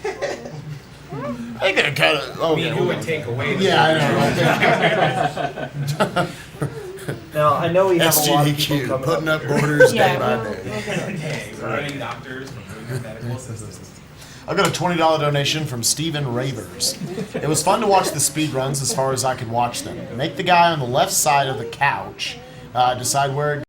I think they're kind of... Oh, yeah, who would take away the I know. Now, I know we have a lot of people SGDQ, coming putting up up borders day by day. running doctors, medical systems. I've got a $20 donation from Steven Ravers. It was fun to watch the speedruns as far as I could watch them. Make the guy on the left side of the couch decide where